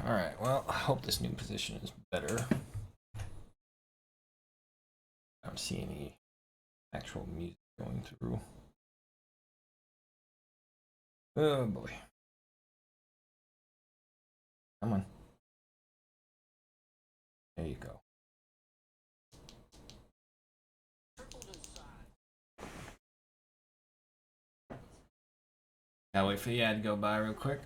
Alright, well, I hope this new position is better. I don't see any actual music going through. Oh boy. Come on. There you go. Gotta wait for the ad to go by real quick.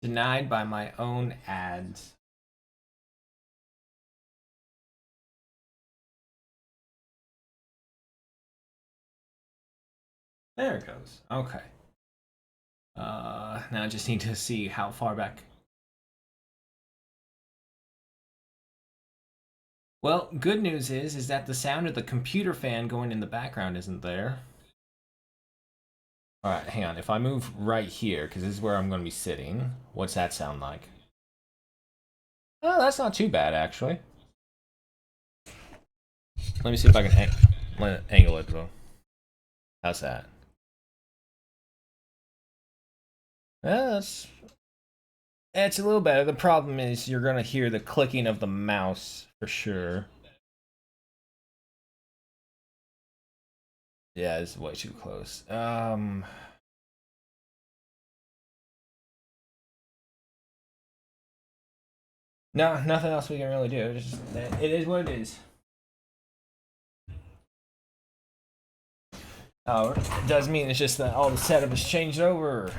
Denied by my own ads. There it goes. Okay. Now I just need to see how far back. Well, good news is that the sound of the computer fan going in the background isn't there. Alright, hang on. If I move right here, because this is where I'm going to be sitting, what's that sound like? Oh, that's not too bad, actually. Let me see if I can angle it, though. How's that? It's a little better. The problem is you're going to hear the clicking of the mouse, for sure. Yeah, it's way too close. No, nothing else we can really do. It is what it is. Oh, it does mean it's just that all the setup has changed over.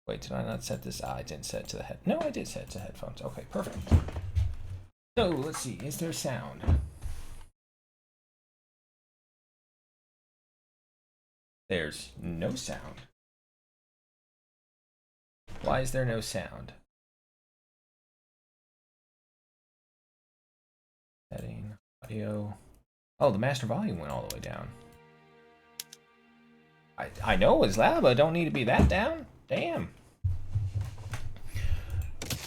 Wait, did I not set this? I didn't set it to the head. No, I did set it to headphones. Okay, perfect. So, let's see. Is there sound? There's no sound. Why is there no sound? Setting, audio. Oh, the master volume went all the way down. I know it's loud, but it don't need to be that down. Damn.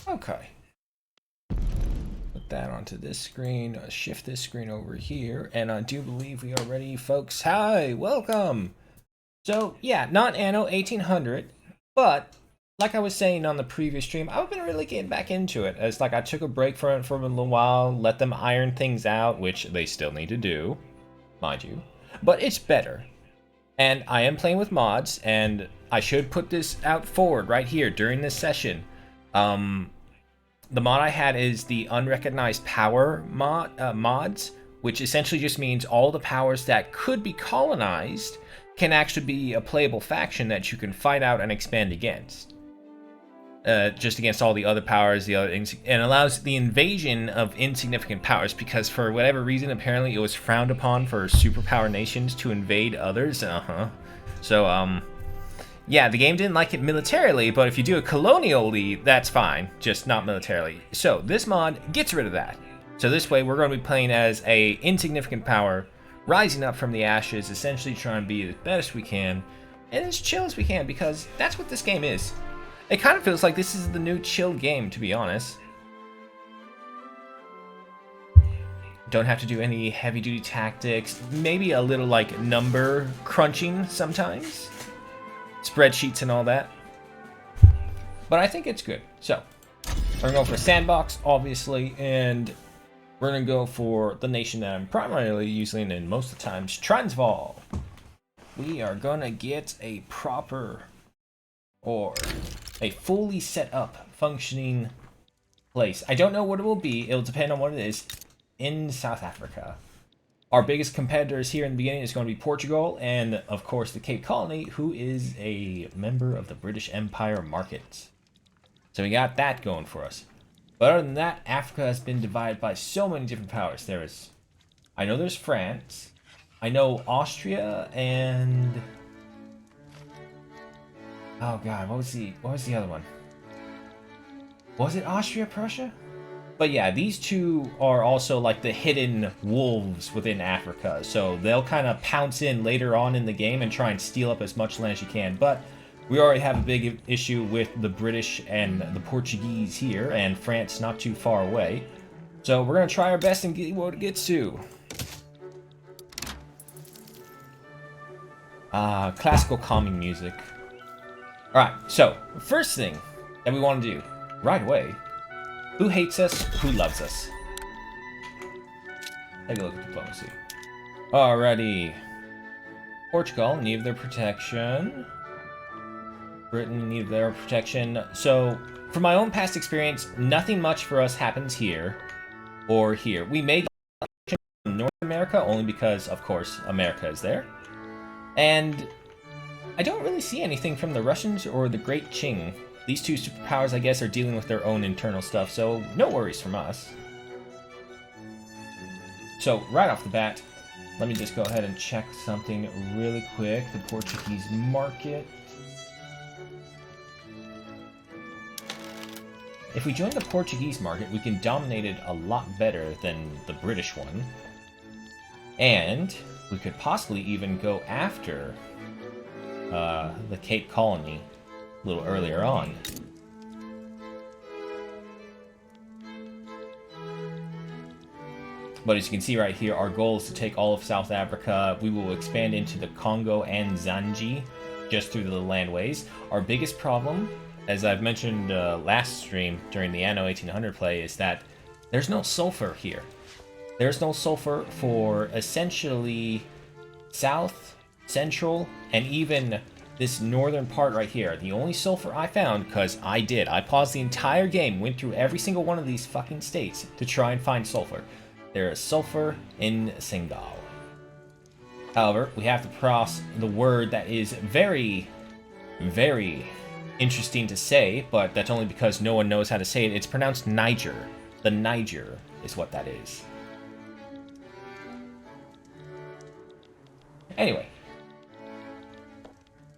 Okay. Put that onto this screen. Shift this screen over here. And I do believe we are ready, folks. Hi, welcome. So, yeah, not Anno 1800, but like I was saying on the previous stream, I've been really getting back into it. As like I took a break from it for a little while, let them iron things out, which they still need to do, mind you. But it's better. And I am playing with mods, and I should put this out forward right here during this session. The mod I had is the unrecognized power mods, which essentially just means all the powers that could be colonized can actually be a playable faction that you can fight out and expand against. Just against all the other powers, and allows the invasion of insignificant powers, because for whatever reason, apparently it was frowned upon for superpower nations to invade others. So, yeah, the game didn't like it militarily, but if you do it colonially, that's fine, just not militarily. So this mod gets rid of that. So this way, we're going to be playing as a insignificant power, rising up from the ashes, essentially trying to be as best we can, and as chill as we can, because that's what this game is. It kind of feels like this is the new chill game, to be honest. Don't have to do any heavy-duty tactics. Maybe a little, like, number crunching sometimes. Spreadsheets and all that. But I think it's good. So, we're going to go for Sandbox, obviously, and we're going to go for the nation that I'm primarily using, and most of the times, Transvaal. We are going to get a proper, or a fully set up, functioning place. I don't know what it will be. It'll depend on what it is in South Africa. Our biggest competitors here in the beginning is going to be Portugal and, of course, the Cape Colony, who is a member of the British Empire market. So we got that going for us. But other than that, Africa has been divided by so many different powers. I know there's France. I know Austria and... Oh god, what was the other one? Was it Austria, Prussia? But yeah, these two are also like the hidden wolves within Africa. So they'll kind of pounce in later on in the game and try and steal up as much land as you can. But We already have a big issue with the British and the Portuguese here, and France not too far away. So we're going to try our best and get what it gets to. Classical calming music. Alright, so, first thing that we want to do, right away, who hates us, who loves us? Take a look at diplomacy. Alrighty. Portugal, in need of their protection. Britain, in need of their protection. So, from my own past experience, nothing much for us happens here or here. We may get North America, only because, of course, America is there. And I don't really see anything from the Russians or the Great Qing. These two superpowers, I guess, are dealing with their own internal stuff, so no worries from us. So, right off the bat, let me just go ahead and check something really quick. The Portuguese market. If we join the Portuguese market, we can dominate it a lot better than the British one. And we could possibly even go after the Cape Colony a little earlier on. But as you can see right here, our goal is to take all of South Africa. We will expand into the Congo and Zanji just through the landways. Our biggest problem, as I've mentioned last stream during the Anno 1800 play, is that there's no sulfur here. There's no sulfur for essentially South, Central, and even this northern part right here. The only sulfur I found, because I paused the entire game, went through every single one of these fucking states to try and find sulfur. There is sulfur in Senegal. However, we have to cross the word that is very, very interesting to say, but that's only because no one knows how to say it. It's pronounced Niger. The Niger is what that is. Anyway,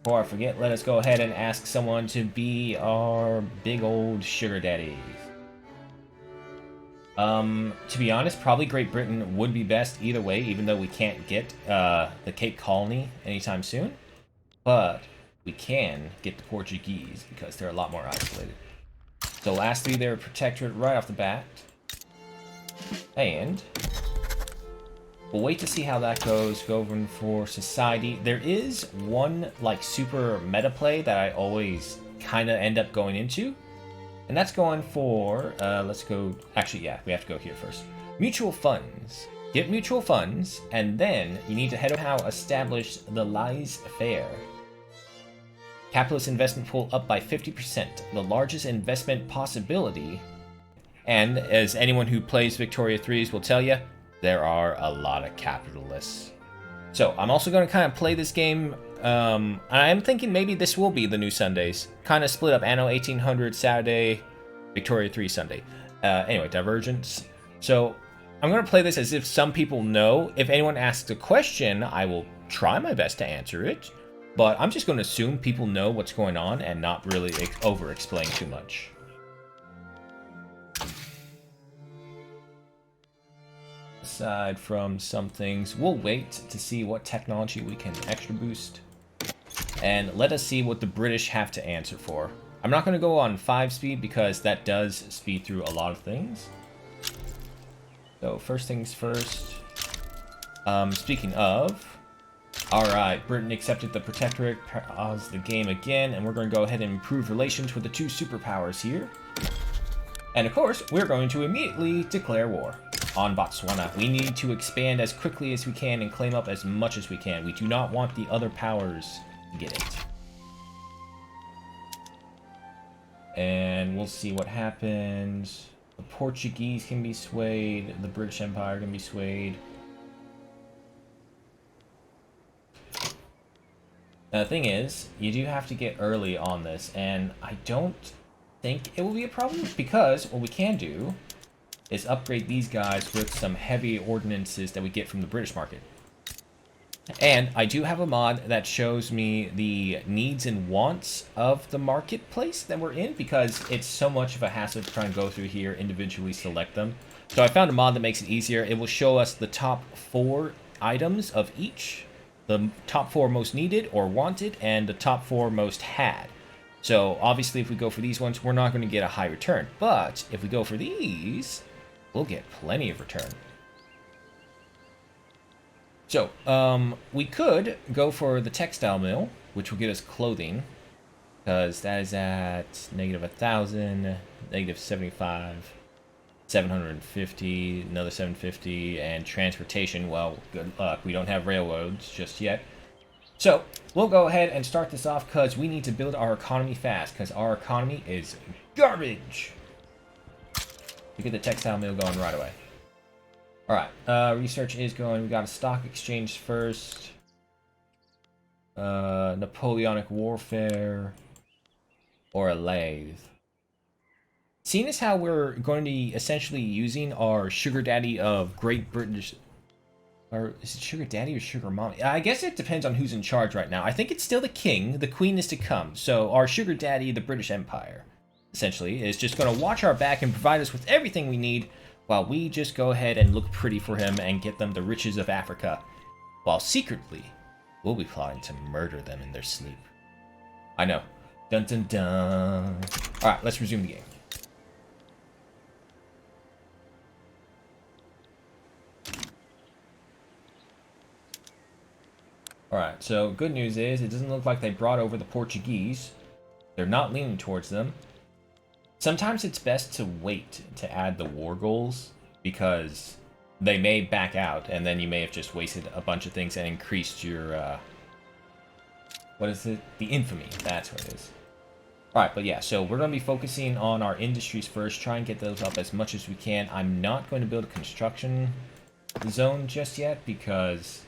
before I forget, let us go ahead and ask someone to be our big old sugar daddies. To be honest, probably Great Britain would be best either way, even though we can't get the Cape Colony anytime soon. But we can get the Portuguese because they're a lot more isolated. So lastly, they're a protectorate right off the bat. And we'll wait to see how that goes going for society. There is one like super meta play that I always kind of end up going into. And that's going for, let's go, actually, yeah, we have to go here first. Mutual funds. Get mutual funds, and then you need to head over how establish the laissez-faire. Capitalist investment pool up by 50%, the largest investment possibility. And as anyone who plays Victoria 3s will tell you, there are a lot of capitalists. So I'm also going to kind of play this game. I'm thinking maybe this will be the new Sundays. Kind of split up Anno 1800 Saturday, Victoria 3 Sunday. Anyway, Divergence. So I'm going to play this as if some people know. If anyone asks a question, I will try my best to answer it. But I'm just going to assume people know what's going on and not really over-explain too much. Aside from some things, we'll wait to see what technology we can extra boost. And let us see what the British have to answer for. I'm not going to go on 5 speed because that does speed through a lot of things. So first things first. Speaking of, alright, Britain accepted the Protectorate, pause the game again, and we're going to go ahead and improve relations with the two superpowers here. And of course, we're going to immediately declare war on Botswana. We need to expand as quickly as we can and claim up as much as we can. We do not want the other powers to get it. And we'll see what happens. The Portuguese can be swayed. The British Empire can be swayed. Now, the thing is, you do have to get early on this, and I don't think it will be a problem because what we can do is upgrade these guys with some heavy ordnances that we get from the British market. And I do have a mod that shows me the needs and wants of the marketplace that we're in because it's so much of a hassle to try and go through here, individually select them. So I found a mod that makes it easier. It will show us the top 4 items of each. the top 4 most needed or wanted, and the top 4 most had. So obviously if we go for these ones, we're not going to get a high return. But if we go for these, we'll get plenty of return. So we could go for the textile mill, which will get us clothing, because that is at -1,000, -75, 750, another 750, and transportation, well, good luck. We don't have railroads just yet. So we'll go ahead and start this off because we need to build our economy fast, because our economy is garbage. We get the textile mill going right away. Alright, research is going. We got a stock exchange first. Napoleonic warfare. Or a lathe. Seeing as how we're going to be essentially using our sugar daddy of Great British... Or is it sugar daddy or sugar mommy? I guess it depends on who's in charge right now. I think it's still the king. The queen is to come. So our sugar daddy, the British Empire, essentially, is just going to watch our back and provide us with everything we need, while we just go ahead and look pretty for him and get them the riches of Africa, while secretly, we'll be plotting to murder them in their sleep. I know. Dun dun dun. Alright, let's resume the game. Alright, so good news is, it doesn't look like they brought over the Portuguese. They're not leaning towards them. Sometimes it's best to wait to add the war goals, because they may back out, and then you may have just wasted a bunch of things and increased your, what is it? The infamy. That's what it is. Alright, but yeah, so we're going to be focusing on our industries first, try and get those up as much as we can. I'm not going to build a construction zone just yet, because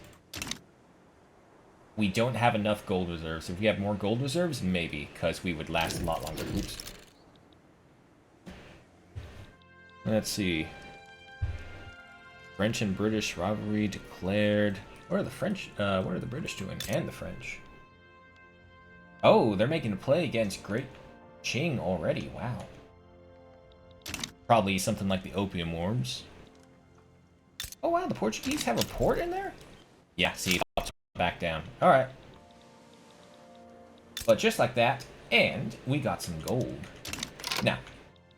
we don't have enough gold reserves. If we have more gold reserves, maybe, because we would last a lot longer. Oops. Let's see. French and British rivalry declared. What are the French? What are the British doing? And the French. Oh, they're making a play against Great Qing already. Wow. Probably something like the Opium Wars. Oh wow, the Portuguese have a port in there? Yeah, see, back down. Alright. But just like that, and we got some gold. Now,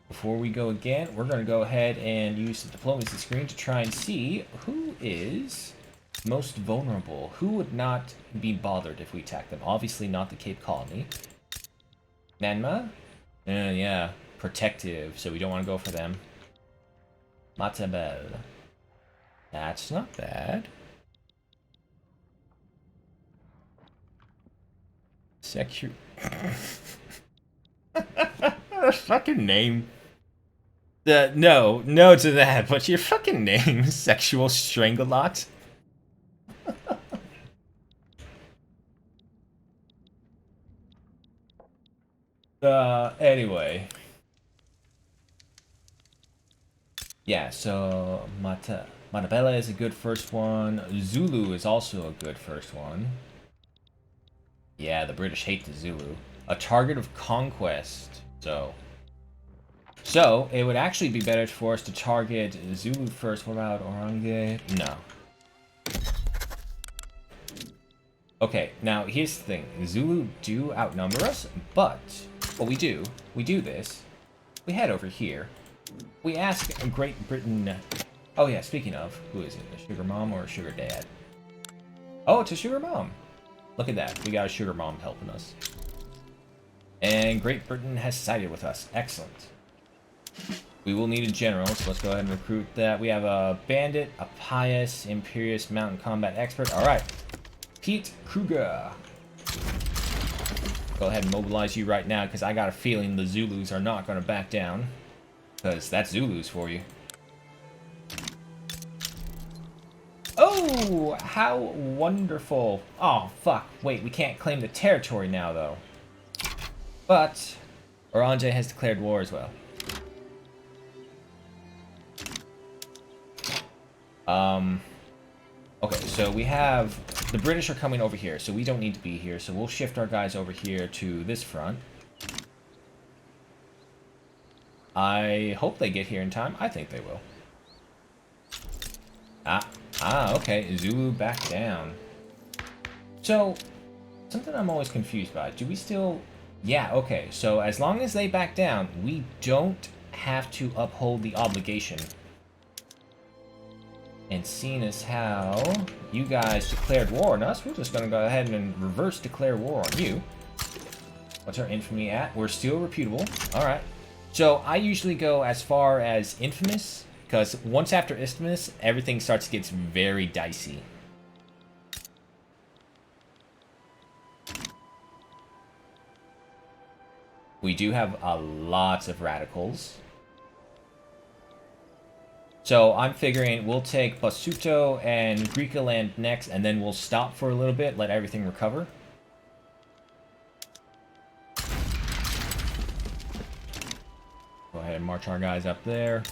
before we go again, we're going to go ahead and use the diplomacy screen to try and see who is most vulnerable. Who would not be bothered if we attack them? Obviously not the Cape Colony. Myanmar? Yeah, protective, so we don't want to go for them. Matabele. That's not bad. Sexual... fucking name. No to that, but your fucking name, Sexual Stranglot. Anyway. Yeah, so Matabele is a good first one. Zulu is also a good first one. Yeah, the British hate the Zulu. A target of conquest. So, it would actually be better for us to target Zulu first. What about Orange? No. Okay, now here's the thing. Zulu do outnumber us, but what we do this. We head over here. We ask Great Britain... Oh yeah, speaking of, who is it? A sugar mom or a sugar dad? Oh, it's a sugar mom. Look at that. We got a sugar mom helping us. And Great Britain has sided with us. Excellent. We will need a general, so let's go ahead and recruit that. We have a bandit, a pious, imperious, mountain combat expert. Alright. Pete Kruger. Go ahead and mobilize you right now, because I got a feeling the Zulus are not going to back down. Because that's Zulus for you. Oh, how wonderful. Oh, fuck. Wait, we can't claim the territory now, though. But Orange has declared war as well. Okay, so we have... The British are coming over here, so we don't need to be here. So we'll shift our guys over here to this front. I hope they get here in time. I think they will. Okay. Zulu back down. So, something I'm always confused by. Do we still... Yeah, okay. So, as long as they back down, we don't have to uphold the obligation. And seeing as how you guys declared war on us, we're just going to go ahead and reverse declare war on you. What's our infamy at? We're still reputable. Alright. So, I usually go as far as infamous, because once after isthmus, everything starts to get very dicey. We do have a lot of radicals. So I'm figuring we'll take Basuto and Griqualand next, and then we'll stop for a little bit, let everything recover. Go ahead and march our guys up there.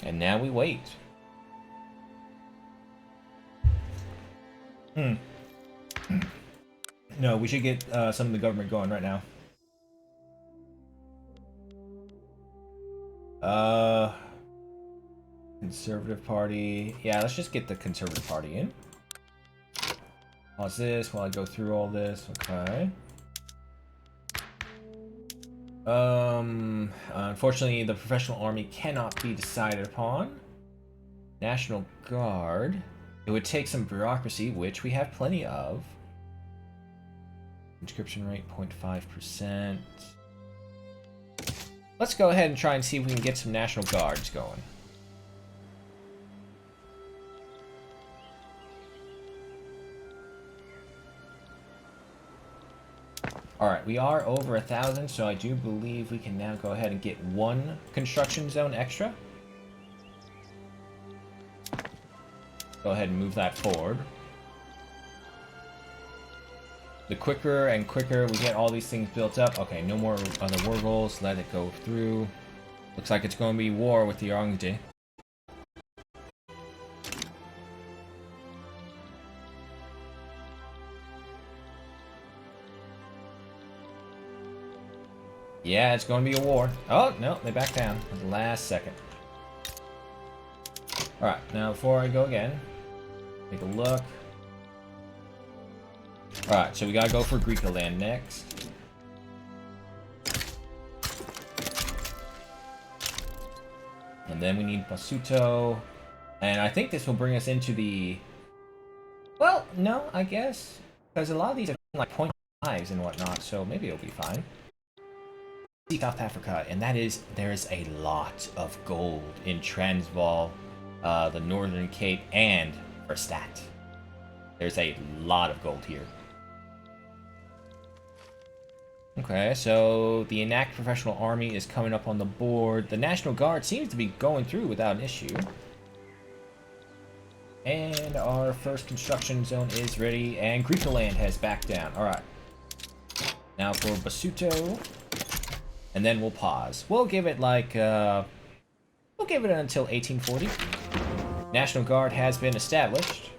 And now we wait. No, we should get some of the government going right now. Conservative Party. Yeah, let's just get the Conservative Party in. Pause this while I go through all this. Okay. Unfortunately, the professional army cannot be decided upon. National Guard. It would take some bureaucracy, which we have plenty of. Conscription rate 0.5%. Let's go ahead and try and see if we can get some National Guards going. Alright, we are over 1,000, so I do believe we can now go ahead and get one construction zone extra. Go ahead and move that forward. The quicker and quicker we get all these things built up. Okay, no more other war goals. Let it go through. Looks like it's going to be war with the Yangtze. Yeah, it's going to be a war. Oh, no, they back down at the last second. Alright, now before I go again, take a look. Alright, so we gotta go for Griqualand next. And then we need Basuto. And I think this will bring us into the... Well, no, I guess. Because a lot of these are like 0.5s and whatnot, so maybe it'll be fine. South Africa, and that is, there is a lot of gold in Transvaal, the Northern Cape, and Verstaat. There's a lot of gold here. Okay, so the Enact Professional Army is coming up on the board. The National Guard seems to be going through without an issue. And our first construction zone is ready, and Griqualand has backed down. Alright. Now for Basuto. And then we'll pause. We'll give it like, we'll give it until 1840. National Guard has been established.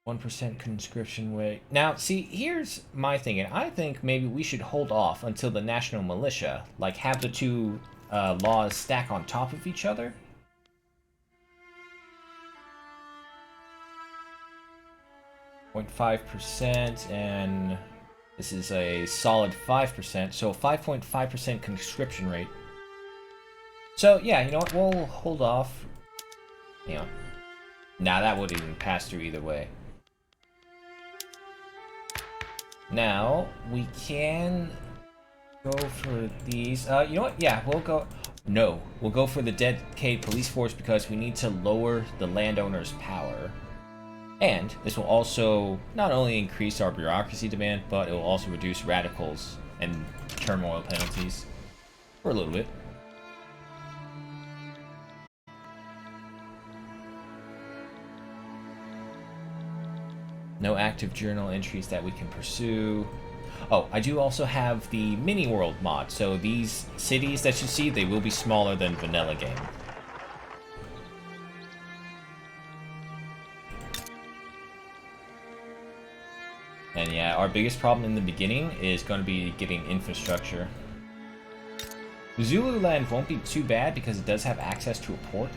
%1 conscription rate. Now, see, here's my thinking. I think maybe we should hold off until the National Militia, like have the two laws stack on top of each other. .5%, and this is a solid 5%, so 5.5% conscription rate. So yeah, you know what, we'll hold off. Hang on. Nah, that wouldn't even pass through either way. Now, we can go for these. You know what, yeah, we'll go... No, we'll go for the dedicated police force because we need to lower the landowner's power. And this will also not only increase our bureaucracy demand, but it will also reduce radicals and turmoil penalties for a little bit. No active journal entries that we can pursue. Oh, I do also have the mini world mod, so these cities that you see, they will be smaller than vanilla game. And yeah, our biggest problem in the beginning is going to be getting infrastructure. Zululand won't be too bad because it does have access to a port.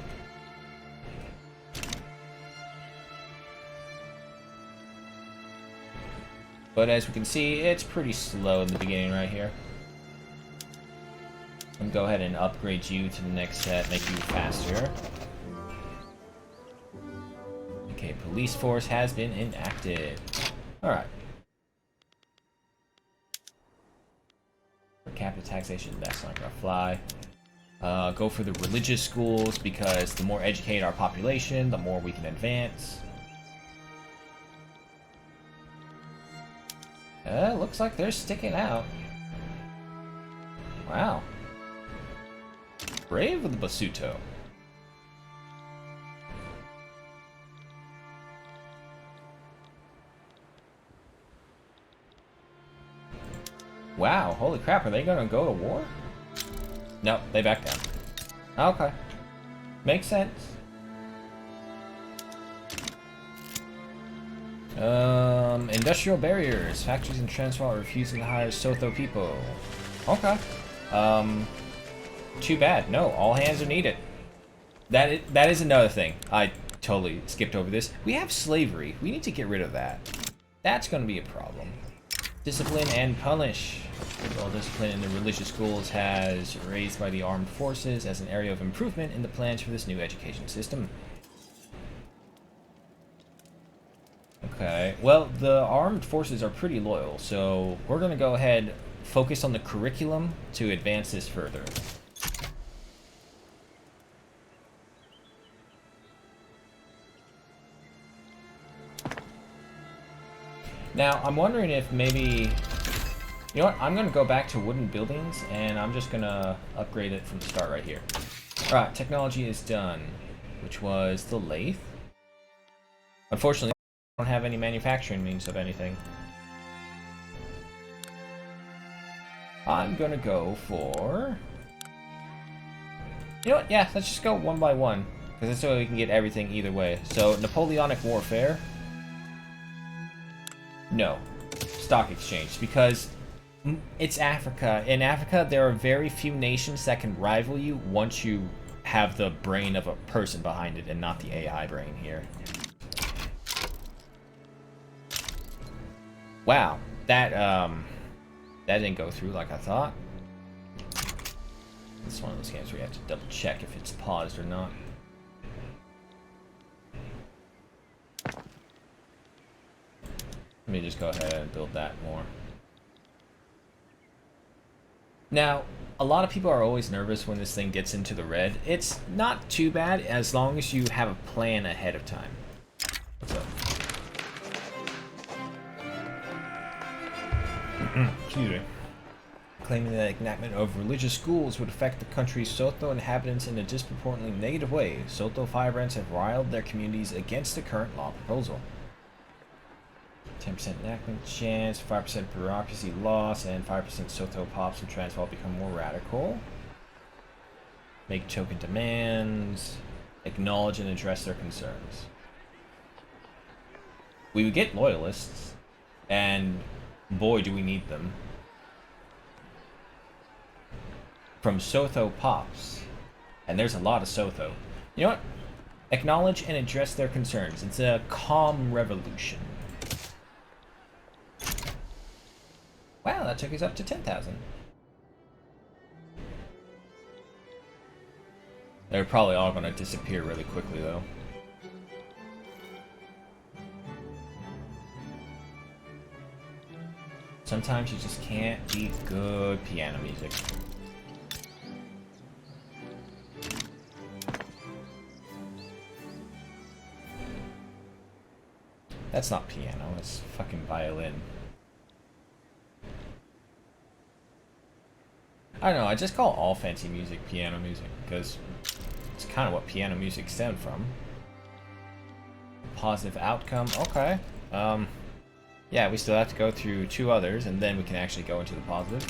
But as we can see, it's pretty slow in the beginning right here. I'm gonna go ahead and upgrade you to the next set, make you faster. Okay, police force has been enacted. Alright. Per capita taxation, that's not gonna fly. Go for the religious schools because the more educated our population, the more we can advance. Looks like they're sticking out. Wow. Brave with the Basuto. Wow, holy crap, are they gonna go to war? Nope, they back down. Okay. Makes sense. Industrial barriers. Factories in Transvaal are refusing to hire Sotho people. Okay. Too bad. No, all hands are needed. That is another thing. I totally skipped over this. We have slavery. We need to get rid of that. That's going to be a problem. Discipline and punish. Well, discipline in the religious schools has raised by the armed forces as an area of improvement in the plans for this new education system. Okay, well, the armed forces are pretty loyal, so we're going to go ahead, focus on the curriculum to advance this further. Now, I'm wondering if maybe... You know what? I'm going to go back to wooden buildings, and I'm just going to upgrade it from the start right here. Alright, technology is done, which was the lathe. Unfortunately, I don't have any manufacturing means of anything. I'm going to go for... You know what? Yeah, let's just go one by one, because that's so we can get everything either way. So, Napoleonic Warfare... No. Stock exchange, because it's Africa. In Africa, there are very few nations that can rival you once you have the brain of a person behind it and not the AI brain here. Wow, that didn't go through like I thought. It's one of those games where you have to double check if it's paused or not. Let me just go ahead and build that more. Now, a lot of people are always nervous when this thing gets into the red. It's not too bad as long as you have a plan ahead of time. What's up? Excuse me. Claiming that enactment of religious schools would affect the country's Sotho inhabitants in a disproportionately negative way, Sotho firebrands have riled their communities against the current law proposal. 10% enactment chance, 5% bureaucracy loss, and 5% Sotho pops and Transvaal become more radical. Make token demands. Acknowledge and address their concerns. We would get loyalists, and boy do we need them. From Sotho pops. And there's a lot of Sotho. You know what? Acknowledge and address their concerns. It's a calm revolution. Wow, that took us up to 10,000. They're probably all going to disappear really quickly, though. Sometimes you just can't beat good piano music. That's not piano, it's fucking violin. I don't know, I just call all fancy music piano music, because it's kind of what piano music stemmed from. Positive outcome, okay. Yeah, we still have to go through 2 others, and then we can actually go into the positive.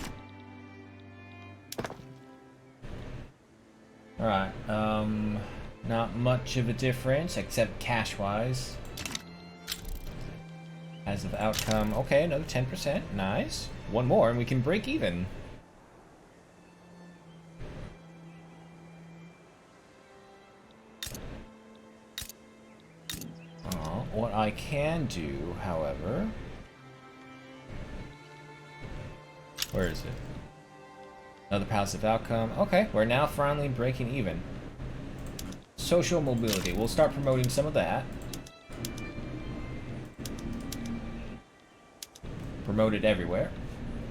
Alright, not much of a difference, except cash-wise. As of outcome, okay, another 10%, nice. One more, and we can break even. What I can do, however... Where is it? Another positive outcome. Okay, we're now finally breaking even. Social mobility. We'll start promoting some of that. Promote it everywhere.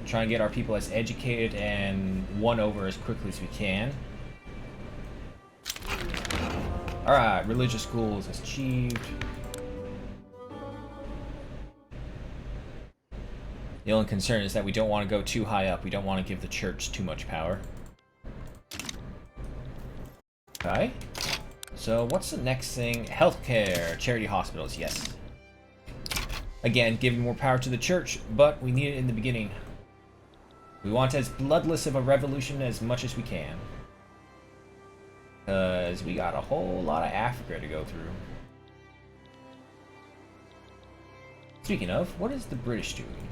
Try and get our people as educated and won over as quickly as we can. Alright, religious schools achieved. The only concern is that we don't want to go too high up. We don't want to give the church too much power. Okay. So what's the next thing? Healthcare, charity hospitals, yes. Again, giving more power to the church, but we need it in the beginning. We want as bloodless of a revolution as much as we can. Because we got a whole lot of Africa to go through. Speaking of, what is the British doing?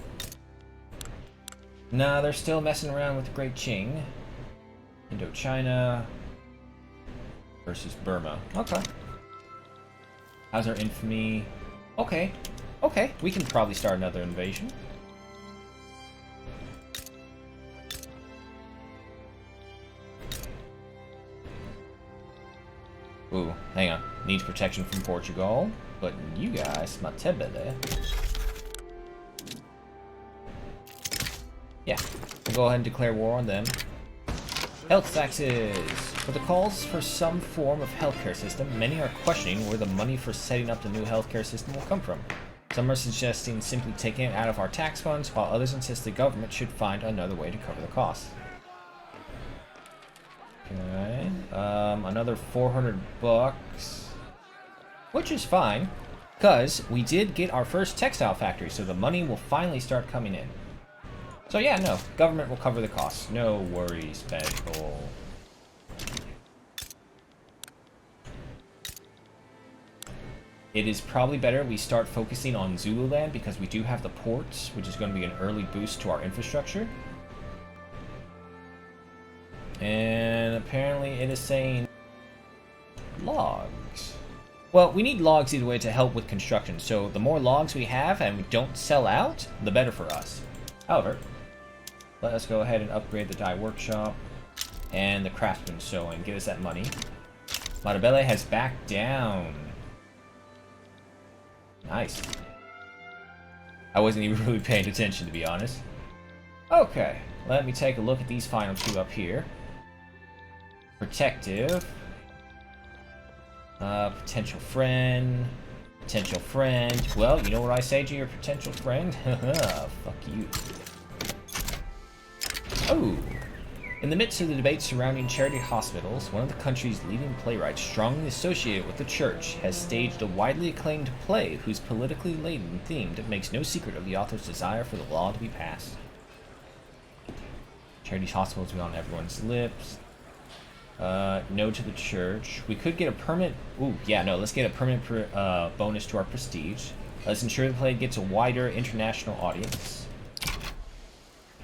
Nah, they're still messing around with the Great Qing. Indochina versus Burma. Okay. How's our infamy? Okay. Okay, we can probably start another invasion. Ooh, hang on. Needs protection from Portugal. But you guys, Matebele. Yeah, we'll go ahead and declare war on them. Health taxes! With the calls for some form of healthcare system, many are questioning where the money for setting up the new healthcare system will come from. Some are suggesting simply taking it out of our tax funds, while others insist the government should find another way to cover the costs. Okay, another 400 bucks, which is fine, because we did get our first textile factory, so the money will finally start coming in. So yeah, no, government will cover the costs. No worries, Bagel. It is probably better we start focusing on Zululand because we do have the ports, which is going to be an early boost to our infrastructure. And apparently it is saying logs. Well, we need logs either way to help with construction, so the more logs we have and we don't sell out, the better for us. However, let us go ahead and upgrade the dye workshop and the craftsman sewing. Give us that money. Matabele has backed down. Nice. I wasn't even really paying attention, to be honest. Okay, let me take a look at these final two up here. Protective. Potential friend. Potential friend. Well, you know what I say to your potential friend? Fuck you. Oh! In the midst of the debate surrounding charity hospitals, one of the country's leading playwrights strongly associated with the church has staged a widely acclaimed play whose politically laden theme makes no secret of the author's desire for the law to be passed. Charity hospitals be on everyone's lips. No to the church. We could get a permanent... Ooh, yeah, no, let's get a permanent bonus to our prestige. Let's ensure the play gets a wider international audience.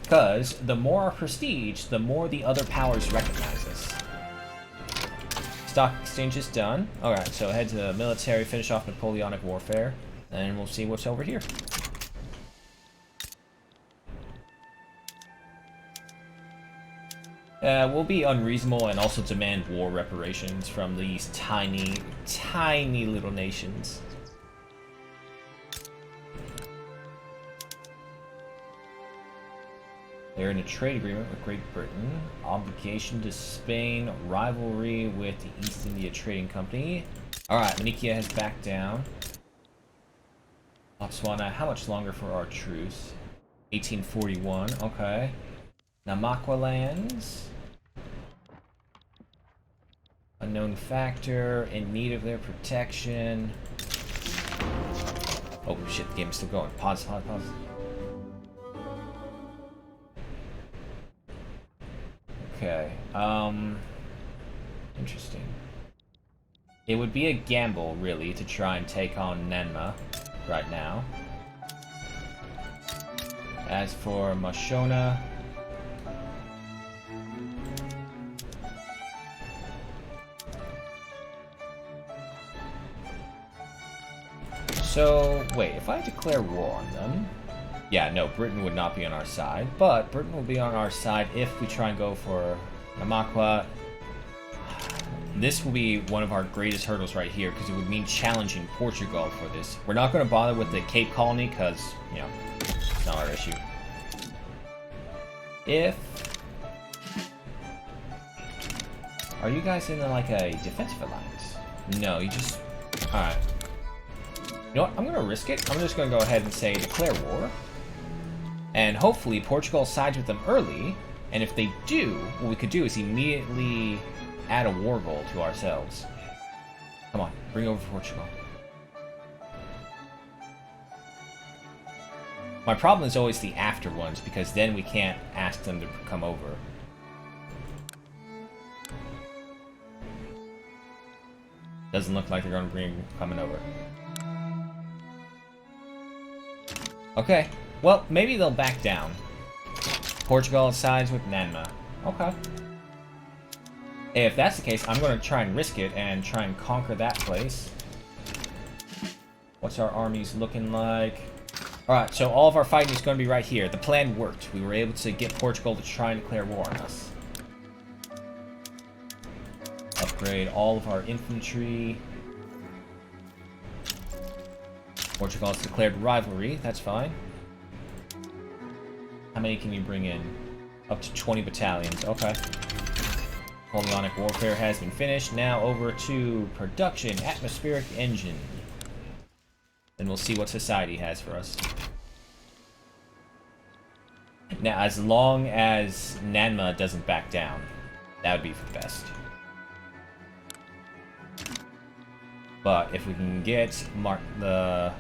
Because the more our prestige, the more the other powers recognize us. Stock exchange is done. Alright, so head to the military, finish off Napoleonic warfare, and we'll see what's over here. We'll be unreasonable and also demand war reparations from these tiny, tiny little nations. They're in a trade agreement with Great Britain, obligation to Spain, rivalry with the East India Trading Company. Alright, Manikia has backed down. Botswana, how much longer for our truce? 1841, okay. Namakwa lands. Unknown factor, in need of their protection. Oh shit, the game is still going. Pause, pause, pause. Okay, interesting. It would be a gamble, really, to try and take on Nenma right now. As for Mashona... So, wait, if I declare war on them... Yeah, no, Britain would not be on our side, but Britain will be on our side if we try and go for Namaqua. This will be one of our greatest hurdles right here, because it would mean challenging Portugal for this. We're not going to bother with the Cape Colony, because, you know, it's not our issue. If... Are you guys in, like, a defensive alliance? No, you just... Alright. You know what? I'm going to risk it. I'm just going to go ahead and say declare war. And hopefully Portugal sides with them early. And if they do, what we could do is immediately add a war goal to ourselves. Come on, bring over Portugal. My problem is always the after ones, because then we can't ask them to come over. Doesn't look like they're going to bring coming over. Okay, well, maybe they'll back down. Portugal sides with Nanma. Okay. Hey, if that's the case, I'm going to try and risk it and try and conquer that place. What's our armies looking like? Alright, so all of our fighting is going to be right here. The plan worked. We were able to get Portugal to try and declare war on us. Upgrade all of our infantry. Portugal has declared rivalry. That's fine. How many can you bring in? Up to 20 battalions. Okay. Napoleonic warfare has been finished. Now over to production. Atmospheric engine. Then we'll see what society has for us. Now, as long as Nanma doesn't back down, that would be for the best. But if we can get the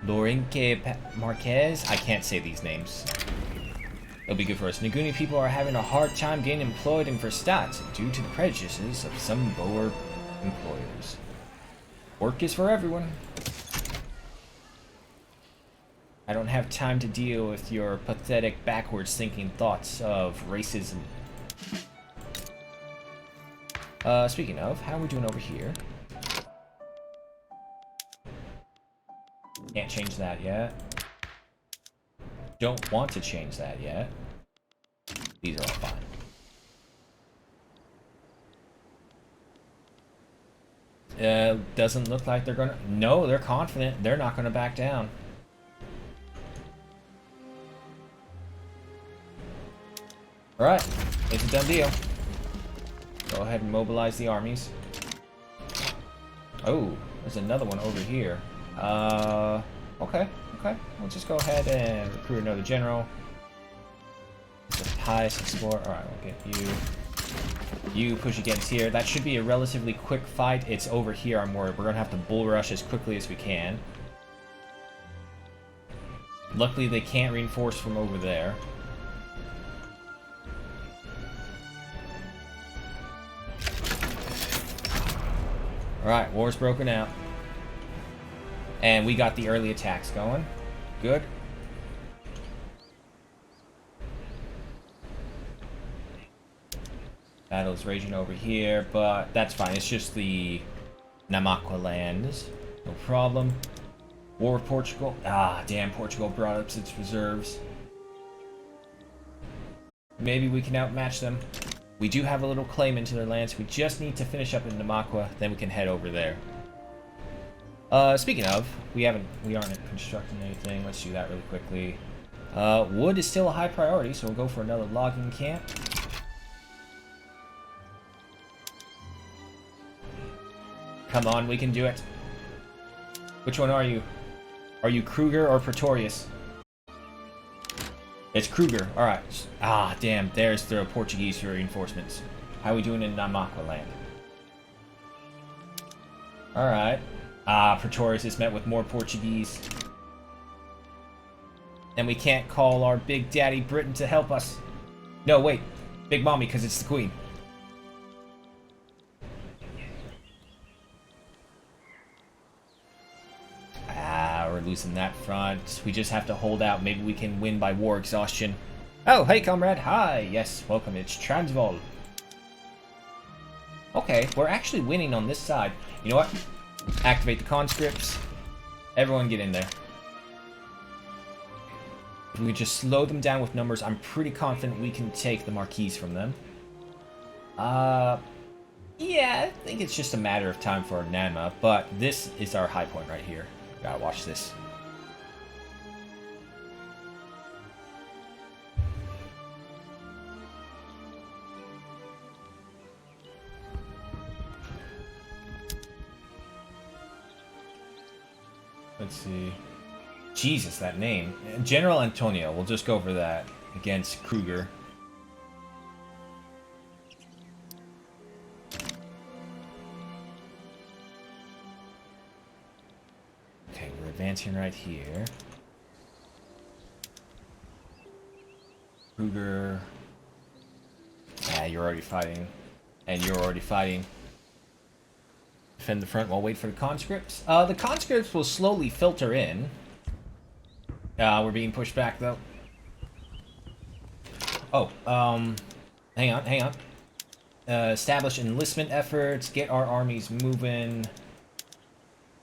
Lourenço Marquez, I can't say these names. It'll be good for us. Nguni people are having a hard time getting employed in Verstadt due to the prejudices of some Boer employers. Work is for everyone. I don't have time to deal with your pathetic backwards thinking thoughts of racism. Speaking of, how are we doing over here? Can't change that yet. Don't want to change that yet. These are all fine. Doesn't look like they're gonna... No, they're confident. They're not gonna back down. Alright, it's a done deal. Go ahead and mobilize the armies. Oh, there's another one over here. Okay. We'll just go ahead and recruit another general. The highest explorer. Alright, we'll get you. You push against here. That should be a relatively quick fight. It's over here, I'm worried. We're gonna have to bull rush as quickly as we can. Luckily, they can't reinforce from over there. Alright, war's broken out. And we got the early attacks going. Good. Battle's raging over here, but that's fine. It's just the Namaqua lands. No problem. War with Portugal. Ah, damn, Portugal brought up its reserves. Maybe we can outmatch them. We do have a little claim into their lands. We just need to finish up in Namaqua, then we can head over there. Speaking of, we aren't constructing anything. Let's do that really quickly. Wood is still a high priority, so we'll go for another logging camp. Come on, we can do it. Which one are you? Are you Kruger or Pretorius? It's Kruger. Alright. Ah, damn. There's the Portuguese reinforcements. How are we doing in Namaqua land? Alright. Ah, Pretorius is met with more Portuguese. And we can't call our Big Daddy Britain to help us. No, wait. Big Mommy, because it's the Queen. Ah, we're losing that front. We just have to hold out. Maybe we can win by war exhaustion. Oh, hey, comrade. Hi. Yes, welcome. It's Transvaal. Okay, we're actually winning on this side. You know what? Activate the conscripts. Everyone get in there. If we just slow them down with numbers, I'm pretty confident we can take the Marquise from them. Yeah, I think it's just a matter of time for Nanma, but this is our high point right here. Gotta watch this. Let's see. Jesus, that name. General Antonio. We'll just go over that against Kruger. Okay, we're advancing right here. Kruger. Yeah, you're already fighting. And you're already fighting. Defend the front while wait for the conscripts. The conscripts will slowly filter in. We're being pushed back though. Oh, hang on. Establish enlistment efforts, get our armies moving.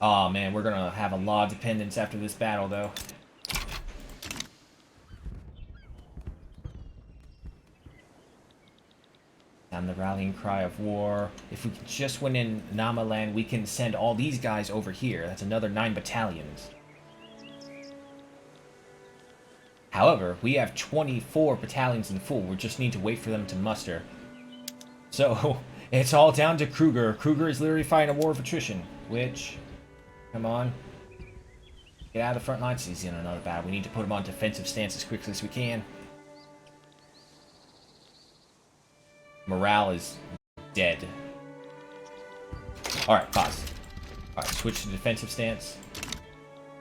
Oh man, we're gonna have a lot of dependence after this battle though. Sound the rallying cry of war. If we can just win in Namaland, we can send all these guys over here. That's another 9 battalions. However, we have 24 battalions in full. We just need to wait for them to muster. So, it's all down to Kruger. Kruger is literally fighting a war of attrition. Which, come on. Get out of the front lines. He's in another battle. We need to put him on defensive stance as quickly as we can. Morale is dead. Alright, pause. Alright, switch to defensive stance.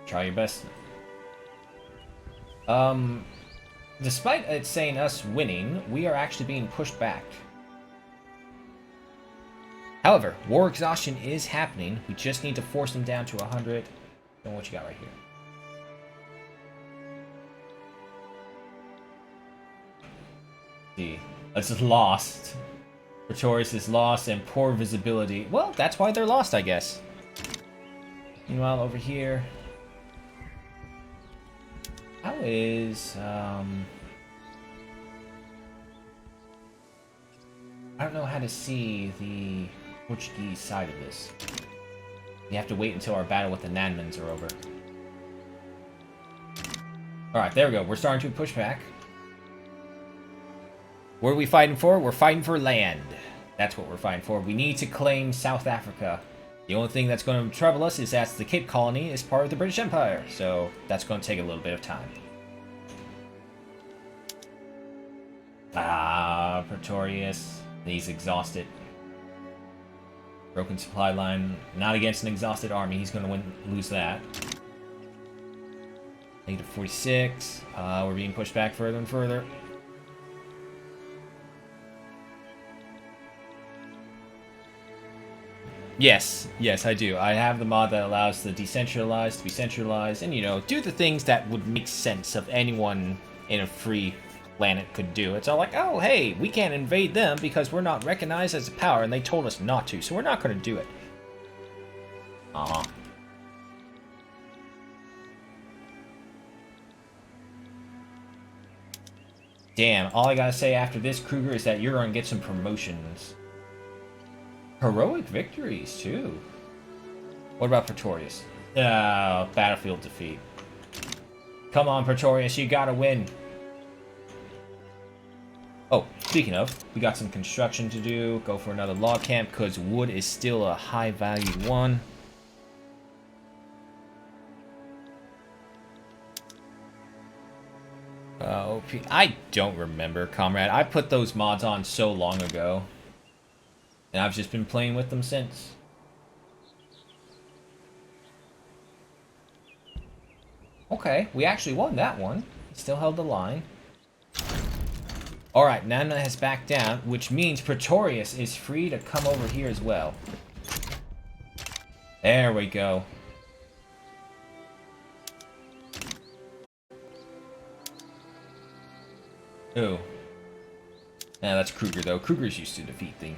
Try your best. Despite it saying us winning, we are actually being pushed back. However, war exhaustion is happening. We just need to force them down to 100. Know what you got right here. See, it's lost. Pretorius is lost and poor visibility. Well, that's why they're lost, I guess. Meanwhile, over here, how is I don't know how to see the Portuguese side of this. We have to wait until our battle with the Nanmans are over. Alright, there we go. We're starting to push back. What are we fighting for? We're fighting for land. That's what we're fighting for. We need to claim South Africa. The only thing that's going to trouble us is that the Cape Colony is part of the British Empire. So that's going to take a little bit of time. Pretorius. He's exhausted. Broken supply line. Not against an exhausted army. He's going to lose that. Negative 46. We're being pushed back further and further. Yes, I do. I have the mod that allows the decentralized to be centralized and, you know, do the things that would make sense of anyone in a free planet could do. It's all like, oh, hey, we can't invade them because we're not recognized as a power and they told us not to, so we're not going to do it. Damn, all I gotta say after this, Kruger, is that you're going to get some promotions. Heroic victories, too. What about Pretorius? Battlefield defeat. Come on, Pretorius, you gotta win. Oh, speaking of, we got some construction to do. Go for another log camp, because wood is still a high-value one. I don't remember, comrade. I put those mods on so long ago. And I've just been playing with them since. Okay, we actually won that one. Still held the line. Alright, Nanma has backed down, which means Pretorius is free to come over here as well. There we go. Ooh. Nah, that's Kruger, though. Kruger's used to defeat things.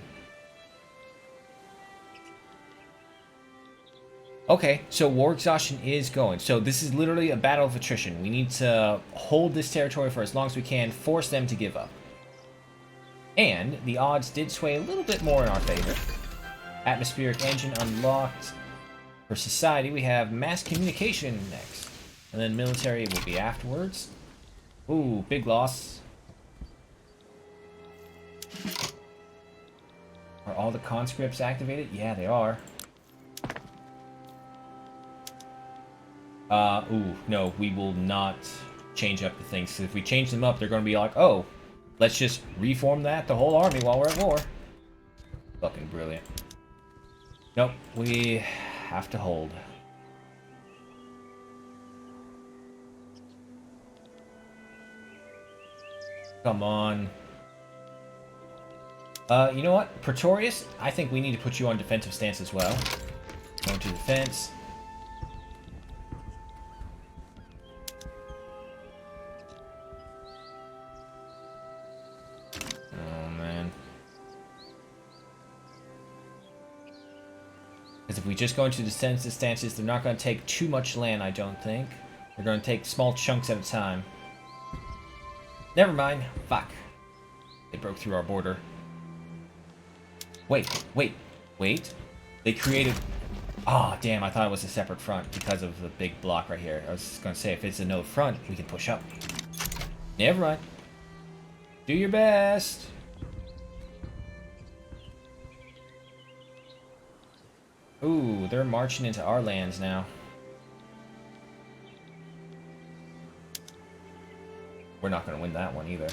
Okay, so war exhaustion is going. So this is literally a battle of attrition. We need to hold this territory for as long as we can, force them to give up. And the odds did sway a little bit more in our favor. Atmospheric engine unlocked. For society, we have mass communication next. And then military will be afterwards. Ooh, big loss. Are all the conscripts activated? Yeah, they are. Ooh, no, we will not change up the things. Because if we change them up, they're going to be like, oh, let's just reform the whole army while we're at war. Fucking brilliant. Nope, we have to hold. Come on. You know what? Pretorius, I think we need to put you on defensive stance as well. Going to defense. Oh, man. Because if we just go into defensive stances, they're not going to take too much land, I don't think. They're going to take small chunks at a time. Never mind. Fuck. They broke through our border. Wait. They created... Ah, damn, I thought it was a separate front because of the big block right here. I was going to say, if it's a no front, we can push up. Never mind. Do your best. Ooh, they're marching into our lands now. We're not going to win that one either.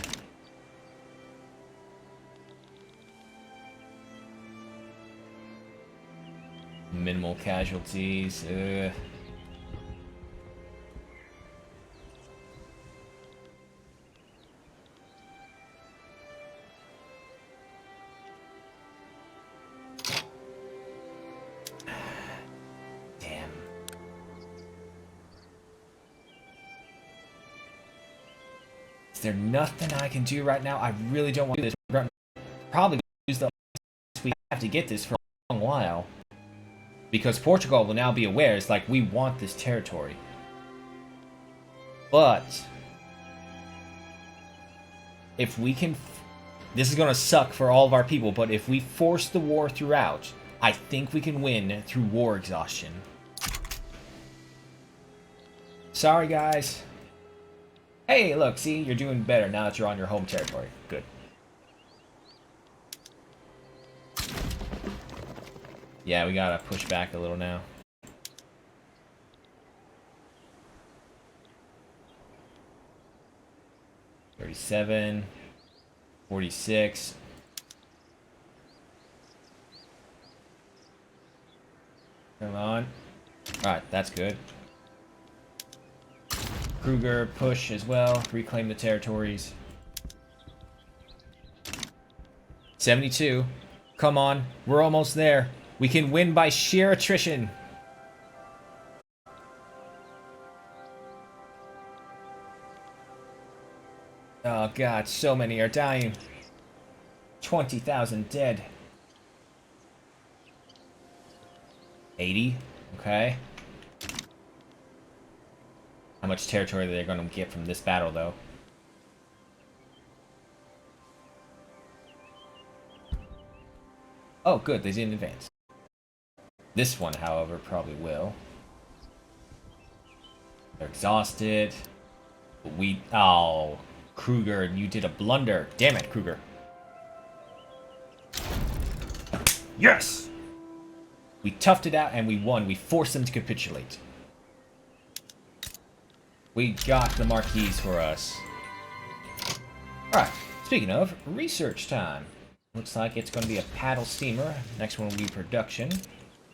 Minimal casualties. Damn. Is there nothing I can do right now? I really don't want to do this. We're going to probably use the... We have to get this for a long while. Because Portugal will now be aware, it's like, we want this territory. But if we can... This is going to suck for all of our people, but if we force the war throughout, I think we can win through war exhaustion. Sorry, guys. Hey, look, see? You're doing better now that you're on your home territory. Good. Yeah, we gotta push back a little now. $37, 46. Come on. Alright, that's good. Kruger, push as well. Reclaim the territories. 72. Come on. We're almost there. We can win by sheer attrition. Oh god, so many are dying. 20,000 dead. 80. Okay. How much territory they're going to get from this battle, though? Oh, good. They didn't advance. This one, however, probably will. They're exhausted. Oh, Kruger, you did a blunder. Damn it, Kruger. Yes! We toughed it out and we won. We forced them to capitulate. We got the Marquis for us. Alright, speaking of, research time. Looks like it's going to be a paddle steamer. Next one will be production.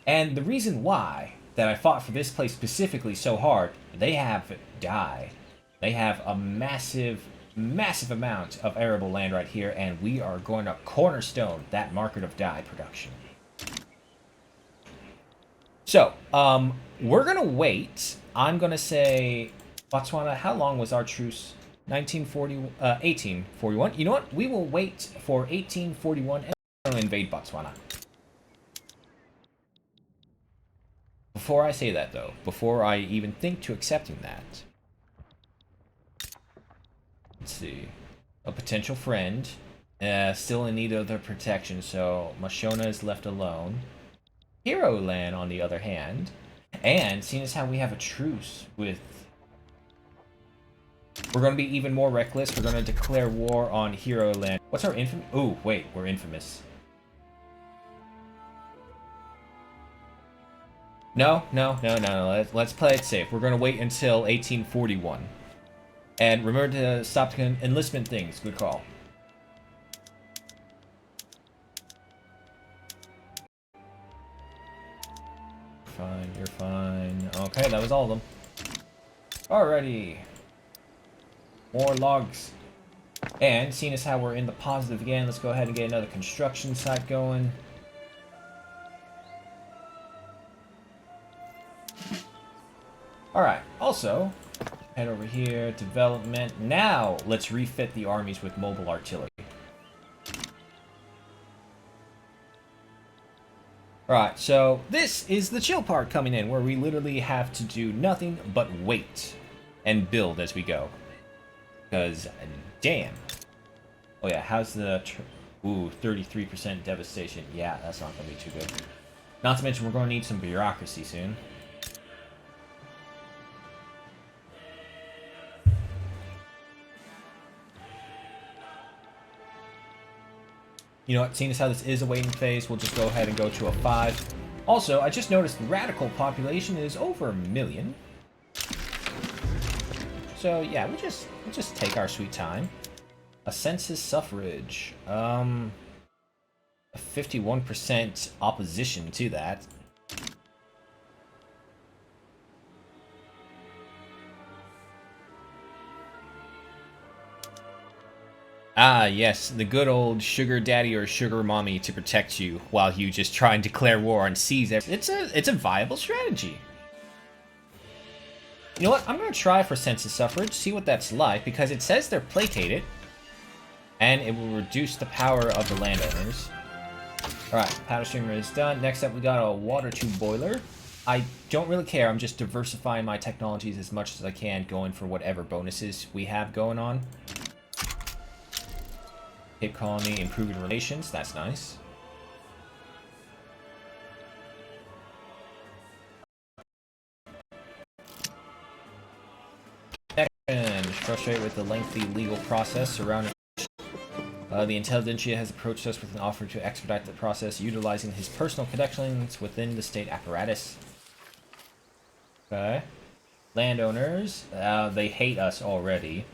And the reason why that I fought for this place specifically so hard, they have dye. They have a massive amount of arable land right here, and we are going to cornerstone that market of dye production. So, we're going to wait. I'm going to say, Botswana, how long was our truce? 1841. You know what? We will wait for 1841 and invade Botswana. Before I say that, though, before I even think to accepting that, let's see. A potential friend, still in need of their protection, so Mashona is left alone. Hero Land, on the other hand, and seeing as how we have a truce with... We're going to be even more reckless. We're going to declare war on Hero Land. What's our infamous... Oh, wait, we're infamous. No. Let's play it safe. We're going to wait until 1841. And remember to stop the enlistment things. Good call. Fine, you're fine. Okay, that was all of them. Alrighty. More logs. And seeing as how we're in the positive again, let's go ahead and get another construction site going. Alright, also, head over here, development. Now, let's refit the armies with mobile artillery. Alright, so this is the chill part coming in, where we literally have to do nothing but wait and build as we go. Because, damn. Oh yeah, how's the... Ooh, 33% devastation. Yeah, that's not going to be too good. Not to mention, we're going to need some bureaucracy soon. You know what, seeing as how this is a waiting phase, we'll just go ahead and go to a 5. Also, I just noticed the radical population is over 1 million. So yeah, we'll just take our sweet time. A census suffrage. A 51% opposition to that. Ah, yes, the good old sugar daddy or sugar mommy to protect you while you just try and declare war and seize everything. It's a viable strategy. You know what? I'm gonna try for census suffrage, see what that's like, because it says they're placated, and it will reduce the power of the landowners. Alright, powder streamer is done. Next up, we got a water tube boiler. I don't really care. I'm just diversifying my technologies as much as I can, going for whatever bonuses we have going on. Hit colony, improving relations. That's nice. And frustrated with the lengthy legal process surrounding. The Intelligentsia has approached us with an offer to expedite the process, utilizing his personal connections within the state apparatus. Okay. Landowners, they hate us already.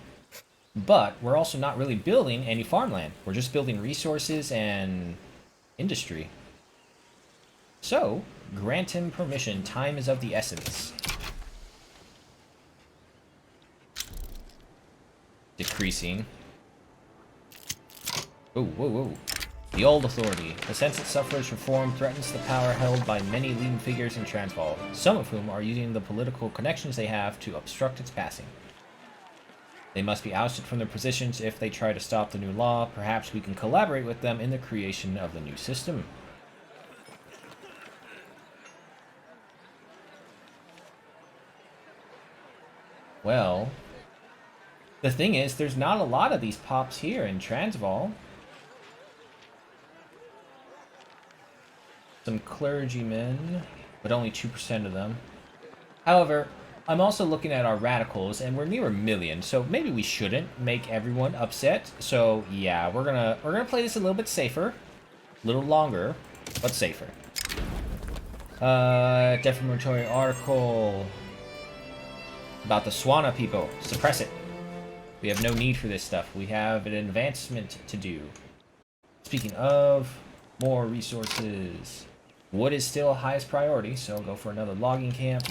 But we're also not really building any farmland. We're just building resources and industry. So, grant him permission. Time is of the essence. Decreasing. Whoa. The old authority. The census suffrage reform threatens the power held by many leading figures in Transvaal, some of whom are using the political connections they have to obstruct its passing. They must be ousted from their positions if they try to stop the new law. Perhaps we can collaborate with them in the creation of the new system. Well, the thing is, there's not a lot of these pops here in Transvaal. Some clergymen, but only 2% of them. However, I'm also looking at our radicals, and we're near 1 million, so maybe we shouldn't make everyone upset. So yeah, we're gonna play this a little bit safer, a little longer, but safer. Defamatory article about the Swana people. Suppress it. We have no need for this stuff. We have an advancement to do. Speaking of, more resources. Wood is still highest priority, so go for another logging camp.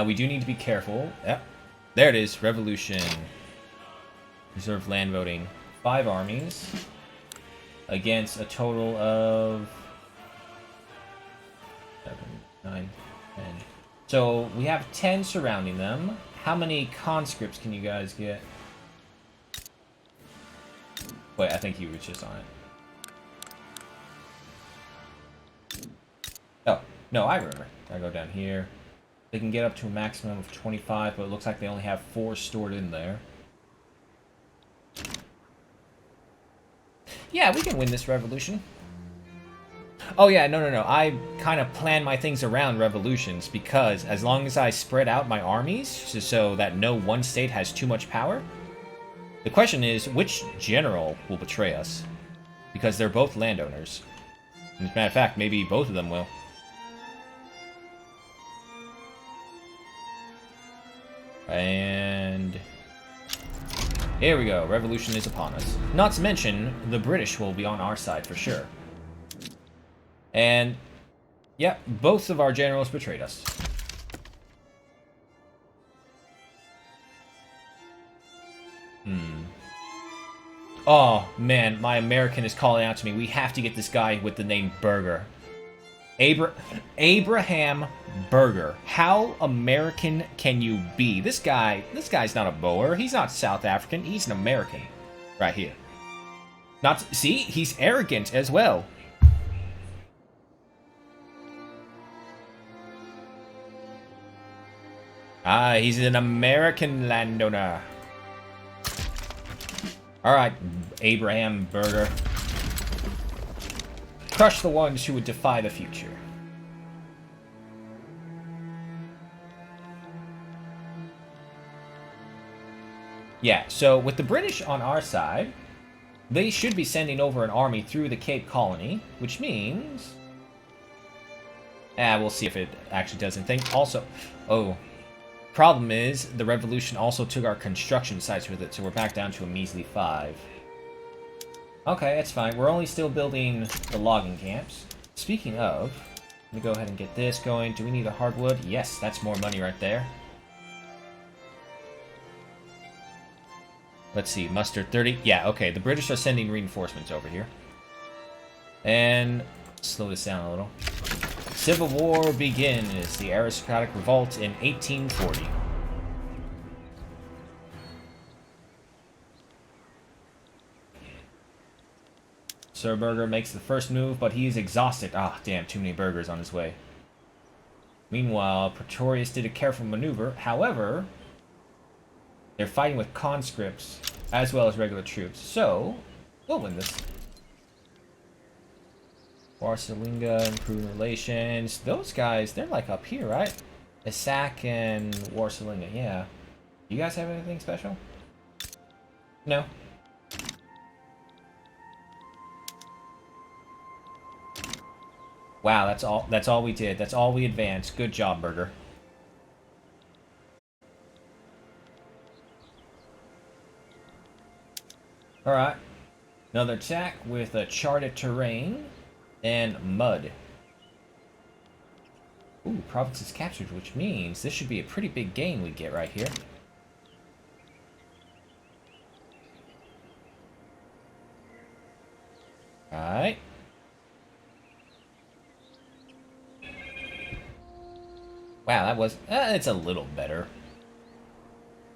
We do need to be careful. Yep. There it is. Revolution. Reserve land voting. 5 armies. Against a total of... 7, 9, 10. So, we have 10 surrounding them. How many conscripts can you guys get? Wait, I think he was just on it. Oh, No, I remember. I go down here. They can get up to a maximum of 25, but it looks like they only have 4 stored in there. Yeah, we can win this revolution. Oh yeah, no. I kind of plan my things around revolutions because as long as I spread out my armies so that no one state has too much power, the question is which general will betray us? Because they're both landowners. As a matter of fact, maybe both of them will. And here we go. Revolution is upon us. Not to mention, the British will be on our side for sure. And, yeah, both of our generals betrayed us. Oh, man, my American is calling out to me. We have to get this guy with the name Burger. Abraham Burger. How American can you be? This guy's not a Boer. He's not South African. He's an American. Right here. See? He's arrogant as well. Ah, he's an American landowner. Alright, Abraham Burger. Crush the ones who would defy the future. Yeah, so with the British on our side, they should be sending over an army through the Cape Colony, which means... we'll see if it actually does anything. Also, problem is, the revolution also took our construction sites with it, so we're back down to a measly 5. Okay, that's fine. We're only still building the logging camps. Speaking of, let me go ahead and get this going. Do we need a hardwood? Yes, that's more money right there. Let's see, mustard 30. Yeah, okay, the British are sending reinforcements over here. And slow this down a little. Civil War begins. The aristocratic revolt in 1840. Sir Burger makes the first move, but he is exhausted. Ah, damn, too many burgers on his way. Meanwhile, Pretorius did a careful maneuver. However, they're fighting with conscripts as well as regular troops. So, we'll win this. Warsalinga, improving relations. Those guys, they're like up here, right? Isak and Warsalinga, yeah. You guys have anything special? No. Wow, that's all we did. That's all we advanced. Good job, Burger. Alright. Another attack with a charted terrain and mud. Ooh, province is captured, which means this should be a pretty big gain we get right here. Alright. Wow, that was... it's a little better.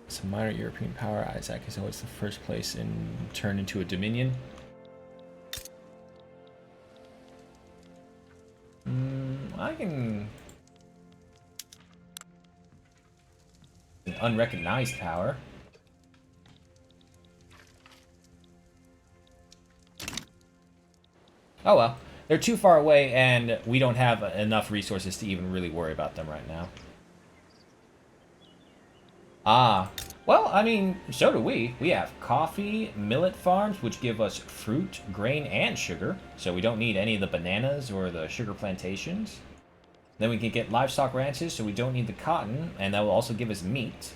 It's a minor European power. Isaac is always the first place and turned into a dominion. I can... An unrecognized power. Oh well. They're too far away, and we don't have enough resources to even really worry about them right now. Ah. Well, I mean, so do we. We have coffee, millet farms, which give us fruit, grain, and sugar. So we don't need any of the bananas or the sugar plantations. Then we can get livestock ranches, so we don't need the cotton, and that will also give us meat.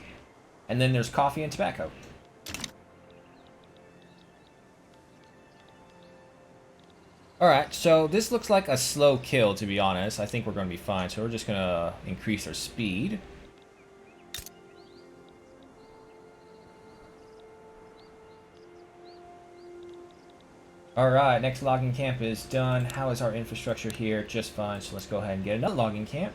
And then there's coffee and tobacco. Alright, so this looks like a slow kill, to be honest. I think we're going to be fine, so we're just going to increase our speed. Alright, next logging camp is done. How is our infrastructure here? Just fine, so let's go ahead and get another logging camp.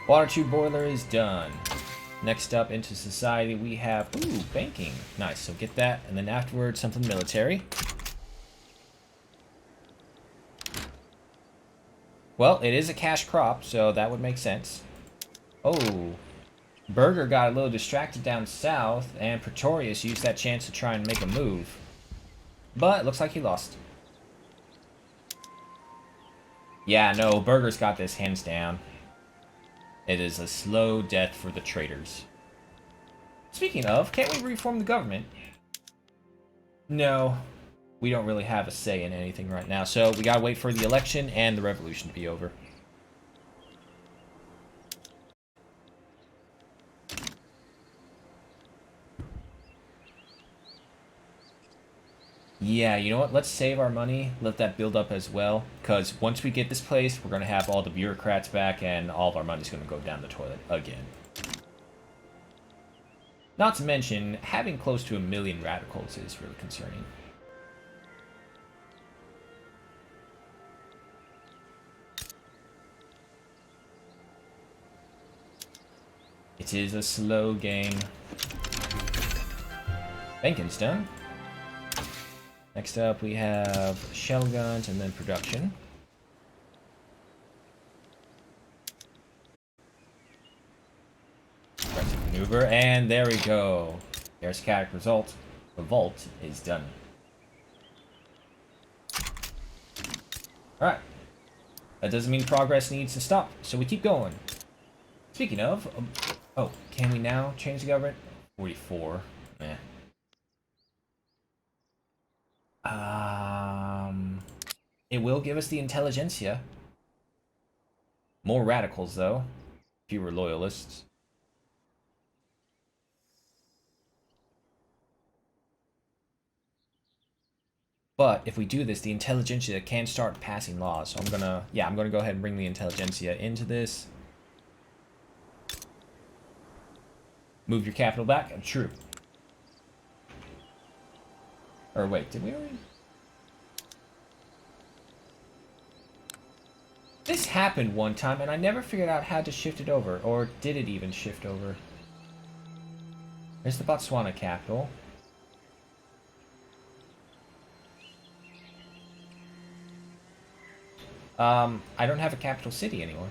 Water tube boiler is done. Next up into society we have, ooh, banking. Nice, so get that, and then afterwards something military. Well, it is a cash crop, so that would make sense. Oh, Burger got a little distracted down south, and Pretorius used that chance to try and make a move. But it looks like he lost. Yeah, no, Burger's got this hands down. It is a slow death for the traitors. Speaking of, can't we reform the government? No, we don't really have a say in anything right now, so we gotta wait for the election and the revolution to be over. Yeah, you know what? Let's save our money. Let that build up as well. Because once we get this place, we're going to have all the bureaucrats back and all of our money's going to go down the toilet again. Not to mention, having close to 1 million radicals is really concerning. It is a slow game. Banking's done. Next up, we have shell guns and then production. Aggressive maneuver, and there we go. Aristocratic result. Revolt is done. Alright. That doesn't mean progress needs to stop, so we keep going. Speaking of... oh, can we now change the government? 44. Eh. It will give us the intelligentsia. More radicals, though. Fewer loyalists. But if we do this, the intelligentsia can start passing laws. So I'm gonna go ahead and bring the intelligentsia into this. Move your capital back. True. Or wait, did we already? This happened one time, and I never figured out how to shift it over. Or did it even shift over? There's the Botswana capital. I don't have a capital city anymore.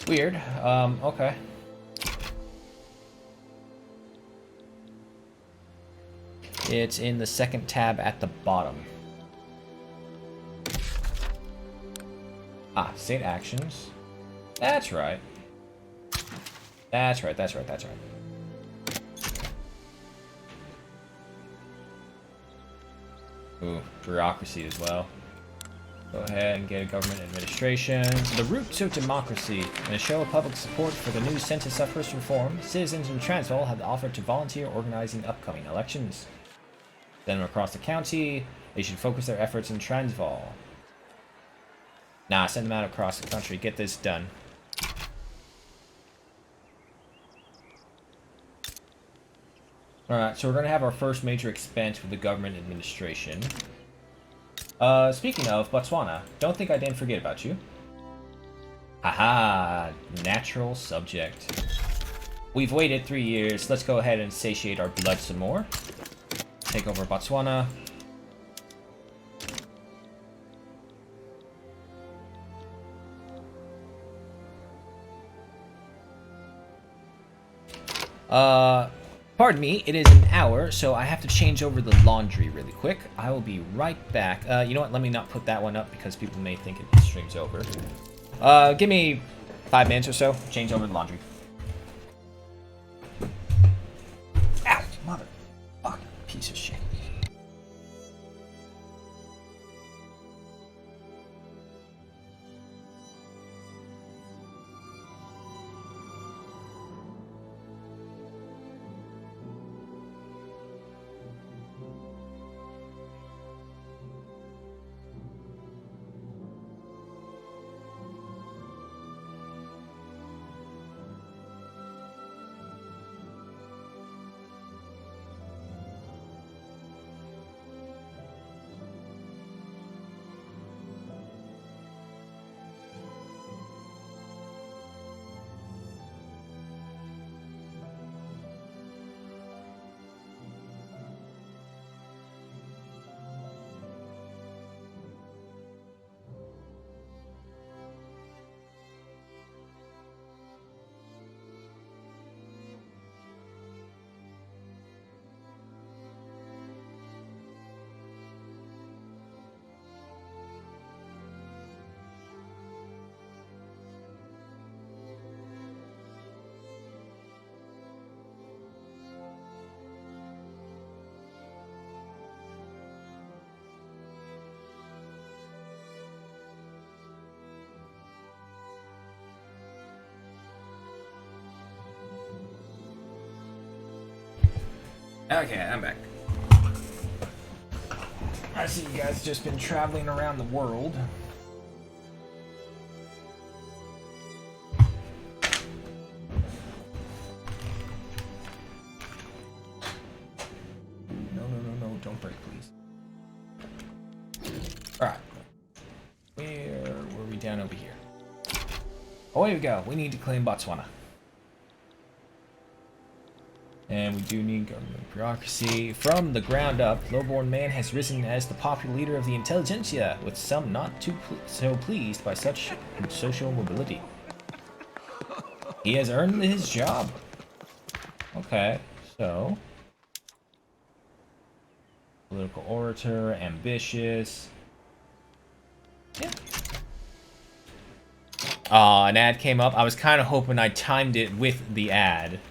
Weird. Okay. It's in the second tab at the bottom. Ah, state actions. That's right. That's right, that's right, that's right. Ooh, bureaucracy as well. Go ahead and get a government administration. The roots of democracy. In a show of public support for the new census suffrage reform, citizens in Transvaal have offered to volunteer organizing upcoming elections. Send them across the county. They should focus their efforts in Transvaal. Nah, send them out across the country. Get this done. Alright, so we're going to have our first major expense with the government administration. Speaking of Botswana, don't think I didn't forget about you. Haha, natural subject. We've waited 3 years. Let's go ahead and satiate our blood some more. Take over Botswana. Pardon me, it is an hour, so I have to change over the laundry really quick. I will be right back. You know what, let me not put that one up because people may think it streams over. Give me 5 minutes or so, change over the laundry. Ow, motherfucker, piece of shit. Okay, I'm back. I see you guys just been traveling around the world. No, don't break, please. Alright. Where were we down over here? Away we go. We need to claim Botswana. And we do need government bureaucracy. From the ground up, Lowborn Man has risen as the popular leader of the intelligentsia, with some not too so pleased by such social mobility. He has earned his job. Okay, so... Political orator, ambitious. Yeah. An ad came up. I was kind of hoping I timed it with the ad.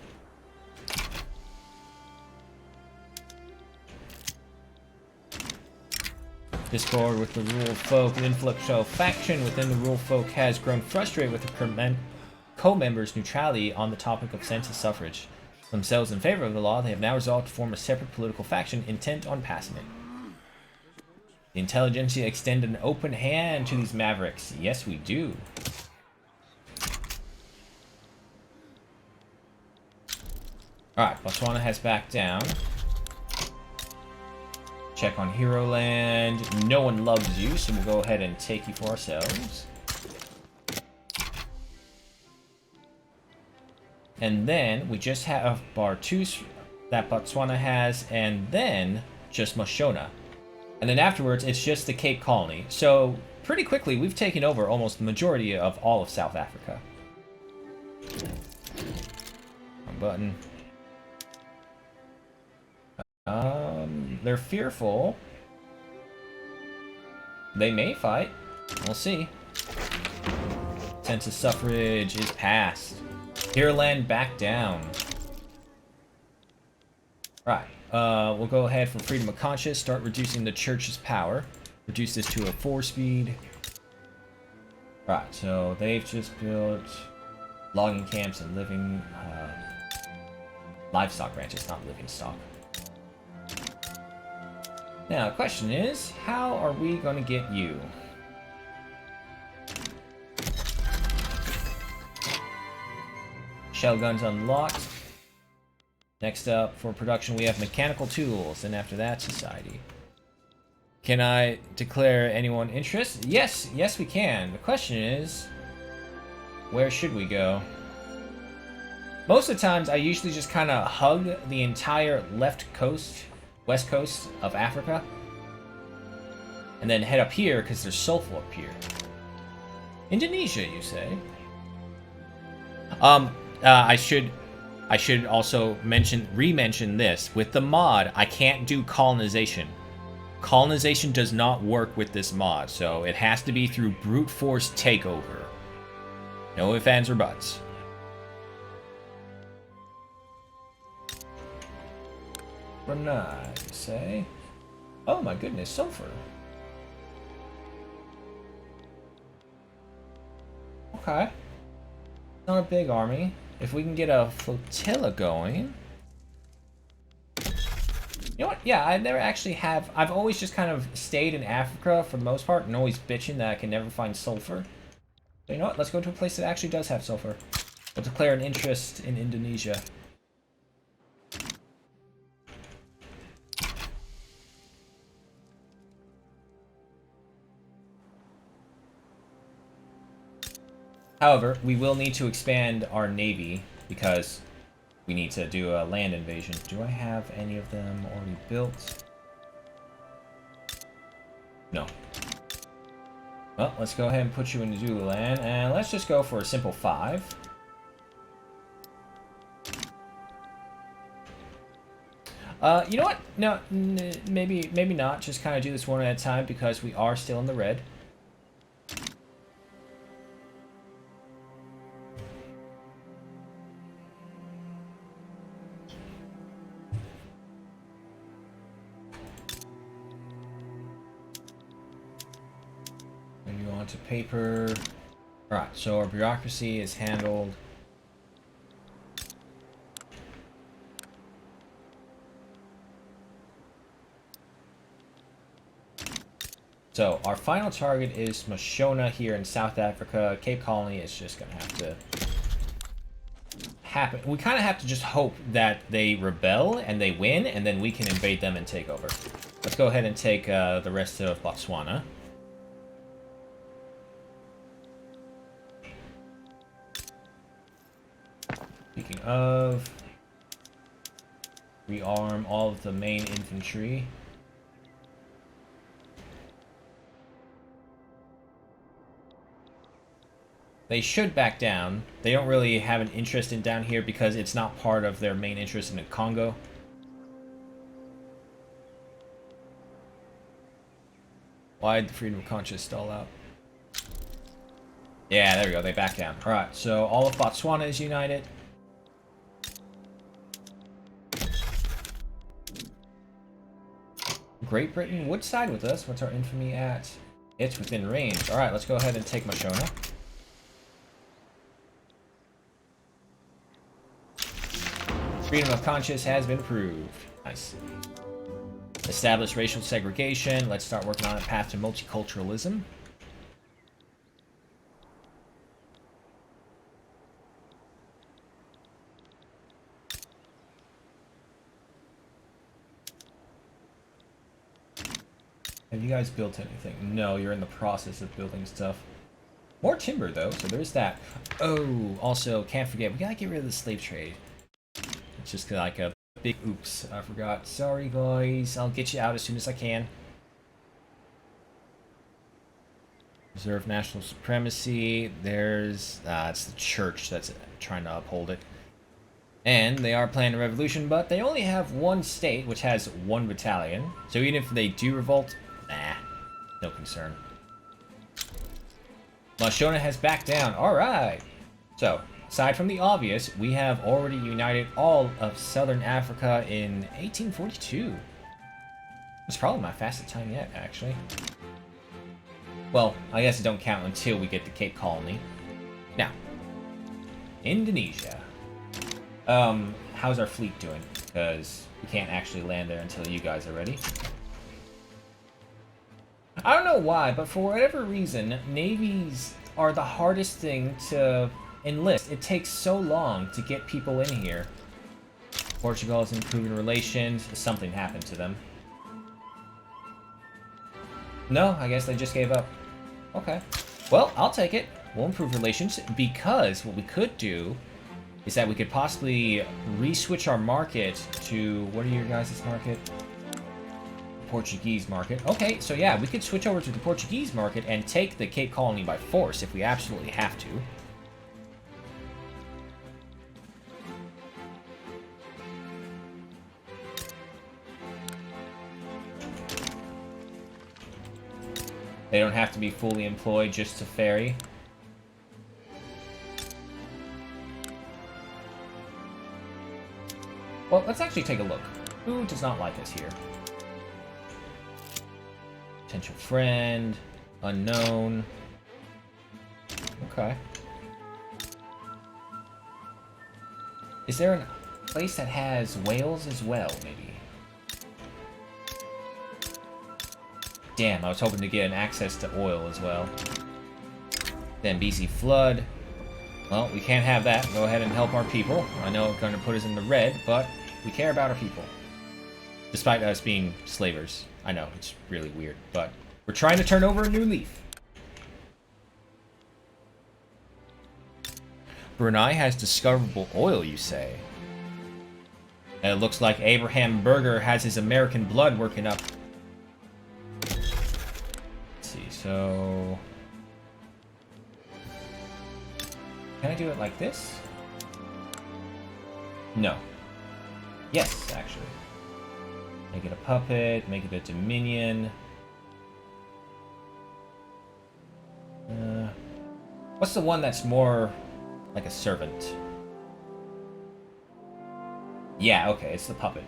Discord with the Rural Folk. An influential faction within the Rural Folk has grown frustrated with the co-members' neutrality on the topic of census suffrage. Themselves in favor of the law, they have now resolved to form a separate political faction intent on passing it. The intelligentsia extend an open hand to these mavericks. Yes, we do. Alright, Botswana has backed down. Check on Hero Land. No one loves you, so we'll go ahead and take you for ourselves. And then we just have Bartus that Botswana has, and then just Mashona. And then afterwards, it's just the Cape Colony. So pretty quickly, we've taken over almost the majority of all of South Africa. Wrong button. They're fearful. They may fight. We'll see. Census suffrage is passed. Hero Land back down. Right. We'll go ahead for freedom of conscience. Start reducing the church's power. Reduce this to a 4-speed. Right. So they've just built logging camps and living livestock ranches, not living stock. Now, the question is, how are we going to get you? Shell guns unlocked. Next up, for production, we have mechanical tools, and after that, society. Can I declare anyone interest? Yes, yes we can. The question is, where should we go? Most of the times, I usually just kind of hug the entire west coast of Africa, and then head up here because there's sulfur up here. Indonesia, you say? I should also re-mention this. With the mod, I can't do colonization. Colonization does not work with this mod, so it has to be through brute force takeover. No ifs, ands, or buts. Brunei, say? Oh my goodness, sulfur. Okay. Not a big army. If we can get a flotilla going... You know what? Yeah, I've always just kind of stayed in Africa for the most part and always bitching that I can never find sulfur. So you know what? Let's go to a place that actually does have sulfur. We'll declare an interest in Indonesia. However, we will need to expand our navy because we need to do a land invasion. Do I have any of them already built? No. Well, let's go ahead and put you into Zululand, and let's just go for a simple 5. You know what? No, maybe not. Just kind of do this one at a time because we are still in the red. To paper. Alright, so our bureaucracy is handled. Bureaucracy is handled. So our final target is Mashona here in South Africa. Cape Colony is just gonna have to happen. We kind of have to just hope that they rebel and they win, and then we can invade them and take over. Let's go ahead and take the rest of Botswana. Speaking of, rearm all of the main infantry. They should back down. They don't really have an interest in down here because it's not part of their main interest in the Congo. Why did the freedom of conscience stall out? Yeah, there we go. They back down. Alright, so all of Botswana is united. Great Britain would side with us. What's our infamy at? It's within range. Alright, let's go ahead and take Mashona. Freedom of conscience has been approved. Nice. Establish racial segregation. Let's start working on a path to multiculturalism. Have you guys built anything? No, you're in the process of building stuff. More timber, though, so there's that. Oh, also, can't forget, we gotta get rid of the slave trade. It's just like a big oops, I forgot. Sorry, guys. I'll get you out as soon as I can. Preserve national supremacy. There's... it's the church that's trying to uphold it. And they are planning a revolution, but they only have one state, which has one battalion. So even if they do revolt, nah, no concern. Mashona has backed down. Alright. So, aside from the obvious, we have already united all of Southern Africa in 1842. It's probably my fastest time yet, actually. Well, I guess it don't count until we get to Cape Colony. Now, Indonesia. How's our fleet doing? Because we can't actually land there until you guys are ready. I don't know why, but for whatever reason, navies are the hardest thing to enlist. It takes so long to get people in here. Portugal has improved relations. Something happened to them. No, I guess they just gave up. Okay. Well, I'll take it. We'll improve relations, because what we could do is that we could possibly re-switch our market to... What are your guys' market? Portuguese market. Okay, so yeah, we could switch over to the Portuguese market and take the Cape Colony by force if we absolutely have to. They don't have to be fully employed just to ferry. Well, let's actually take a look. Who does not like us here? Potential friend. Unknown. Okay. Is there a place that has whales as well, maybe? Damn, I was hoping to get an access to oil as well. Then BC flood. Well, we can't have that. Go ahead and help our people. I know it's going to put us in the red, but we care about our people. Despite us being slavers. I know, it's really weird, but we're trying to turn over a new leaf. Brunei has discoverable oil, you say? And it looks like Abraham Burger has his American blood working up. Let's see, so... Can I do it like this? No. Yes, actually. Make it a puppet, make it a dominion. What's the one that's more like a servant? Yeah, okay, it's the puppet.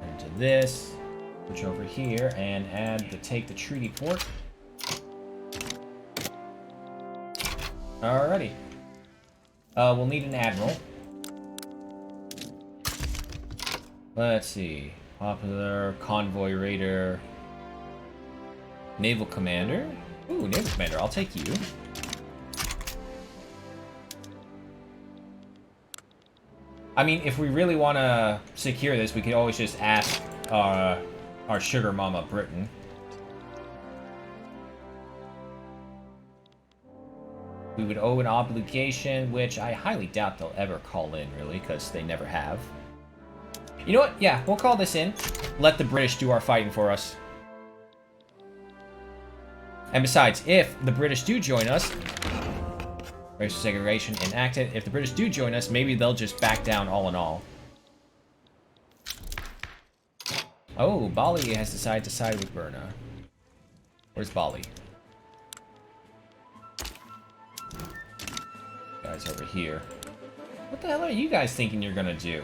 Into this. Switch over here and add the take the treaty port. Alrighty. We'll need an admiral. Let's see. Popular, Convoy Raider, Naval Commander. Ooh, Naval Commander, I'll take you. I mean, if we really want to secure this, we could always just ask our sugar mama, Britain. We would owe an obligation, which I highly doubt they'll ever call in, really, because they never have. You know what? Yeah, we'll call this in. Let the British do our fighting for us. And besides, if the British do join us, racial segregation enacted. If the British do join us, maybe they'll just back down all in all. Oh, Bali has decided to side with Burma. Where's Bali? Guys over here. What the hell are you guys thinking you're gonna do?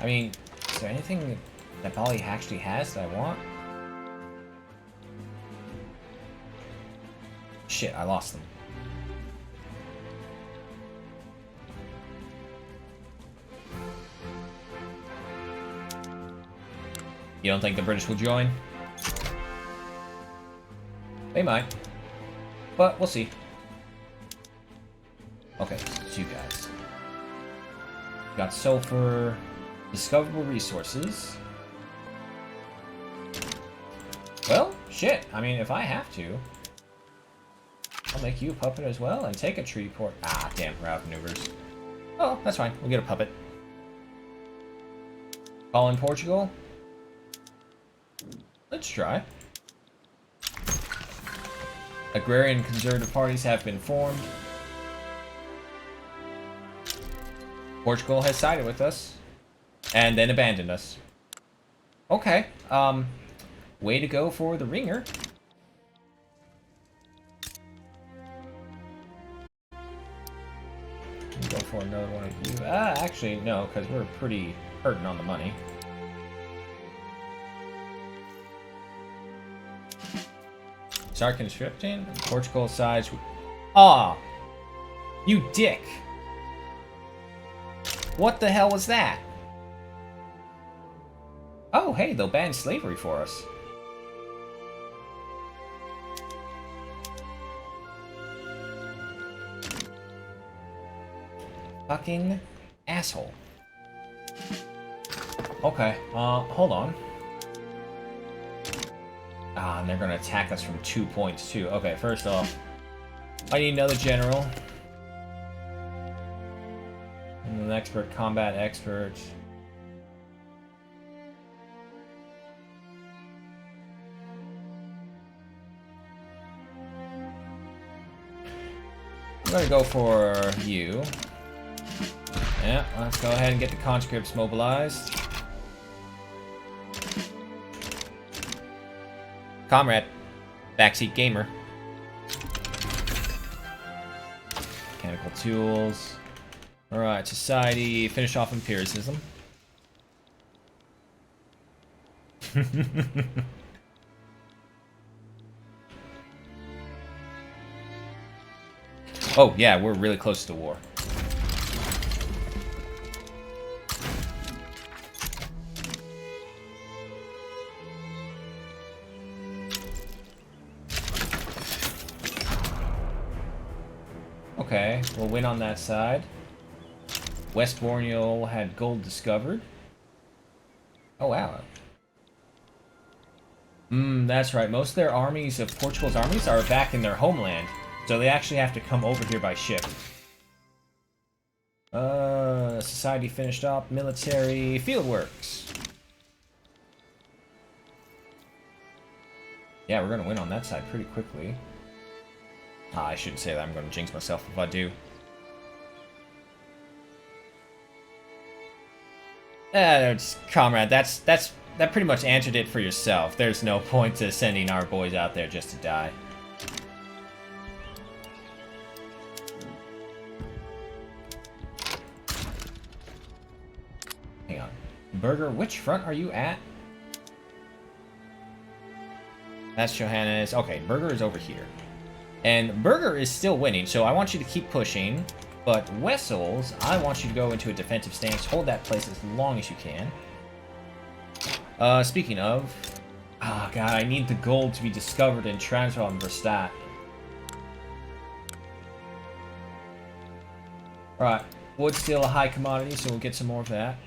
I mean, is there anything that Bali actually has that I want? Shit, I lost them. You don't think the British will join? They might. But we'll see. Okay, it's you guys. Got sulfur, discoverable resources. Well, shit. I mean, if I have to, I'll make you a puppet as well and take a treaty port. Ah, damn, we're out of maneuvers. Oh, that's fine. We'll get a puppet. Call in Portugal. Let's try. Agrarian conservative parties have been formed. Portugal has sided with us. And then abandoned us. Okay. Way to go for the ringer. Go for another one of you. Actually, no, because we're pretty hurting on the money. Start conscripting. Portugal sides. Ah! You dick! What the hell was that? Oh, hey, they'll ban slavery for us. Fucking asshole. Okay, hold on. Ah, and they're gonna attack us from 2 points too. Okay, first off, I need another general. And an expert, combat expert. I'm gonna go for you. Yeah, let's go ahead and get the conscripts mobilized. Comrade. Backseat gamer. Mechanical tools. Alright, society. Finish off empiricism. Oh, yeah, we're really close to war. Okay, we'll win on that side. West Borneo had gold discovered. Oh, wow. That's right. Most of their armies, of Portugal's armies, are back in their homeland. So they actually have to come over here by ship. Society finished up. Military fieldworks. Yeah, we're gonna win on that side pretty quickly. Ah, I shouldn't say that. I'm gonna jinx myself if I do. Comrade, that pretty much answered it for yourself. There's no point to sending our boys out there just to die. Hang on. Burger, which front are you at? That's Johannes. Okay, Burger is over here. And Burger is still winning, so I want you to keep pushing. But Wessels, I want you to go into a defensive stance. Hold that place as long as you can. Speaking of... Oh, God, I need the gold to be discovered in Transvaal and Verstaat. Alright, wood's still a high commodity, so we'll get some more of that.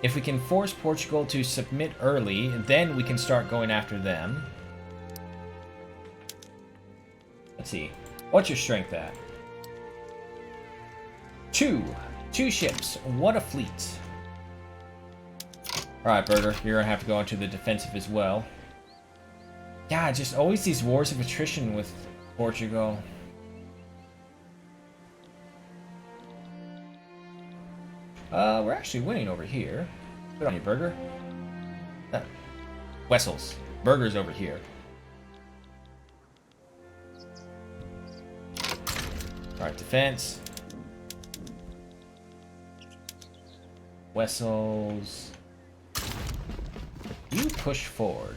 If we can force Portugal to submit early, then we can start going after them. Let's see. What's your strength at? 2. 2 ships. What a fleet. Alright, Burger. You're gonna have to go into the defensive as well. Yeah, just always these wars of attrition with Portugal. We're actually winning over here. Good on you, Burger. Wessels. Burger's over here. Alright, defense. Wessels. You push forward.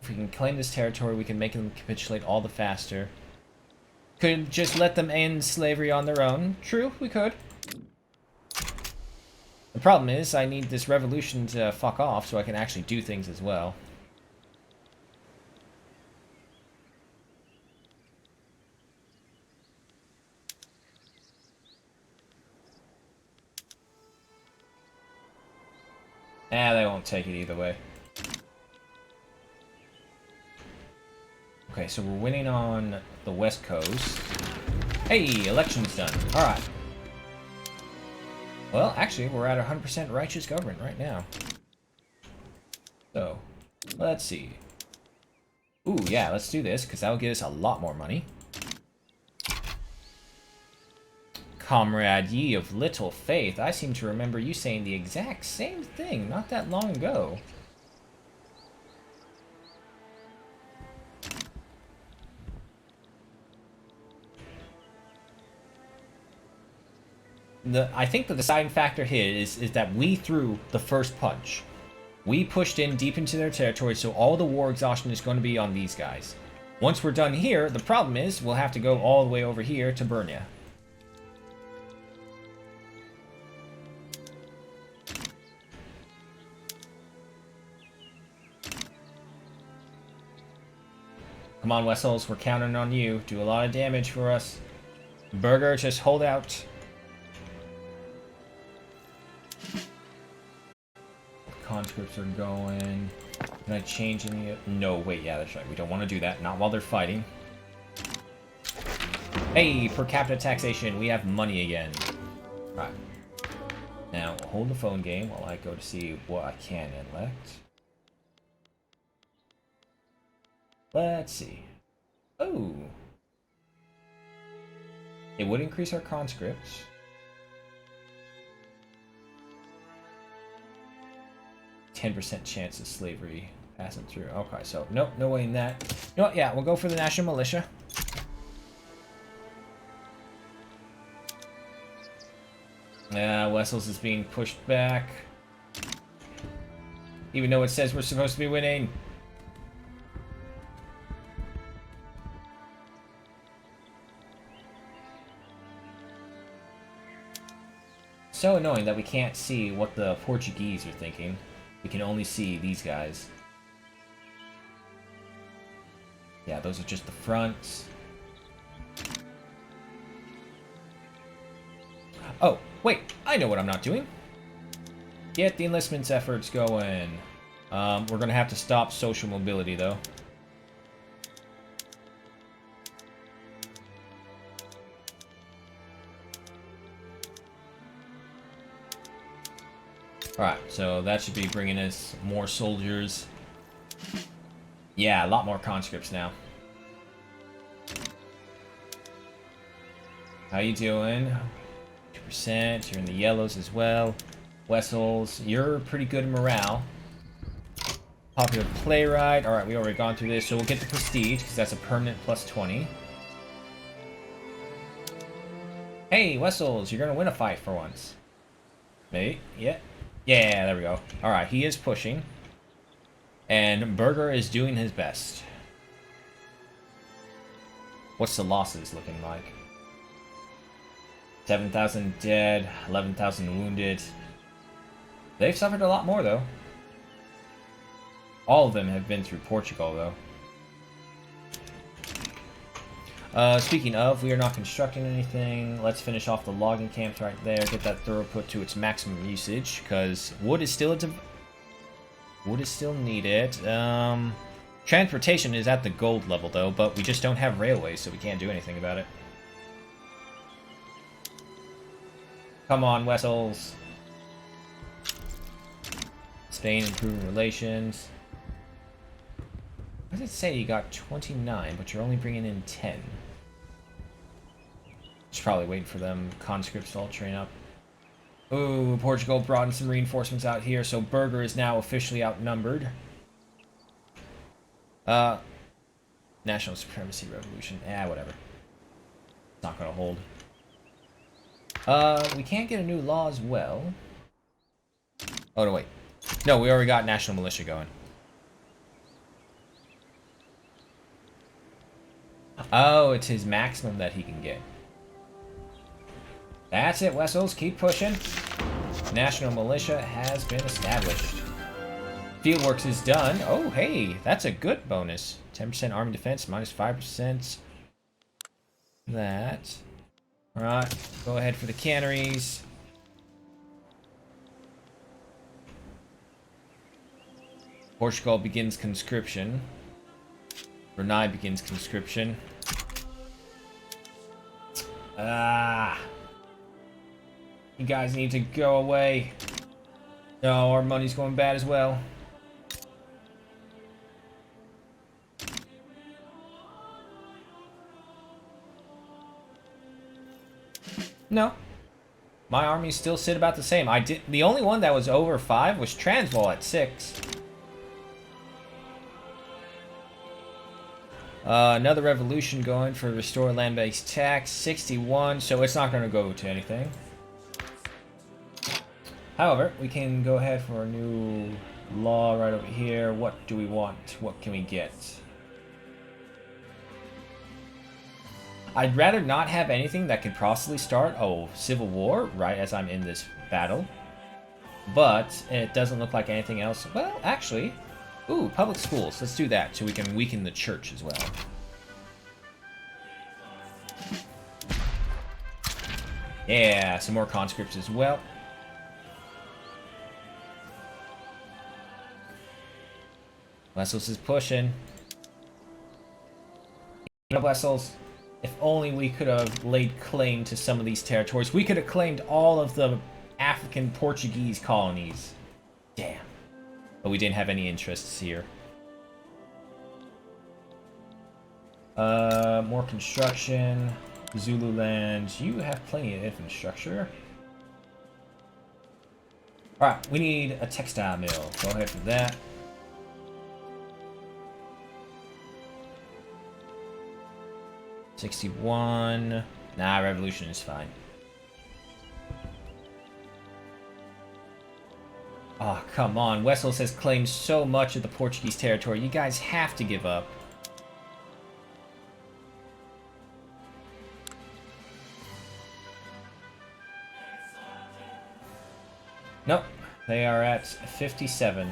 If we can claim this territory, we can make them capitulate all the faster. Could just let them end slavery on their own. True, we could. The problem is, I need this revolution to fuck off so I can actually do things as well. They won't take it either way. Okay, so we're winning on the west coast. Hey, election's done. Alright. Well, actually, we're at 100% righteous government right now. So, let's see. Ooh, yeah, let's do this, because that'll get us a lot more money. Comrade ye of little faith, I seem to remember you saying the exact same thing not that long ago. I think the deciding factor here is that we threw the first punch. We pushed in deep into their territory, so all the war exhaustion is going to be on these guys. Once we're done here, the problem is we'll have to go all the way over here to Bernia. Come on, Wessels, we're counting on you. Do a lot of damage for us. Burger, just hold out. Conscripts are going. Can I change any of... No, wait, yeah, that's right. We don't want to do that. Not while they're fighting. Hey, per capita taxation. We have money again. Alright. Now, hold the phone game while I go to see what I can elect. Let's see. Oh. It would increase our conscripts. %10 chance of slavery passing through. Okay, so nope, no way in that. You know what? Yeah, we'll go for the national militia. Yeah, Wessels is being pushed back. Even though it says we're supposed to be winning. So annoying that we can't see what the Portuguese are thinking. We can only see these guys. Yeah, those are just the fronts. Oh, wait, I know what I'm not doing. Get the enlistments efforts going. We're gonna have to stop social mobility, though. Alright, so that should be bringing us more soldiers. Yeah, a lot more conscripts now. How you doing? 2%, you're in the yellows as well. Wessels, you're pretty good in morale. Popular playwright, alright, we already gone through this, so we'll get the prestige, because that's a permanent +20. Hey, Wessels, you're gonna win a fight for once. Wait, yeah. Yeah, there we go. Alright, he is pushing. And Berger is doing his best. What's the losses looking like? 7,000 dead, 11,000 wounded. They've suffered a lot more, though. All of them have been through Portugal, though. Speaking of, we are not constructing anything. Let's finish off the logging camps right there. Get that throughput to its maximum usage, because wood is still needed. Transportation is at the gold level, though, but we just don't have railways, so we can't do anything about it. Come on, Wessels. Spain improving relations. What does it say? You got 29, but you're only bringing in 10. Just probably waiting for them conscripts to all train up. Ooh, Portugal brought in some reinforcements out here, so Berger is now officially outnumbered. National Supremacy Revolution. Whatever. It's not gonna hold. We can't get a new law as well. Oh, no, wait. No, we already got National Militia going. Oh, it's his maximum that he can get. That's it, Wessels. Keep pushing. National Militia has been established. Fieldworks is done. Oh, hey, that's a good bonus. 10% Army Defense, minus 5%. That. Alright, go ahead for the canneries. Portugal begins conscription. Brunei begins conscription. You guys need to go away. No, our money's going bad as well. No. My armies still sit about the same. The only one that was over 5 was Transvaal at 6. Another revolution going for restore land-based tax, 61, so it's not going to go to anything. However, we can go ahead for a new law right over here. What do we want? What can we get? I'd rather not have anything that could possibly start, civil war, right as I'm in this battle. But it doesn't look like anything else. Well, actually, ooh, public schools. Let's do that so we can weaken the church as well. Yeah, some more conscripts as well. Wessels is pushing. Wessels, if only we could have laid claim to some of these territories. We could have claimed all of the African Portuguese colonies. Damn. But we didn't have any interests here. More construction. Zululand, you have plenty of infrastructure. Alright, we need a textile mill. Go ahead for that. $61. Nah, revolution is fine. Oh, come on. Wessels has claimed so much of the Portuguese territory. You guys have to give up. Nope. They are at 57.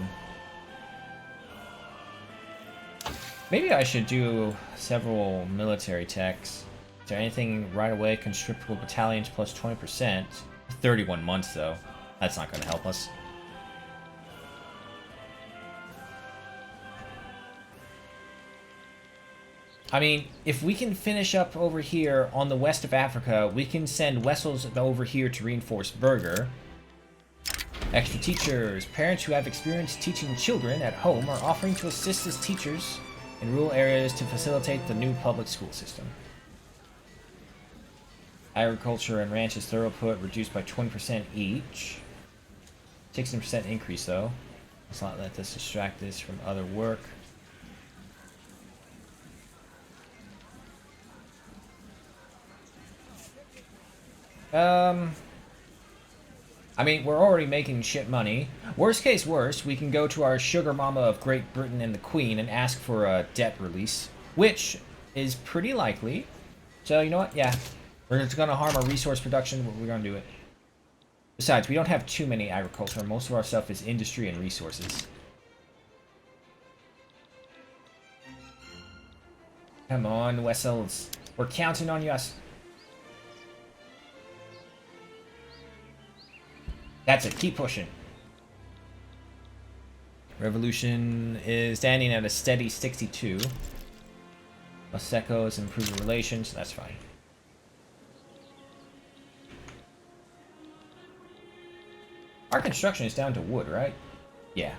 Maybe I should do several military techs. Is there anything right away? Conscriptable battalions plus 20%. 31 months, though. That's not going to help us. I mean, if we can finish up over here on the west of Africa, we can send Wessels over here to reinforce Berger. Extra teachers. Parents who have experience teaching children at home are offering to assist as teachers in rural areas to facilitate the new public school system. Agriculture and ranches throughput reduced by 20% each. 16% increase, though. Let's not let this distract us from other work. I mean, we're already making shit money. Worst case worst, we can go to our sugar mama of Great Britain and the Queen and ask for a debt release, which is pretty likely. So, you know what? Yeah. We're just going to harm our resource production, but we're going to do it. Besides, we don't have too many agriculture. Most of our stuff is industry and resources. Come on, Wessels. We're counting on you. That's it. Keep pushing. Revolution is standing at a steady 62. Maseko is improving relations. That's fine. Our construction is down to wood, right? Yeah.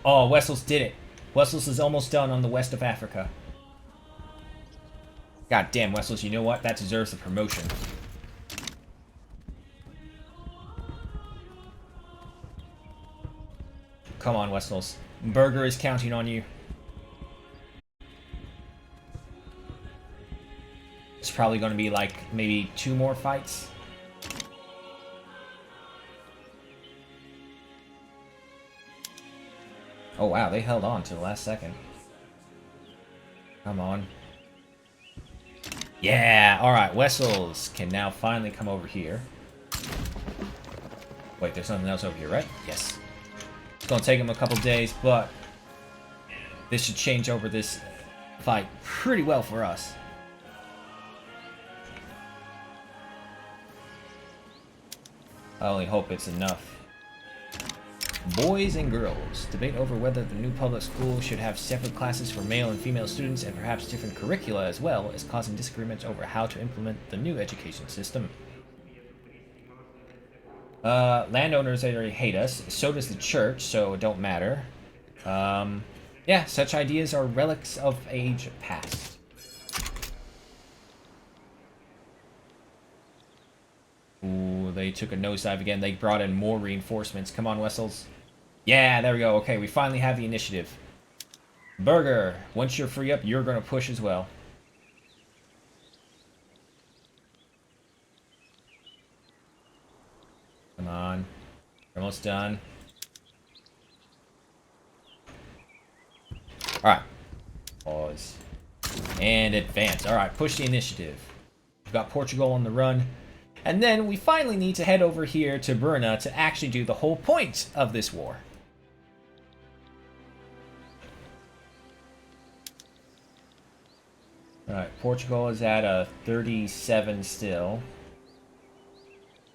Oh, Wessels did it. Wessels is almost done on the west of Africa. God damn, Wessels, you know what? That deserves a promotion. Come on, Wessels. Burger is counting on you. It's probably going to be like maybe 2 more fights. Oh wow, they held on to the last second. Come on. Yeah, alright, Wessels can now finally come over here. Wait, there's something else over here, right? Yes. It's gonna take him a couple days, but this should change over this fight pretty well for us. I only hope it's enough. Boys and girls debate over whether the new public school should have separate classes for male and female students and perhaps different curricula as well, is causing disagreements over how to implement the new education system. Landowners already hate us, so does the church, so it don't matter. Yeah, such ideas are relics of age past. Ooh, they took a nosedive again. They brought in more reinforcements. Come on, Wessels. Yeah, there we go. Okay, we finally have the initiative. Burger, once you're free up, you're going to push as well. Come on. We're almost done. Alright. Pause. And advance. Alright, push the initiative. We've got Portugal on the run. And then we finally need to head over here to Bruna to actually do the whole point of this war. Alright, Portugal is at a 37 still.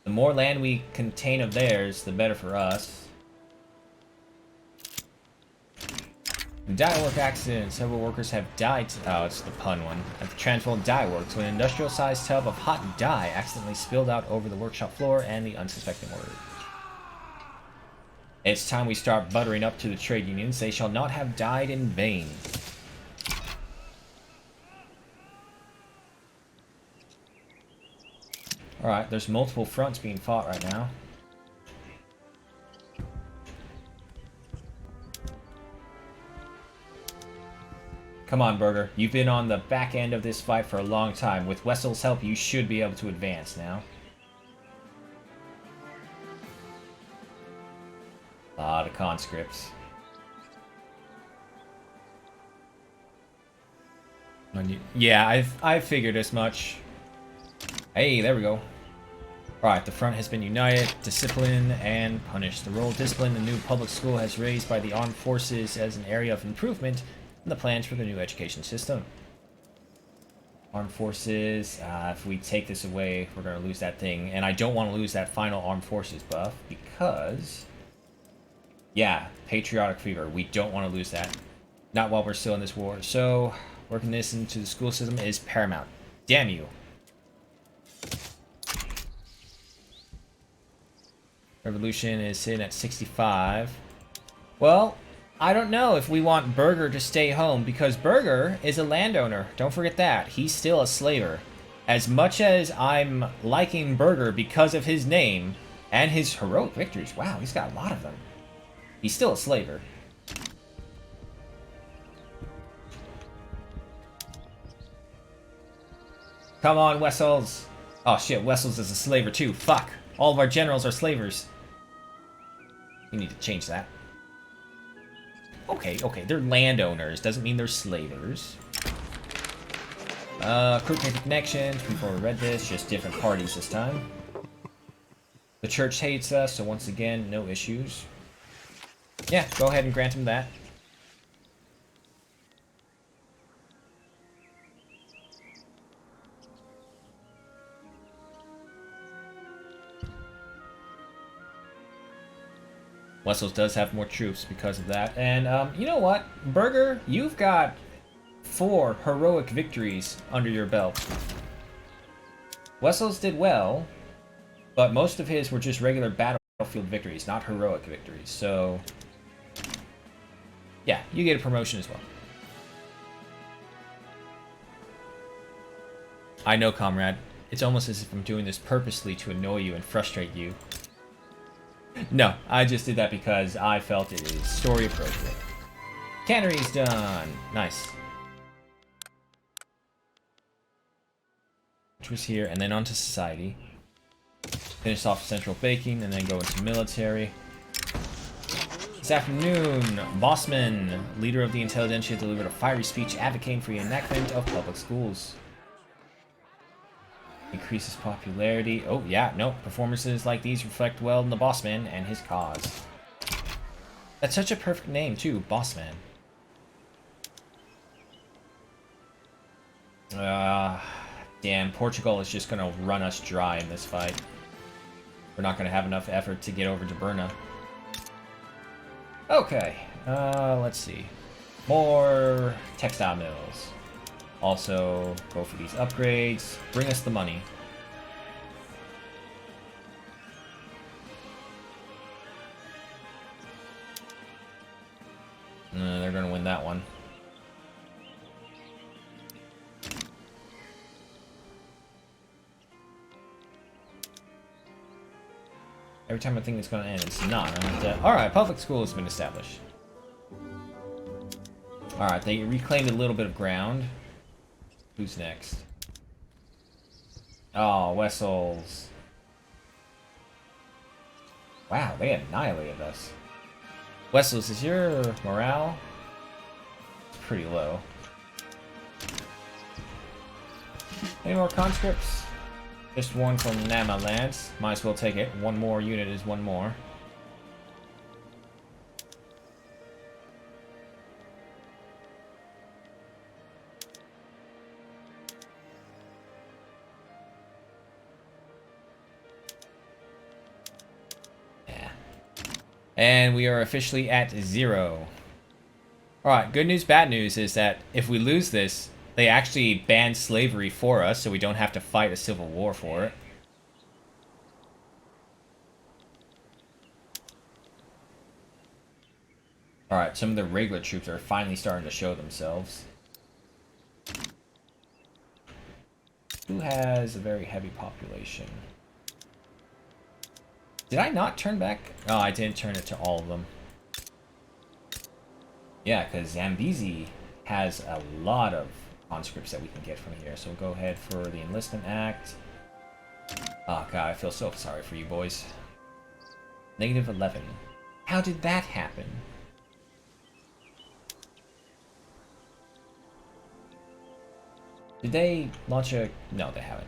The more land we contain of theirs, the better for us. Dye work accident. Several workers have died. Oh, it's the pun one. At the Transworld Dye Works, when an industrial-sized tub of hot dye accidentally spilled out over the workshop floor and the unsuspecting workers. It's time we start buttering up to the trade unions. They shall not have died in vain. Alright, there's multiple fronts being fought right now. Come on, Burger. You've been on the back end of this fight for a long time. With Wessel's help, you should be able to advance now. A lot of conscripts. Yeah, I figured as much. Hey, there we go. Alright, the front has been united, discipline, and punish. The role of discipline the new public school has raised by the armed forces as an area of improvement in the plans for the new education system. Armed forces, if we take this away, we're going to lose that thing. And I don't want to lose that final armed forces buff because... yeah, patriotic fever. We don't want to lose that. Not while we're still in this war. So, working this into the school system is paramount. Damn you. Revolution is sitting at 65. Well, I don't know if we want Burger to stay home, because Burger is a landowner. Don't forget that. He's still a slaver. As much as I'm liking Burger because of his name and his heroic victories, wow, he's got a lot of them. He's still a slaver. Come on, Wessels. Oh shit, Wessels is a slaver too. Fuck. All of our generals are slavers. We need to change that. Okay, okay, they're landowners. Doesn't mean they're slavers. Group connections. Before we read this, just different parties this time. The church hates us, so once again, no issues. Yeah, go ahead and grant him that. Wessex does have more troops because of that. And, you know what? Burger, you've got 4 heroic victories under your belt. Wessex did well, but most of his were just regular battlefield victories, not heroic victories. So, yeah, you get a promotion as well. I know, comrade. It's almost as if I'm doing this purposely to annoy you and frustrate you. No, I just did that because I felt it is story appropriate. Cannery's done. Nice. Which was here, and then onto society. Finish off central baking, and then go into military. This afternoon, Bossman, leader of the intelligentsia, delivered a fiery speech advocating for the enactment of public schools. Increases popularity. Oh, yeah, no. Performances like these reflect well in the Bossman and his cause. That's such a perfect name, too. Bossman. Damn. Portugal is just gonna run us dry in this fight. We're not gonna have enough effort to get over to Brna. Okay. Let's see. More textile mills. Also, go for these upgrades. Bring us the money. They're gonna win that one. Every time I think it's gonna end, it's not. Alright, public school has been established. Alright, they reclaimed a little bit of ground. Who's next? Oh, Wessex. Wow, they annihilated us. Wessex, is your morale? It's pretty low. Any more conscripts? Just one from Nama Lance. Might as well take it. One more unit is one more. And we are officially at 0. Alright, good news, bad news is that if we lose this, they actually ban slavery for us, so we don't have to fight a civil war for it. Alright, some of the regular troops are finally starting to show themselves. Who has a very heavy population? Did I not turn back? Oh, I didn't turn it to all of them. Yeah, because Zambezi has a lot of conscripts that we can get from here. So we'll go ahead for the Enlistment Act. Oh, God, I feel so sorry for you boys. -11. How did that happen? Did they launch a... No, they haven't.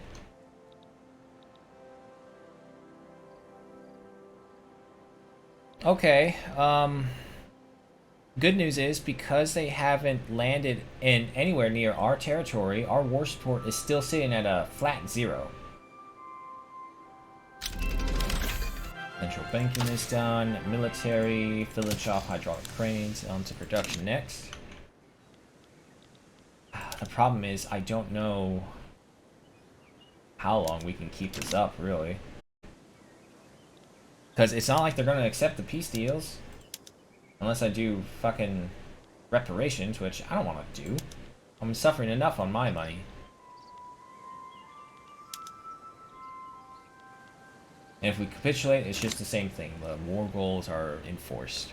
Okay, good news is, because they haven't landed in anywhere near our territory, our war support is still sitting at a flat 0. Central banking is done. Military, village off hydraulic cranes, onto production next. The problem is, I don't know how long we can keep this up, really. Because it's not like they're going to accept the peace deals. Unless I do fucking reparations, which I don't want to do. I'm suffering enough on my money. And if we capitulate, it's just the same thing. The war goals are enforced.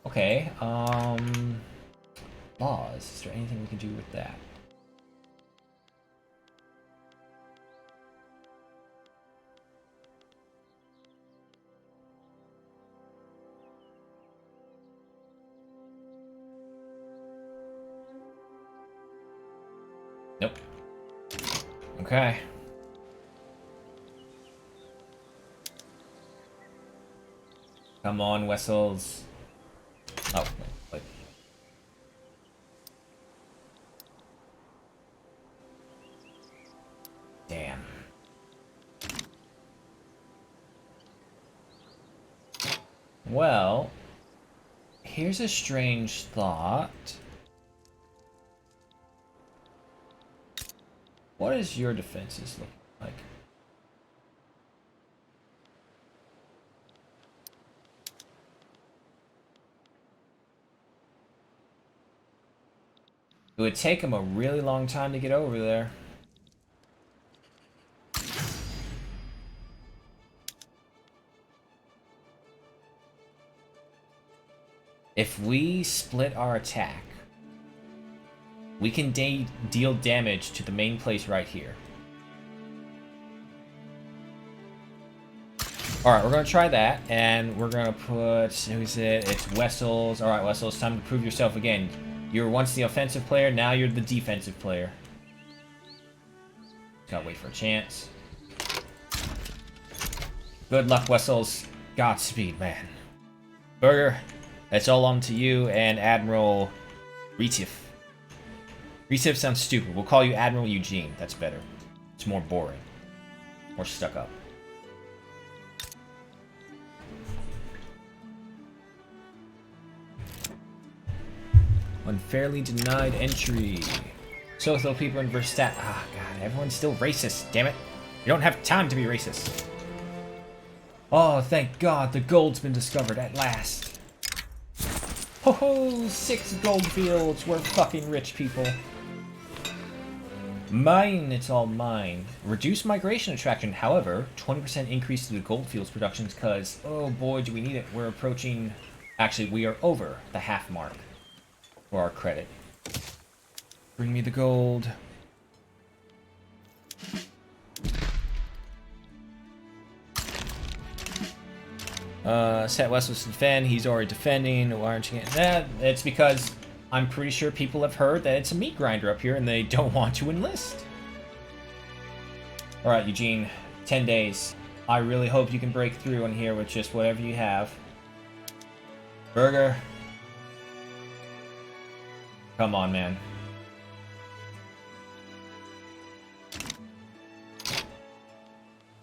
Okay, laws. Is there anything we can do with that? Okay. Come on, Wessels. Oh, wait. Damn. Well, here's a strange thought. What is your defenses looking like? It would take him a really long time to get over there. If we split our attack, we can deal damage to the main place right here. Alright, we're going to try that, and we're going to put... Who's it? It's Wessels. Alright, Wessels, time to prove yourself again. You were once the offensive player, now you're the defensive player. Gotta wait for a chance. Good luck, Wessels. Godspeed, man. Burger, that's all on to you and Admiral Retief. Retief sounds stupid. We'll call you Admiral Eugene. That's better. It's more boring. More stuck up. Unfairly denied entry. Social people in Verstappen. Ah, God, everyone's still racist. Damn it. You don't have time to be racist. Oh, thank God, the gold's been discovered at last. Ho ho, 6 gold fields. We're fucking rich people. Mine, it's all mine. Reduce migration attraction, however, 20% increase to the gold fields productions because, oh boy, do we need it. We're approaching, actually, we are over the half mark for our credit. Bring me the gold. Set Wessels to defend. He's already defending. Why aren't you getting that? It's because I'm pretty sure people have heard that it's a meat grinder up here and they don't want to enlist. Alright, Eugene. 10 days. I really hope you can break through in here with just whatever you have. Burger. Come on, man.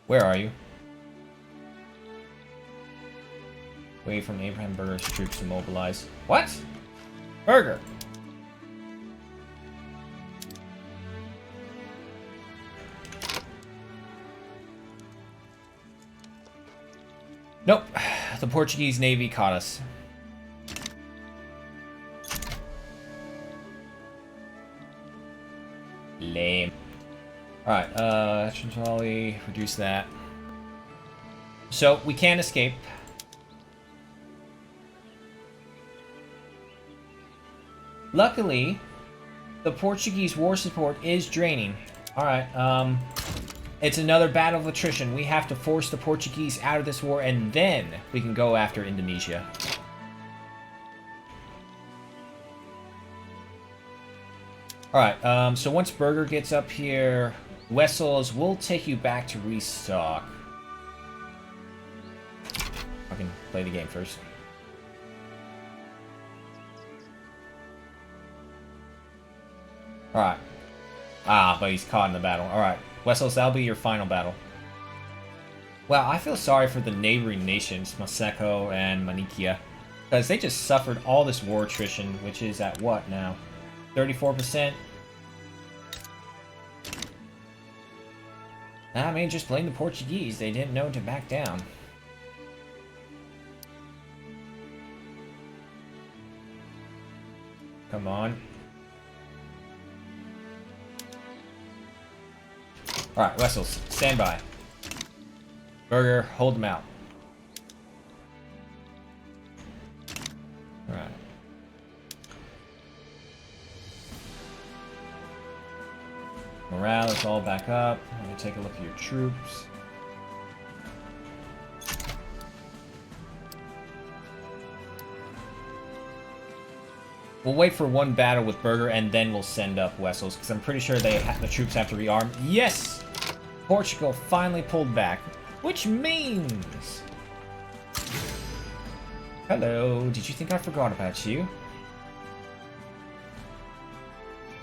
Where are you? Wait from Abraham Burger's troops to mobilize. What? Burger! Nope. The Portuguese Navy caught us. Lame. Alright, action trolley, reduce that. So, we can escape. Luckily, the Portuguese war support is draining. Alright, it's another battle of attrition. We have to force the Portuguese out of this war, and then we can go after Indonesia. Alright, so once Burger gets up here, Wessels, we'll take you back to restock. I can play the game first. Alright. Ah, but he's caught in the battle. Alright. Wessels, that'll be your final battle. Wow, I feel sorry for the neighboring nations, Maseko and Manikia. Because they just suffered all this war attrition, which is at what now? 34%? I mean, just blame the Portuguese. They didn't know to back down. Come on. Alright, Wessels, stand by. Burger, hold them out. Alright. Morale is all back up. Let me take a look at your troops. We'll wait for one battle with Berger, and then we'll send up Wessels, because I'm pretty sure the troops have to rearm. Yes! Portugal finally pulled back, which means... Hello, did you think I forgot about you?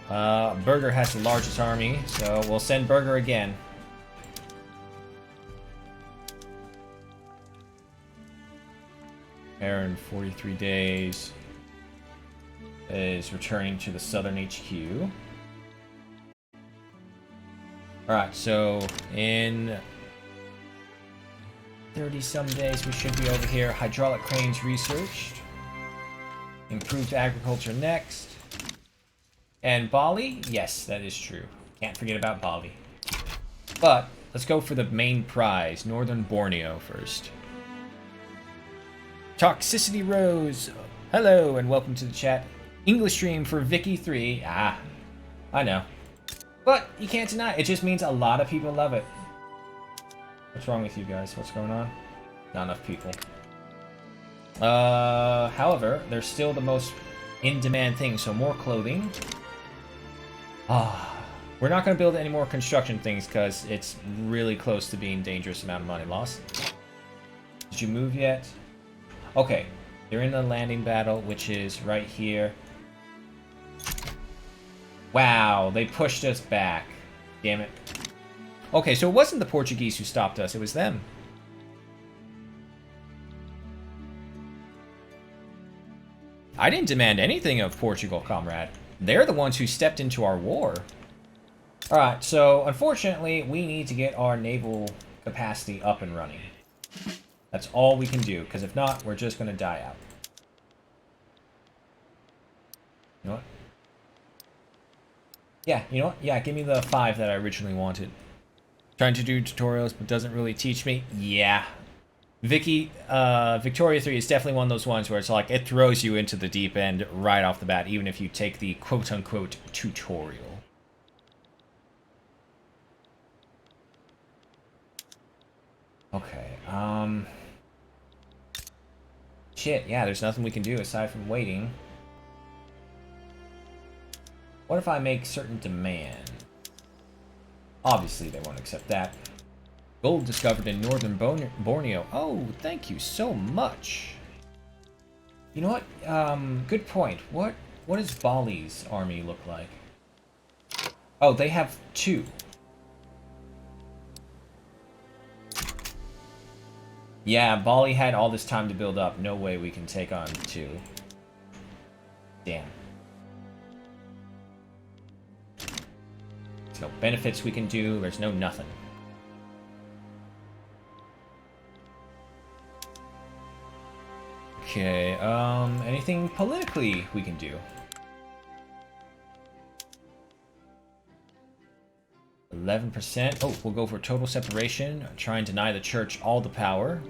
Berger has the largest army, so we'll send Berger again. Aaron, 43 days, is returning to the southern HQ. Alright, so in 30-some days we should be over here. Hydraulic cranes researched. Improved agriculture next. And Bali? Yes, that is true. Can't forget about Bali. But, let's go for the main prize, Northern Borneo first. Toxicity Rose! Hello, and welcome to the chat. English stream for Vicky 3. Ah, I know. But, you can't deny it. It just means a lot of people love it. What's wrong with you guys? What's going on? Not enough people. However, they're still the most in-demand thing, so more clothing. We're not going to build any more construction things because it's really close to being dangerous amount of money lost. Did you move yet? Okay, they're in the landing battle, which is right here. Wow, they pushed us back. Damn it. Okay, so it wasn't the Portuguese who stopped us, it was them. I didn't demand anything of Portugal, comrade. They're the ones who stepped into our war. Alright, so unfortunately, we need to get our naval capacity up and running. That's all we can do, because if not, we're just going to die out. You know what? Yeah, you know what? Yeah, give me the 5 that I originally wanted. Trying to do tutorials, but doesn't really teach me? Yeah. Victoria 3 is definitely one of those ones where it's like, it throws you into the deep end right off the bat, even if you take the quote-unquote tutorial. Okay, shit, yeah, there's nothing we can do aside from waiting. What if I make certain demand? Obviously, they won't accept that. Gold discovered in northern Borneo. Oh, thank you so much. You know what? Good point. What does Bali's army look like? Oh, they have 2. Yeah, Bali had all this time to build up. No way we can take on 2. Damn. There's no benefits we can do. There's no nothing. Okay, anything politically we can do? 11%. Oh, we'll go for total separation. Try and deny the church all the power.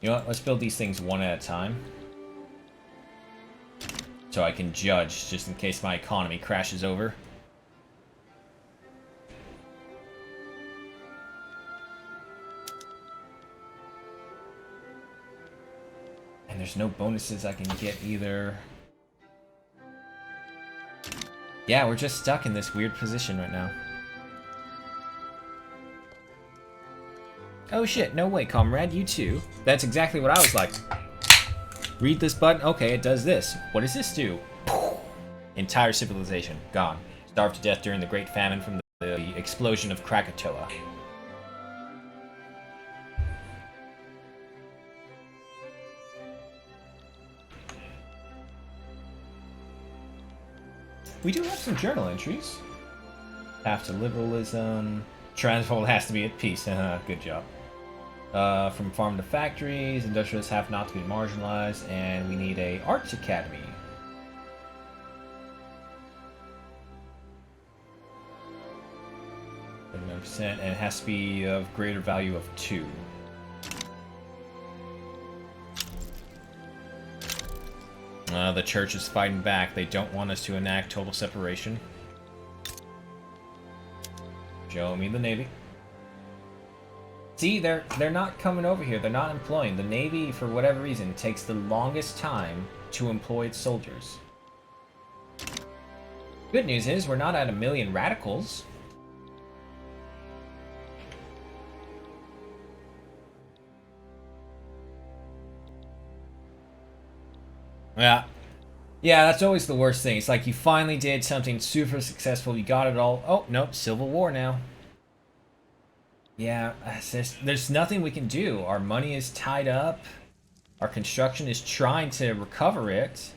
You know what? Let's build these things one at a time. So I can judge, just in case my economy crashes over. And there's no bonuses I can get either. Yeah, we're just stuck in this weird position right now. Oh shit, no way, comrade, you too. That's exactly what I was like. Read this button, okay, it does this. What does this do? Entire civilization, gone. Starved to death during the Great Famine from the explosion of Krakatoa. We do have some journal entries. Path to liberalism. Transvaal has to be at peace. Good job. From farm to factories, industrialists have not to be marginalized, and we need a arts academy. And it has to be of greater value of 2. The church is fighting back. They don't want us to enact total separation. Show me the navy. See, they're not coming over here. They're not employing. The Navy, for whatever reason, takes the longest time to employ its soldiers. Good news is we're not at 1,000,000 radicals. Yeah. Yeah, that's always the worst thing. It's like you finally did something super successful. You got it all. Oh, nope. Civil War now. Yeah, there's nothing we can do. Our money is tied up. Our construction is trying to recover it.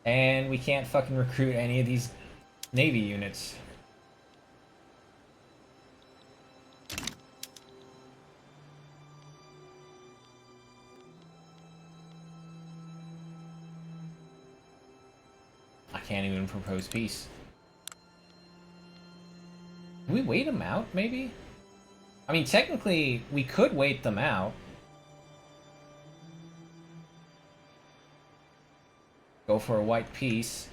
And we can't fucking recruit any of these Navy units. I can't even propose peace. Can we wait them out, maybe? I mean, technically, we could wait them out. Go for a white peace.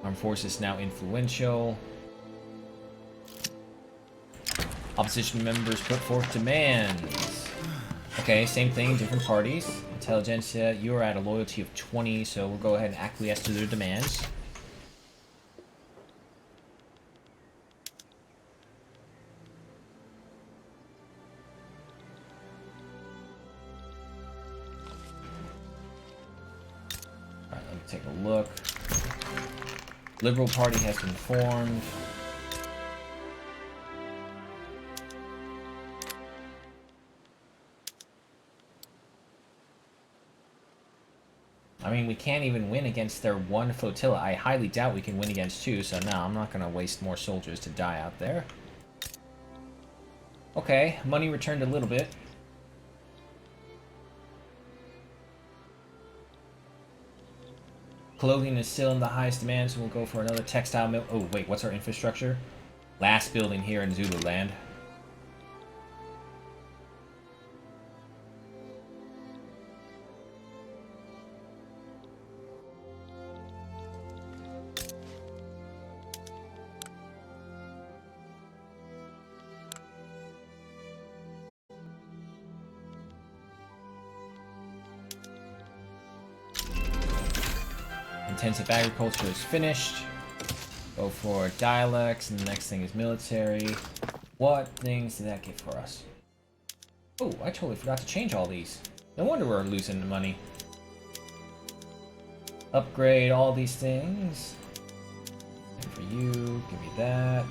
Armed forces now influential. Opposition members put forth demands. Okay, same thing, different parties. Intelligentsia, you are at a loyalty of 20, so we'll go ahead and acquiesce to their demands. Alright, let me take a look. Liberal Party has been formed. I mean, we can't even win against their one flotilla. I highly doubt we can win against two, so no, I'm not going to waste more soldiers to die out there. Okay, money returned a little bit. Clothing is still in the highest demand, so we'll go for another textile mill. Oh, wait, what's our infrastructure? Last building here in Zululand. Intensive agriculture is finished. Go for dialects, and the next thing is military. What things did that get for us? Oh, I totally forgot to change all these. No wonder we're losing the money. Upgrade all these things. And for you, give me that.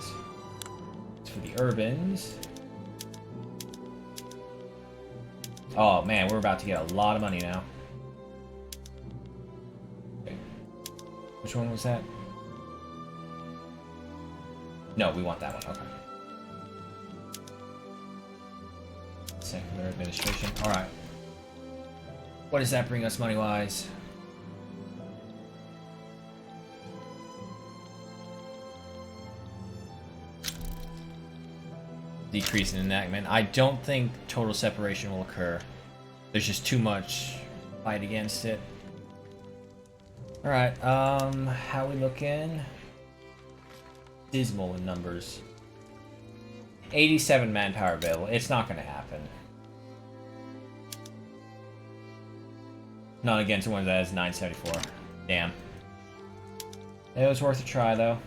It's for the urbans. Oh man, we're about to get a lot of money now. Which one was that? No, we want that one. Okay. Secular administration. Alright. What does that bring us money-wise? Decrease in enactment. I don't think total separation will occur. There's just too much fight against it. Alright, how we looking? Dismal in numbers. 87 manpower available. It's not gonna happen. Not against one that has 974. Damn. It was worth a try, though.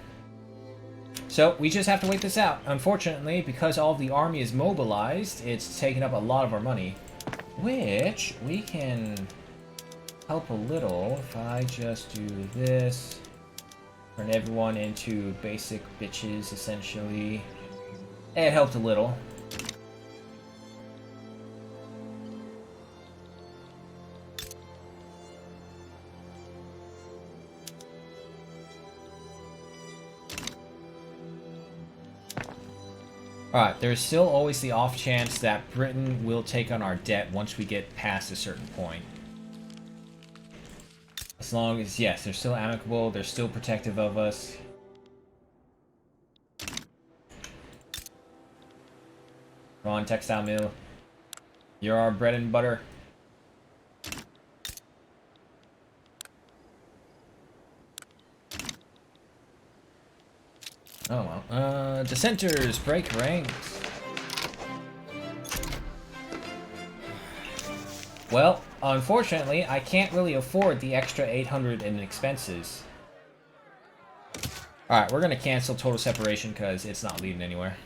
So, we just have to wait this out. Unfortunately, because all of the army is mobilized, it's taken up a lot of our money. Which, we can help a little if I just do this. Turn everyone into basic bitches, essentially. It helped a little. Alright, there's still always the off chance that Britain will take on our debt once we get past a certain point. As long as, yes, they're still amicable, they're still protective of us. Come on, textile mill. You're our bread and butter. Oh, Dissenters, break ranks. Well, unfortunately, I can't really afford the extra 800 in expenses. Alright, we're gonna cancel total separation because it's not leading anywhere.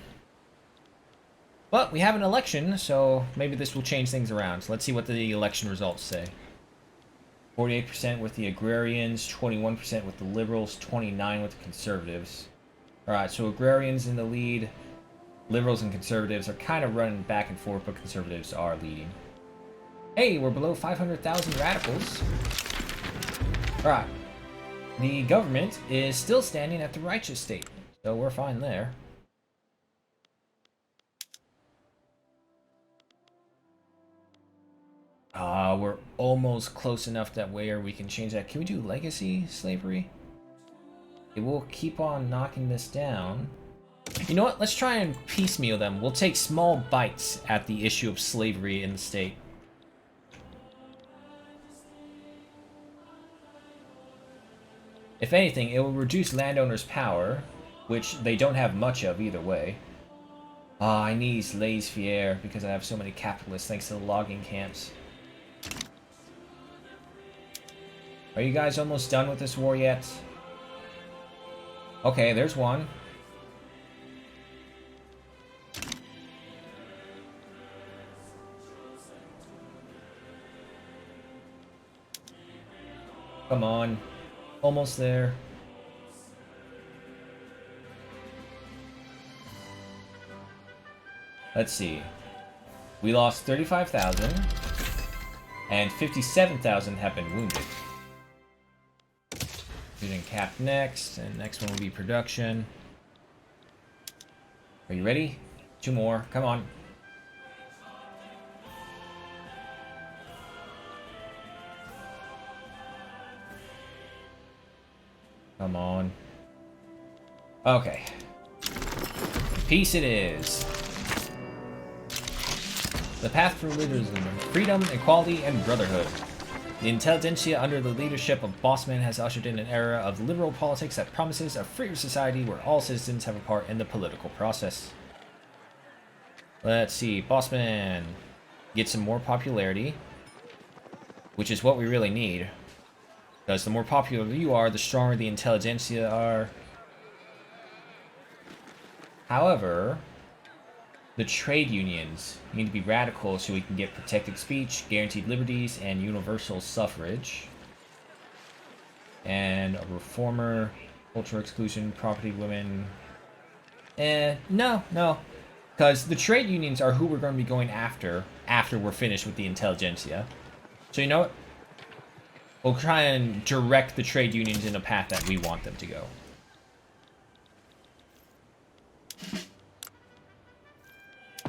But we have an election, so maybe this will change things around. So let's see what the election results say. 48% with the agrarians, 21% with the liberals, 29% with the conservatives. Alright, so agrarians in the lead, liberals and conservatives are kind of running back and forth, but conservatives are leading. Hey, we're below 500,000 radicals. Alright. The government is still standing at the righteous state, so we're fine there. We're almost close enough that where we can change that. Can we do legacy slavery? It will keep on knocking this down. You know what? Let's try and piecemeal them. We'll take small bites at the issue of slavery in the state. If anything, it will reduce landowners' power, which they don't have much of either way. I need laissez-faire because I have so many capitalists thanks to the logging camps. Are you guys almost done with this war yet? Okay, there's one. Come on. Almost there. Let's see. We lost 35,000, and 57,000 have been wounded. Student cap next, and next one will be production. Are you ready? 2 more. Come on. Come on. Okay. Peace it is. The path for liberalism, freedom, equality, and brotherhood. The intelligentsia under the leadership of Bossman has ushered in an era of liberal politics that promises a freer society where all citizens have a part in the political process. Let's see, Bossman get some more popularity, which is what we really need. Because the more popular you are, the stronger the intelligentsia are. However, the trade unions need to be radical so we can get protected speech, guaranteed liberties, and universal suffrage. And a reformer, cultural exclusion, property, women. No. Because the trade unions are who we're going to be going after we're finished with the intelligentsia. So you know what? We'll try and direct the trade unions in a path that we want them to go.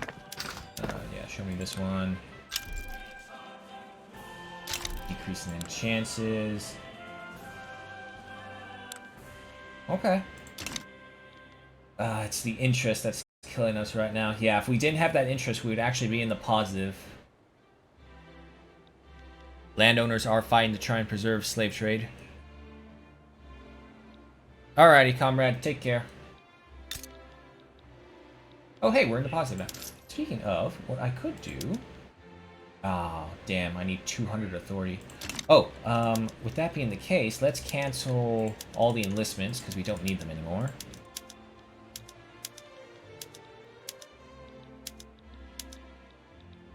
Yeah, show me this one. Decreasing in chances. Okay. It's the interest that's killing us right now. Yeah, if we didn't have that interest, we would actually be in the positive. Landowners are fighting to try and preserve slave trade. Alrighty, comrade, take care. Oh, hey, we're in the positive now. Speaking of, what I could do... Oh, damn, I need 200 authority. Oh, with that being the case, let's cancel all the enlistments, because we don't need them anymore.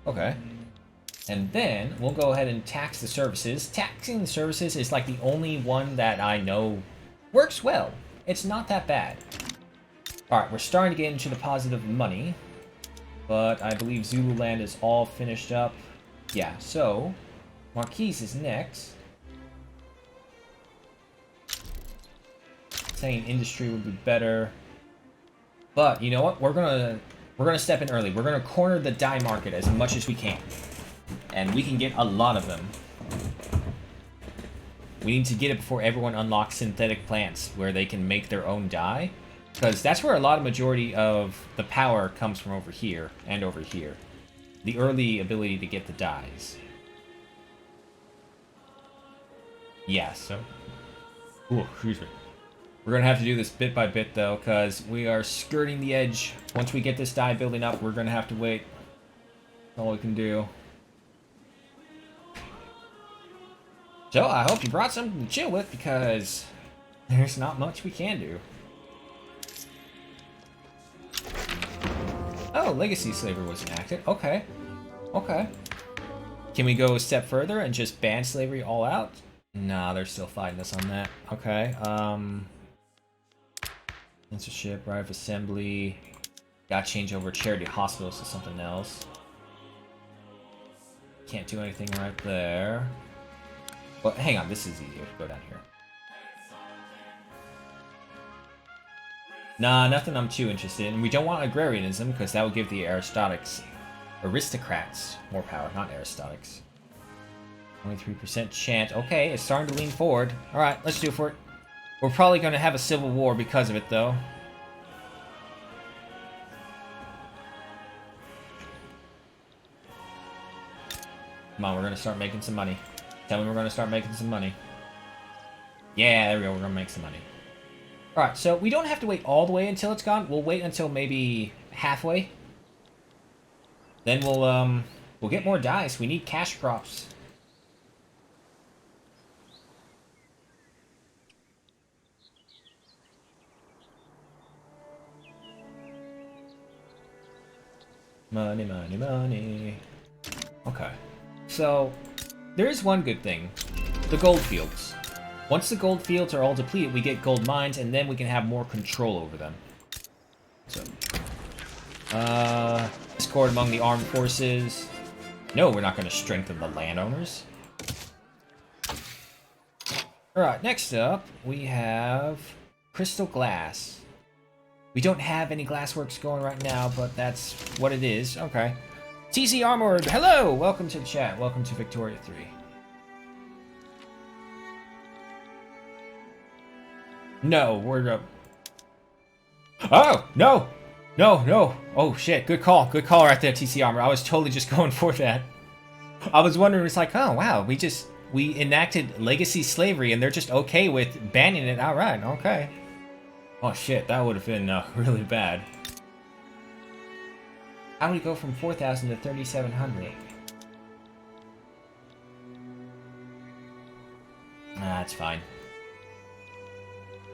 Okay. And then we'll go ahead and tax the services. Taxing the services is like the only one that I know works well. It's not that bad. Alright, we're starting to get into the positive money. But I believe Zululand is all finished up. Yeah, so Marquise is next. Saying industry would be better. But you know what? We're gonna step in early. We're gonna corner the dye market as much as we can. And we can get a lot of them. We need to get it before everyone unlocks synthetic plants where they can make their own dye. Because that's where a lot of majority of the power comes from, over here and over here. The early ability to get the dyes. Yeah, so... Ooh, excuse me. We're gonna have to do this bit by bit though, because we are skirting the edge. Once we get this die building up, we're gonna have to wait. That's all we can do. So I hope you brought something to chill with, because there's not much we can do. Oh, legacy slavery was enacted. Okay. Okay. Can we go a step further and just ban slavery all out? Nah, they're still fighting us on that. Okay. Censorship, right of assembly. Gotta change over charity hospitals to something else. Can't do anything right there. Well, hang on, this is easier. Go down here. Nah, nothing I'm too interested in. We don't want agrarianism, because that would give the aristocrats more power, not aristocrats. 23% chant. Okay, it's starting to lean forward. Alright, let's do it for it. We're probably going to have a civil war because of it, though. Come on, we're going to start making some money. Tell me we're going to start making some money. Yeah, there we go. We're going to make some money. Alright, so we don't have to wait all the way until it's gone. We'll wait until maybe halfway. Then we'll get more dice. We need cash crops. Money, money, money. Okay. So, there is one good thing. The gold fields. Once the gold fields are all depleted, we get gold mines, and then we can have more control over them. So, discord among the armed forces. No, we're not going to strengthen the landowners. Alright, next up, we have crystal glass. We don't have any glassworks going right now, but that's what it is. Okay. TC Armored, hello! Welcome to the chat. Welcome to Victoria 3. No, we're... Oh! No! No, no! Oh, shit. Good call. Good call right there, TC Armor. I was totally just going for that. I was wondering, it's like, oh, wow. We enacted legacy slavery, and they're just okay with banning it outright. Okay. Oh, shit. That would have been really bad. How do we go from 4,000 to 3,700? That's fine.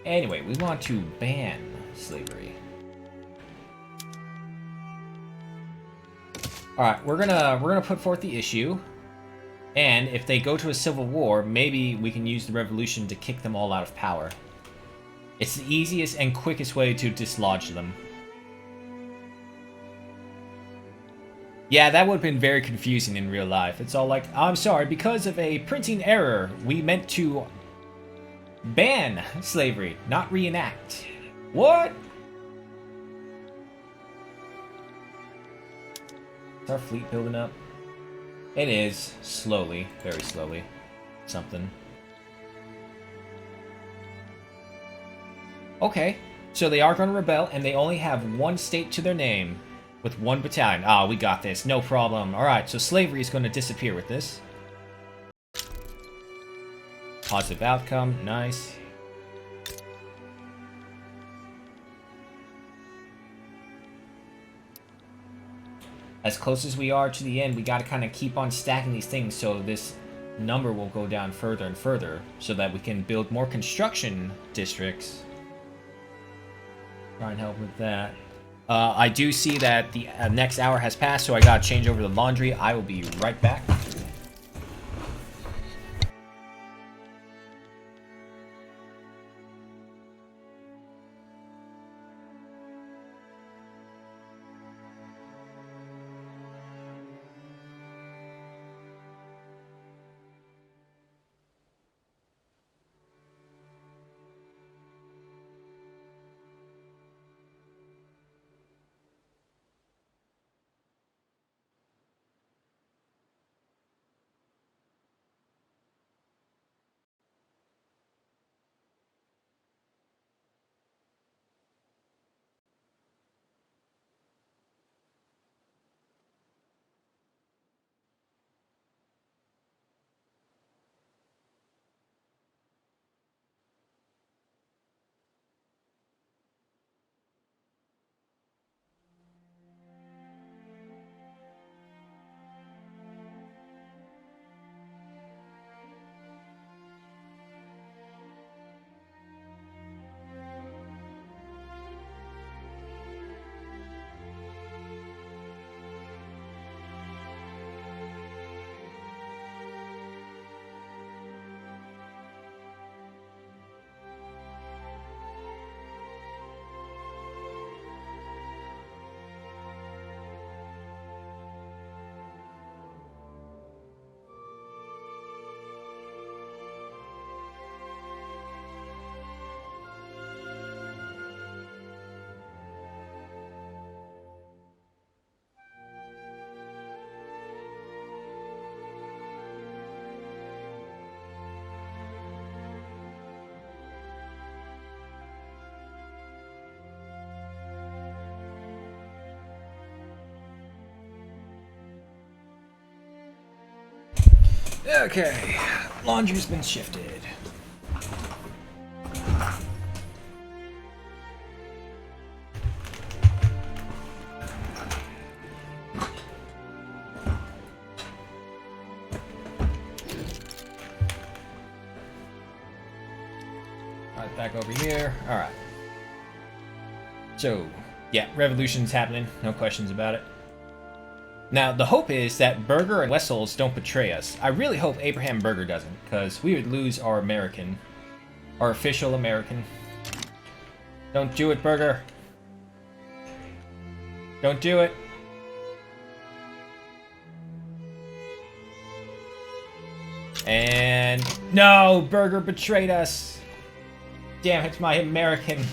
Anyway, we want to ban slavery. Alright, we're gonna put forth the issue. And if they go to a civil war, maybe we can use the revolution to kick them all out of power. It's the easiest and quickest way to dislodge them. Yeah, that would have been very confusing in real life. It's all like, I'm sorry, because of a printing error, we meant to ban slavery, not reenact. What? Is our fleet building up? It is. Slowly. Very slowly. Something. Okay. So they are going to rebel, and they only have one state to their name. With one battalion. Ah, we got this. No problem. Alright, so slavery is going to disappear with this. Positive outcome. Nice. As close as we are to the end, we got to kind of keep on stacking these things so this number will go down further and further so that we can build more construction districts. Try and help with that. I do see that the next hour has passed, so I gotta change over the laundry. I will be right back. Okay, laundry's been shifted. Alright, back over here. Alright. So, yeah, revolution's happening. No questions about it. Now, the hope is that Berger and Wessels don't betray us. I really hope Abraham Berger doesn't, because we would lose our American. Our official American. Don't do it, Berger. Don't do it. And... no! Berger betrayed us! Damn, it's my American.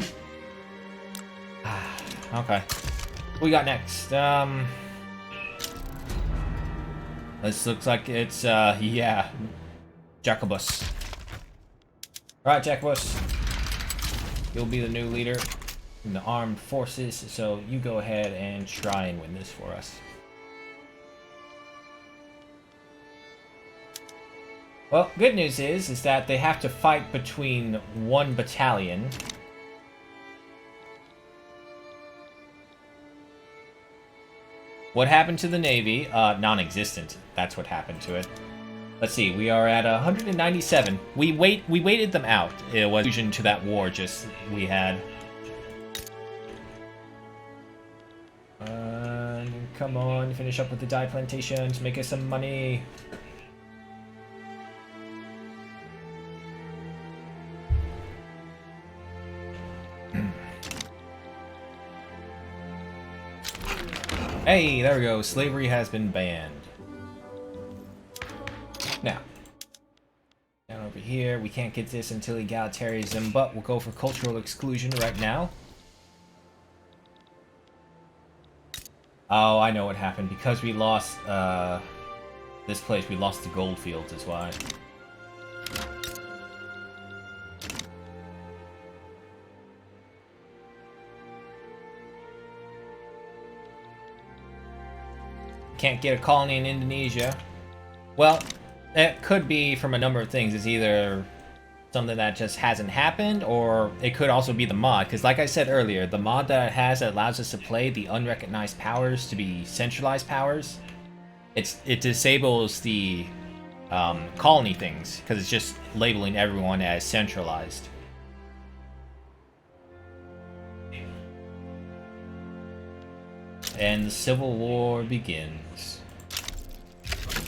Okay. What we got next? This looks like it's, yeah. Jacobus. Alright, Jacobus. You'll be the new leader in the armed forces, so you go ahead and try and win this for us. Well, good news is that they have to fight between one battalion. What happened to the Navy? Non-existent. That's what happened to it. Let's see, we are at 197. We waited them out. It was allusion to that war just we had. Come on, finish up with the dye plantations, make us some money. Hey, there we go. Slavery has been banned. Now, down over here, we can't get this until egalitarianism, but we'll go for cultural exclusion right now. Oh, I know what happened. Because we lost this place, we lost the gold fields, is why. Can't get a colony in Indonesia. Well, it could be from a number of things. It's either something that just hasn't happened, or it could also be the mod. Because like I said earlier, the mod that it has that allows us to play the unrecognized powers to be centralized powers, it disables the colony things, because it's just labeling everyone as centralized. And the Civil War begins.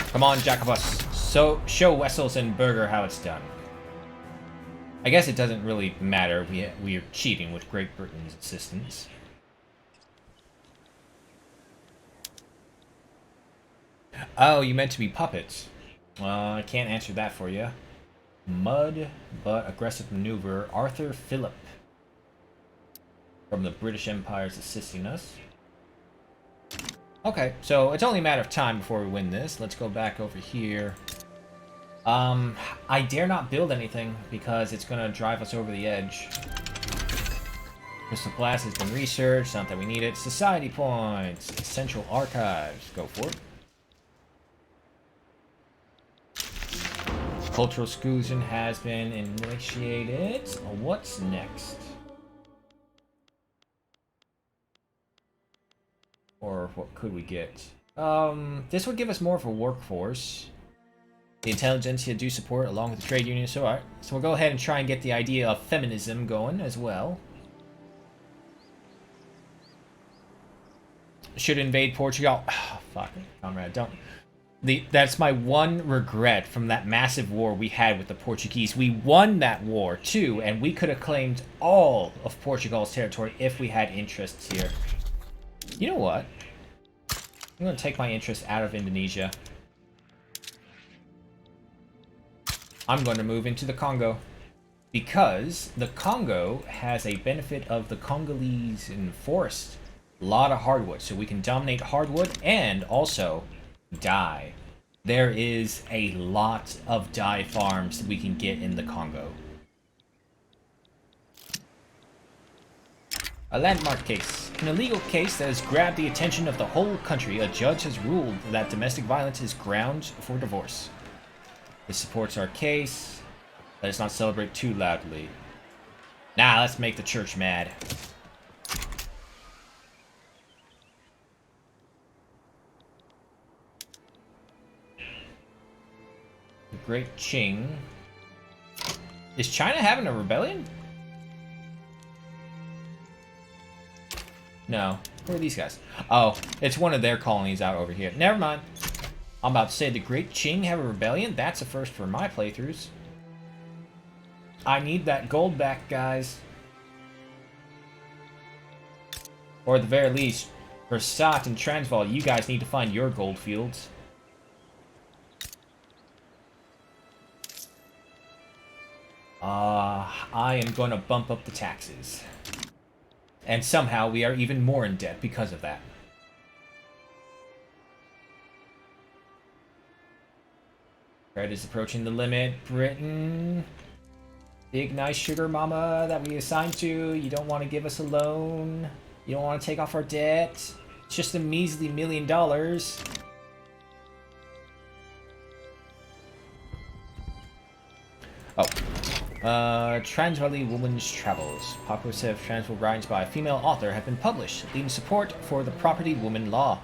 Come on, Jacobus. So show Wessels and Berger how it's done. I guess it doesn't really matter. We are cheating with Great Britain's assistance. Oh, you meant to be puppets. I can't answer that for you. Mud, but aggressive maneuver. Arthur Phillip from the British Empire is assisting us. Okay, so it's only a matter of time before we win this. Let's go back over here. I dare not build anything because it's gonna drive us over the edge. Crystal glass has been researched, not that we need it. Society points, essential archives, go for it. Cultural exclusion has been initiated. What's next? Or what could we get? This would give us more of a workforce. The intelligentsia do support along with the trade union, so alright. So we'll go ahead and try and get the idea of feminism going as well. Should invade Portugal. Oh, fuck, Conrad, don't. That's my one regret from that massive war we had with the Portuguese. We won that war too, and we could have claimed all of Portugal's territory if we had interests here. You know what? I'm going to take my interest out of Indonesia. I'm going to move into the Congo. Because the Congo has a benefit of the Congolese in forest. A lot of hardwood, so we can dominate hardwood and also dye. There is a lot of dye farms that we can get in the Congo. A landmark case. In a legal case that has grabbed the attention of the whole country, a judge has ruled that domestic violence is grounds for divorce. This supports our case. Let us not celebrate too loudly. Nah, let's make the church mad. The Great Qing. Is China having a rebellion? No. Who are these guys? Oh, it's one of their colonies out over here. Never mind. I'm about to say the Great Qing have a rebellion? That's a first for my playthroughs. I need that gold back, guys. Or at the very least, Versailles and Transvaal, you guys need to find your gold fields. I am gonna bump up the taxes. And somehow we are even more in debt because of that. Credit is approaching the limit. Britain. Big nice sugar mama that we assigned to. You don't want to give us a loan. You don't want to take off our debt. It's just a measly $1 million. Oh. Transvaali Woman's Travels. Popular set of Transvaal writings by a female author have been published, leading support for the property woman law.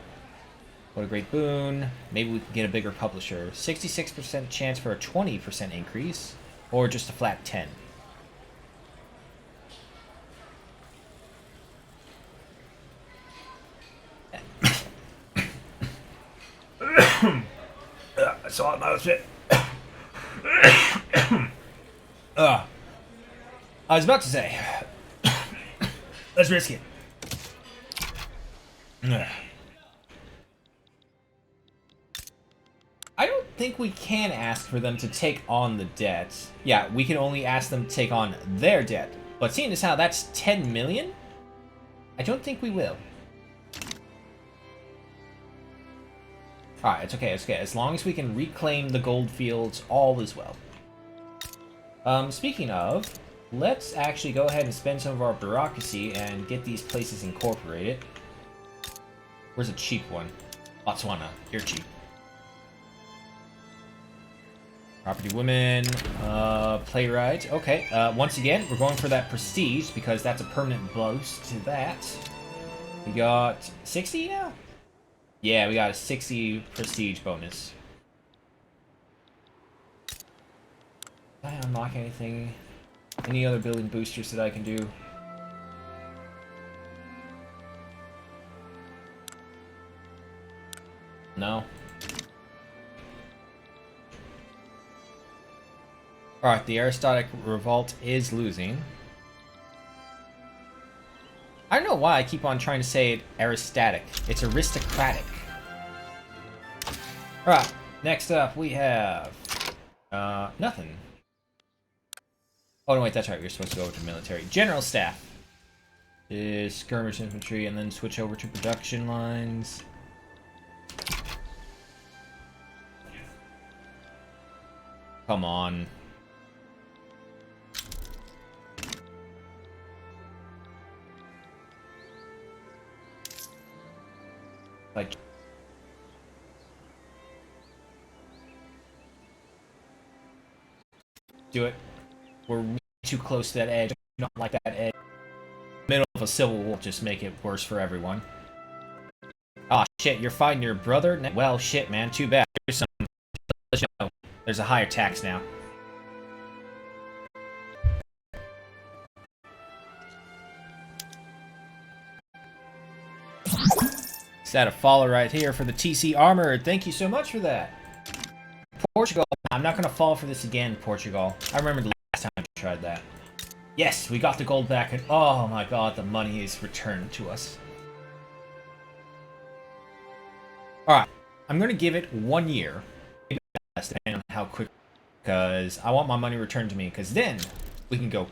What a great boon. Maybe we can get a bigger publisher. 66% chance for a 20% increase, or just a flat 10. That's all my shit. I was about to say, let's risk it. I don't think we can ask for them to take on the debt. Yeah, we can only ask them to take on their debt. But seeing as how that's 10 million, I don't think we will. Alright, it's okay, it's okay. As long as we can reclaim the gold fields, all is well. Speaking of, let's actually go ahead and spend some of our bureaucracy and get these places incorporated. Where's a cheap one? Botswana, you're cheap. Property women, playwright. Okay, once again, we're going for that prestige because that's a permanent boost to that. We got 60 now? Yeah, we got a 60 prestige bonus. Did I unlock anything? Any other building boosters that I can do? No. Alright, the aristocratic revolt is losing. I don't know why I keep on trying to say it aristatic. It's aristocratic. Alright, next up we have... nothing. Oh no, wait, that's right, we're supposed to go over to military. General staff is skirmish infantry, and then switch over to production lines. Come on. Like, do it. We're way too close to that edge. I do not like that edge. Middle of a civil war, just make it worse for everyone. Oh shit, you're fighting your brother? Well, shit, man, too bad. There's some. There's a higher tax now. Set a follow right here for the TC Armor. Thank you so much for that. Portugal. I'm not going to fall for this again, Portugal. I remember the last time I tried that. Yes, we got the gold back, and oh my god, the money is returned to us. Alright, I'm going to give it 1 year. Maybe less, depending on how quick, because I want my money returned to me, because then we can go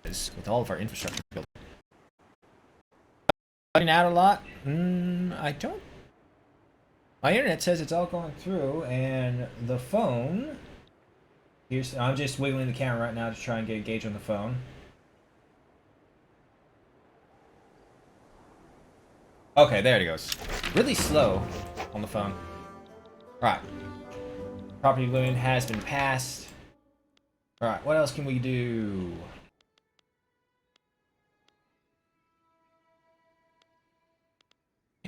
with all of our infrastructure built. Cutting out a lot? I don't. My internet says it's all going through, and the phone. I'm just wiggling the camera right now to try and get a gauge on the phone. Okay, there it goes. Really slow on the phone. Alright. Property limit has been passed. Alright, what else can we do?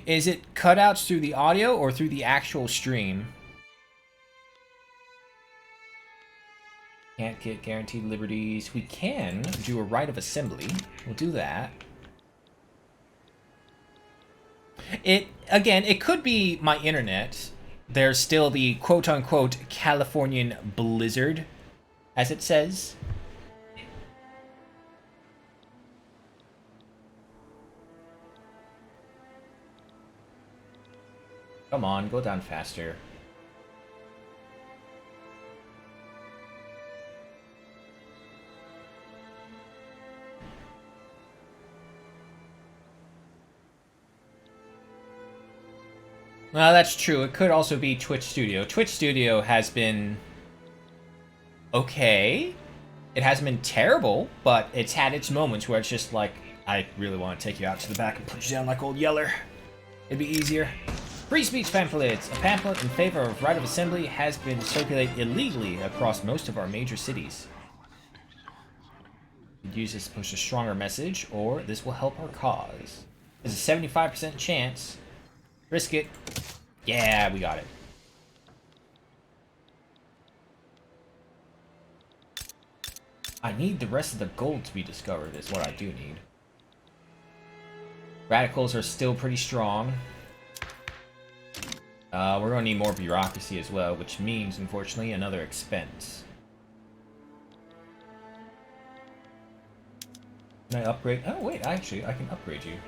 Is it cutouts through the audio or through the actual stream? Can't get guaranteed liberties. We can do a right of assembly. We'll do that. Again, it could be my internet. There's still the quote-unquote Californian blizzard, as it says. Come on, go down faster. Well, that's true. It could also be Twitch Studio. Twitch Studio has been okay. It hasn't been terrible, but it's had its moments where it's just like, I really want to take you out to the back and put you down like old Yeller. It'd be easier. Free speech pamphlets. A pamphlet in favor of right of assembly has been circulated illegally across most of our major cities. You could use this to push a stronger message, or this will help our cause. There's a 75% chance. Risk it. Yeah, we got it. I need the rest of the gold to be discovered, is what I do need. Radicals are still pretty strong. We're going to need more bureaucracy as well, which means, unfortunately, another expense. Can I upgrade? Oh, wait, actually, I can upgrade you.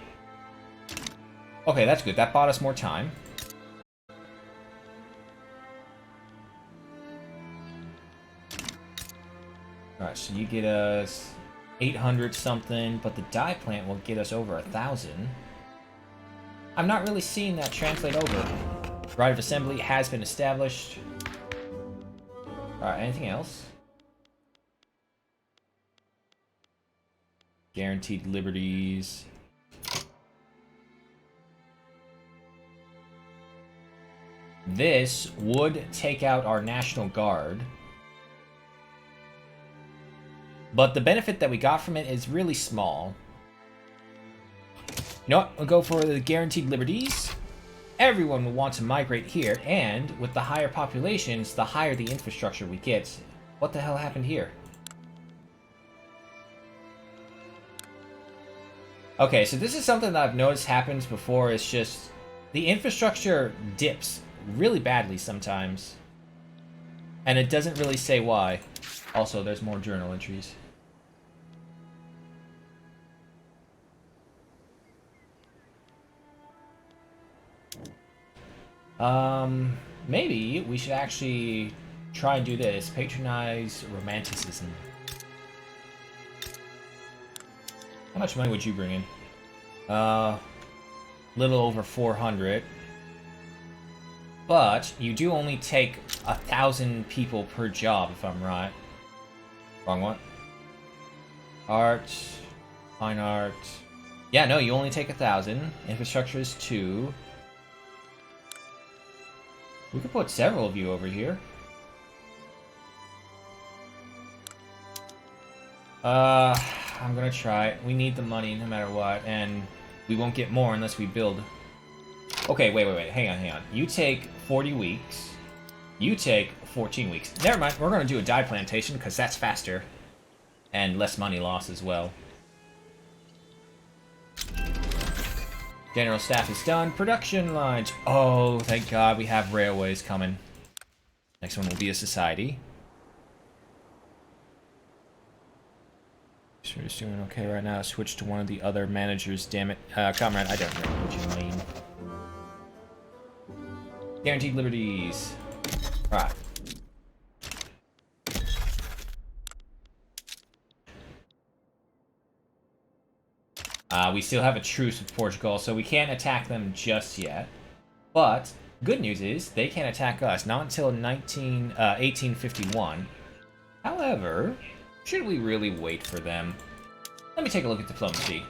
Okay, that's good. That bought us more time. Alright, so you get us 800 something, but the dye plant will get us over 1,000. I'm not really seeing that translate over. Right of assembly has been established. Alright, anything else? Guaranteed liberties. This would take out our National Guard. But the benefit that we got from it is really small. You know what? We'll go for the guaranteed liberties. Everyone will want to migrate here, and with the higher populations, the higher the infrastructure we get. What the hell happened here? Okay, so this is something that I've noticed happens before. It's just the infrastructure dips really badly sometimes. And it doesn't really say why. Also, there's more journal entries. Maybe we should actually try and do this. Patronize romanticism. How much money would you bring in? Little over 400. But you do only take 1,000 people per job, if I'm right. Wrong one. Art. Fine art. Yeah, no, you only take 1,000. Infrastructure is 2. We could put several of you over here. I'm gonna try. We need the money no matter what, and we won't get more unless we build. Okay, wait. Hang on. You take 40 weeks. You take 14 weeks. Never mind, we're gonna do a dye plantation, because that's faster. And less money loss as well. General staff is done. Production lines. Oh, thank God we have railways coming. Next one will be a society. We're just doing okay right now. Switch to one of the other managers. Damn it. Comrade, I don't know what you mean. Guaranteed liberties. Alright. We still have a truce with Portugal, so we can't attack them just yet. But, good news is, they can't attack us, not until 1851. However, should we really wait for them? Let me take a look at diplomacy.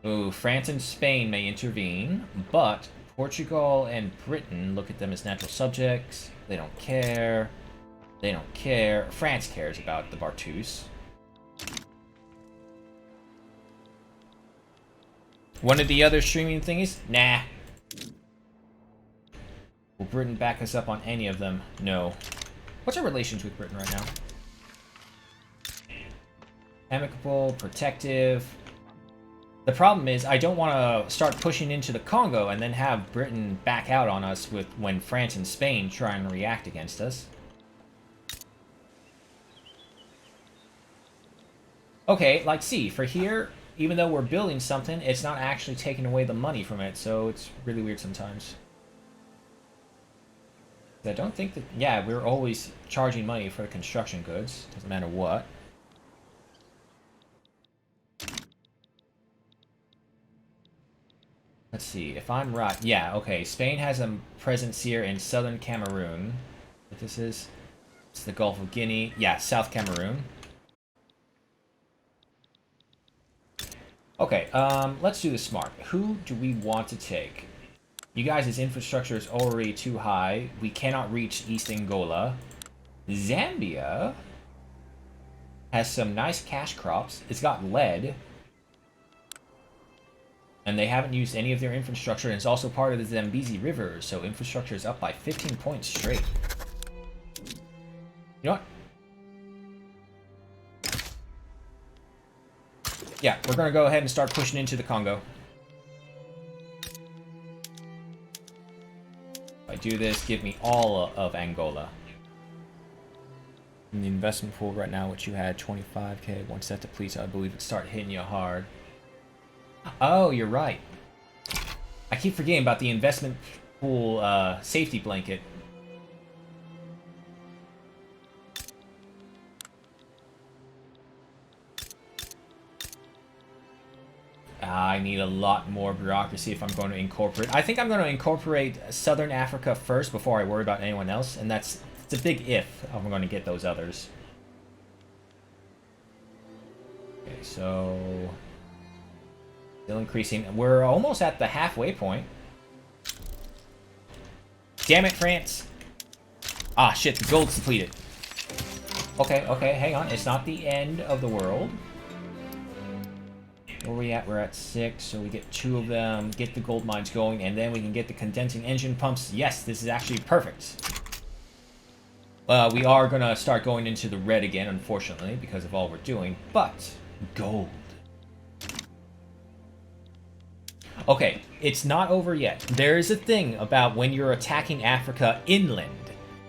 Ooh, France and Spain may intervene, but Portugal and Britain look at them as natural subjects. They don't care. They don't care. France cares about the Bartus. One of the other streaming thingies? Nah. Will Britain back us up on any of them? No. What's our relations with Britain right now? Amicable, protective. The problem is I don't want to start pushing into the Congo and then have Britain back out on us with when France and Spain try and react against us. Okay, like see, for here, even though we're building something, it's not actually taking away the money from it, so it's really weird sometimes. I don't think that... Yeah, we're always charging money for the construction goods. Doesn't matter what. Let's see, if I'm right... Yeah, okay, Spain has a presence here in southern Cameroon. What this is? It's the Gulf of Guinea. Yeah, South Cameroon. Okay, let's do this smart. Who do we want to take? You guys' infrastructure is already too high. We cannot reach East Angola. Zambia has some nice cash crops. It's got lead. And they haven't used any of their infrastructure, and it's also part of the Zambezi River, so infrastructure is up by 15 points straight. You know what? Yeah, we're going to go ahead and start pushing into the Congo. If I do this, give me all of Angola. In the investment pool right now, which you had 25k, once that depletes, I believe it start hitting you hard. Oh, you're right. I keep forgetting about the investment pool safety blanket. I need a lot more bureaucracy if I'm going to incorporate. I think I'm going to incorporate Southern Africa first before I worry about anyone else, and it's a big if I'm going to get those others. Okay, so still increasing. We're almost at the halfway point. Damn it, France! Ah, shit, the gold's depleted. Okay, okay, hang on. It's not the end of the world. Where are we at? We're at 6, so we get 2 of them, get the gold mines going, and then we can get the condensing engine pumps. Yes, this is actually perfect. We are going to start going into the red again, unfortunately, because of all we're doing, but gold. Okay, it's not over yet. There is a thing about when you're attacking Africa inland.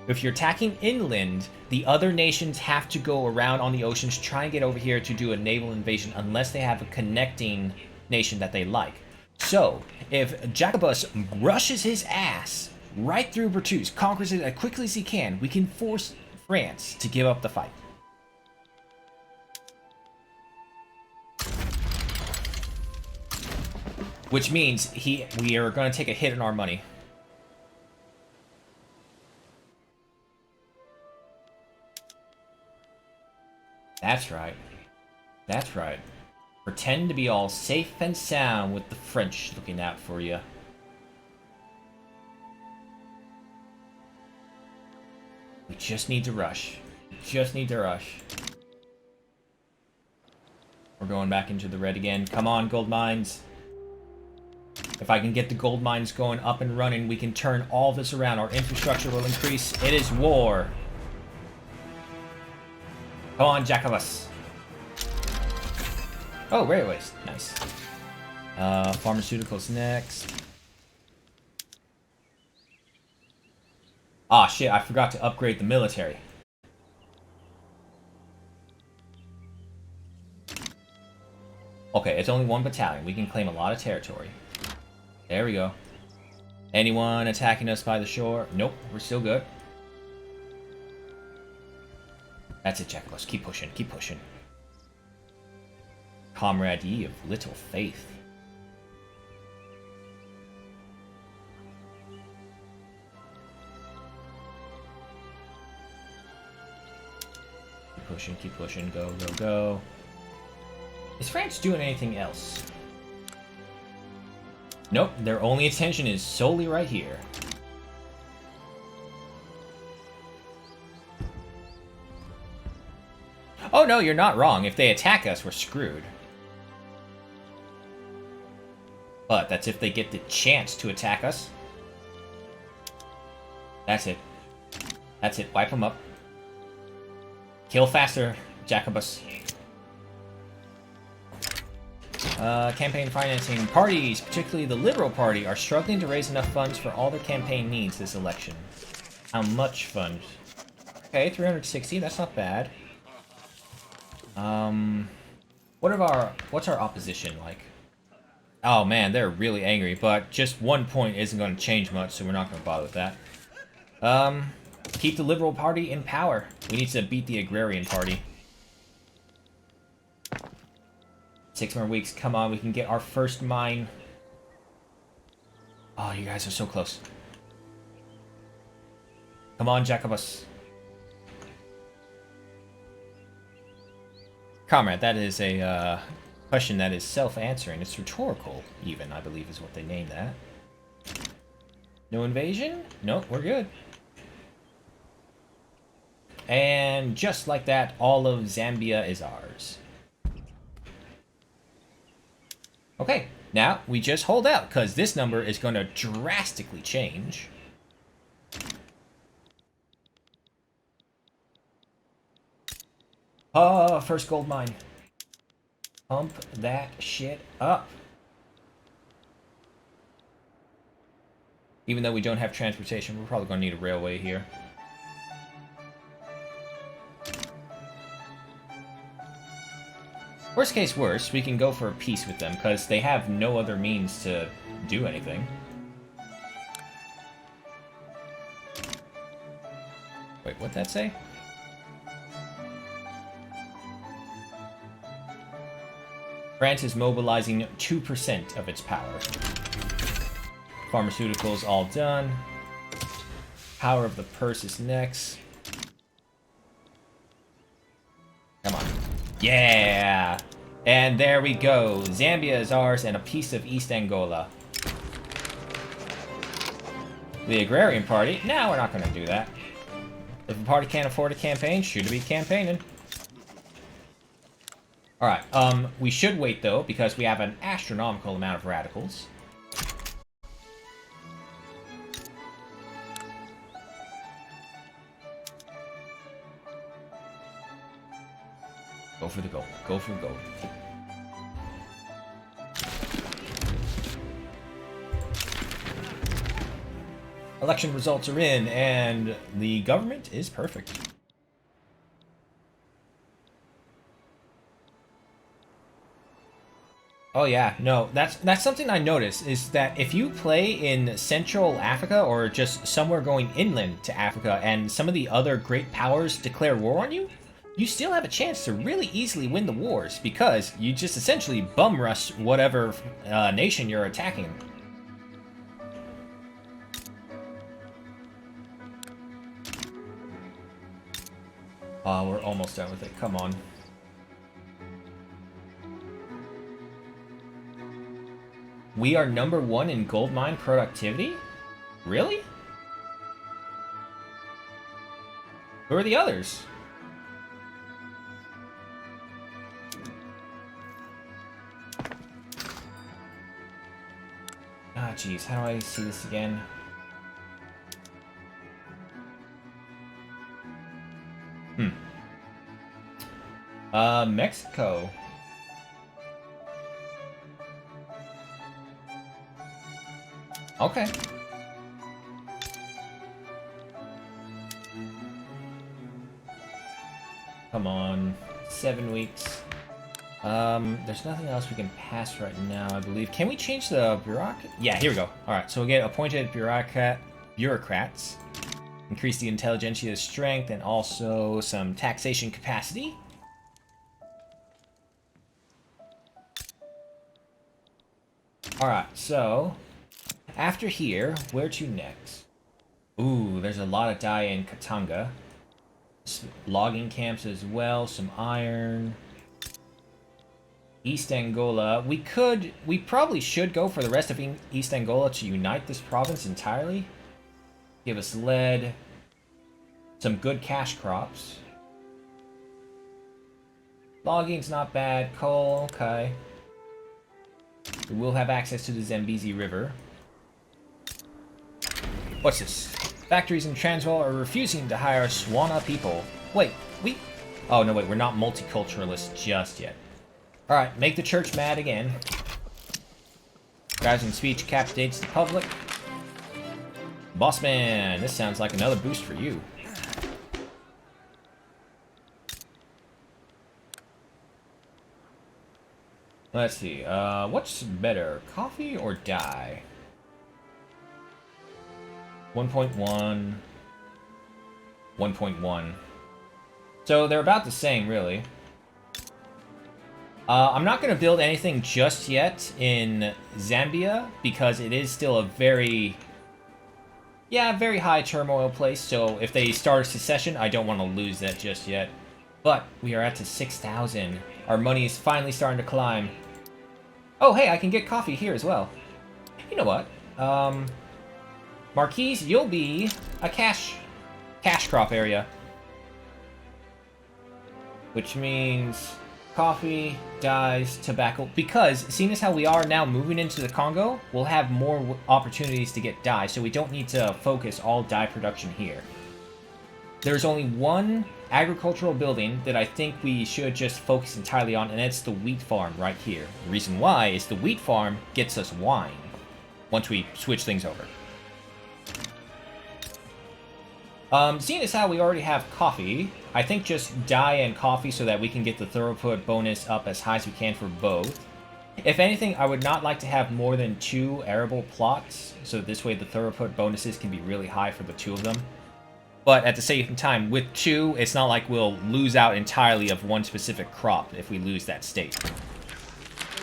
If you're attacking inland, the other nations have to go around on the oceans, try and get over here to do a naval invasion unless they have a connecting nation that they like. So, if Jacobus rushes his ass right through Bertus, conquers it as quickly as he can, we can force France to give up the fight. Which means we are going to take a hit on our money. That's right. That's right. Pretend to be all safe and sound with the French looking out for you. We just need to rush. We just need to rush. We're going back into the red again. Come on, gold mines. If I can get the gold mines going up and running, we can turn all this around. Our infrastructure will increase. It is war. Come on, Jacobus. Oh, railways. Nice. Pharmaceuticals next. Ah, shit, I forgot to upgrade the military. Okay, it's only 1 battalion. We can claim a lot of territory. There we go. Anyone attacking us by the shore? Nope, we're still good. That's it, Jacobus. Keep pushing, keep pushing. Comrade ye of little faith. Keep pushing, go, go, go. Is France doing anything else? Nope, their only attention is solely right here. Oh no, you're not wrong. If they attack us, we're screwed. But that's if they get the chance to attack us. That's it. That's it. Wipe them up. Kill faster, Jacobus. Campaign financing. Parties, particularly the Liberal Party, are struggling to raise enough funds for all their campaign needs this election. How much funds? Okay, 360. That's not bad. What's our opposition like? Oh man, they're really angry, but just 1 point isn't going to change much, so we're not going to bother with that. Keep the Liberal Party in power. We need to beat the Agrarian Party. 6 more weeks. Come on, we can get our first mine. Oh, you guys are so close. Come on, Jacobus. Comrade, that is a question that is self-answering. It's rhetorical, even, I believe is what they named that. No invasion? Nope, we're good. And just like that, all of Zambia is ours. Okay, now we just hold out, because this number is going to drastically change. Oh, first gold mine. Pump that shit up. Even though we don't have transportation, we're probably going to need a railway here. Worst case worst, we can go for a peace with them, because they have no other means to do anything. Wait, what'd that say? France is mobilizing 2% of its power. Pharmaceuticals all done. Power of the purse is next. Come on. Yeah! And there we go. Zambia is ours and a piece of East Angola. The Agrarian Party? No, we're not going to do that. If a party can't afford a campaign, should it be campaigning? Alright, we should wait though, because we have an astronomical amount of radicals. Go for the gold. Go for the gold. Election results are in, and the government is perfect. Oh yeah, no, that's something I noticed, is that if you play in Central Africa or just somewhere going inland to Africa and some of the other great powers declare war on you, you still have a chance to really easily win the wars because you just essentially bum rush whatever nation you're attacking. Oh, we're almost done with it. Come on. We are #1 in gold mine productivity? Really? Who are the others? Ah, jeez, how do I see this again? Mexico. Okay. Come on. 7 weeks. There's nothing else we can pass right now, I believe. Can we change the bureaucrat? Yeah, here we go. Alright, so we get appointed bureaucrats. Increase the intelligentsia strength and also some taxation capacity. Alright, so after here, where to next? Ooh, there's a lot of dye in Katanga. Some logging camps as well, some iron. East Angola. We probably should go for the rest of East Angola to unite this province entirely. Give us lead, some good cash crops. Logging's not bad. Coal, okay. We will have access to the Zambezi River. What's this? Factories in Transvaal are refusing to hire Swana people. Wait, we... Oh, no, wait, we're not multiculturalists just yet. Alright, make the church mad again. Rousing speech captivates the public. Bossman, this sounds like another boost for you. Let's see, what's better, coffee or dye? 1.1, 1.1. So they're about the same, really. I'm not going to build anything just yet in Zambia, because it is still a very high turmoil place, so if they start a secession, I don't want to lose that just yet. But we are at to 6,000. Our money is finally starting to climb. Oh, hey, I can get coffee here as well. You know what? Marquise, you'll be a cash crop area. Which means coffee, dyes, tobacco. Because, seeing as how we are now moving into the Congo, we'll have more opportunities to get dye, so we don't need to focus all dye production here. There's only one agricultural building that I think we should just focus entirely on, and that's the wheat farm right here. The reason why is the wheat farm gets us wine once we switch things over. Seeing as how we already have coffee, I think just dye and coffee so that we can get the throughput bonus up as high as we can for both. If anything, I would not like to have more than 2 arable plots, so this way the throughput bonuses can be really high for the 2 of them. But at the same time, with 2, it's not like we'll lose out entirely of one specific crop if we lose that state.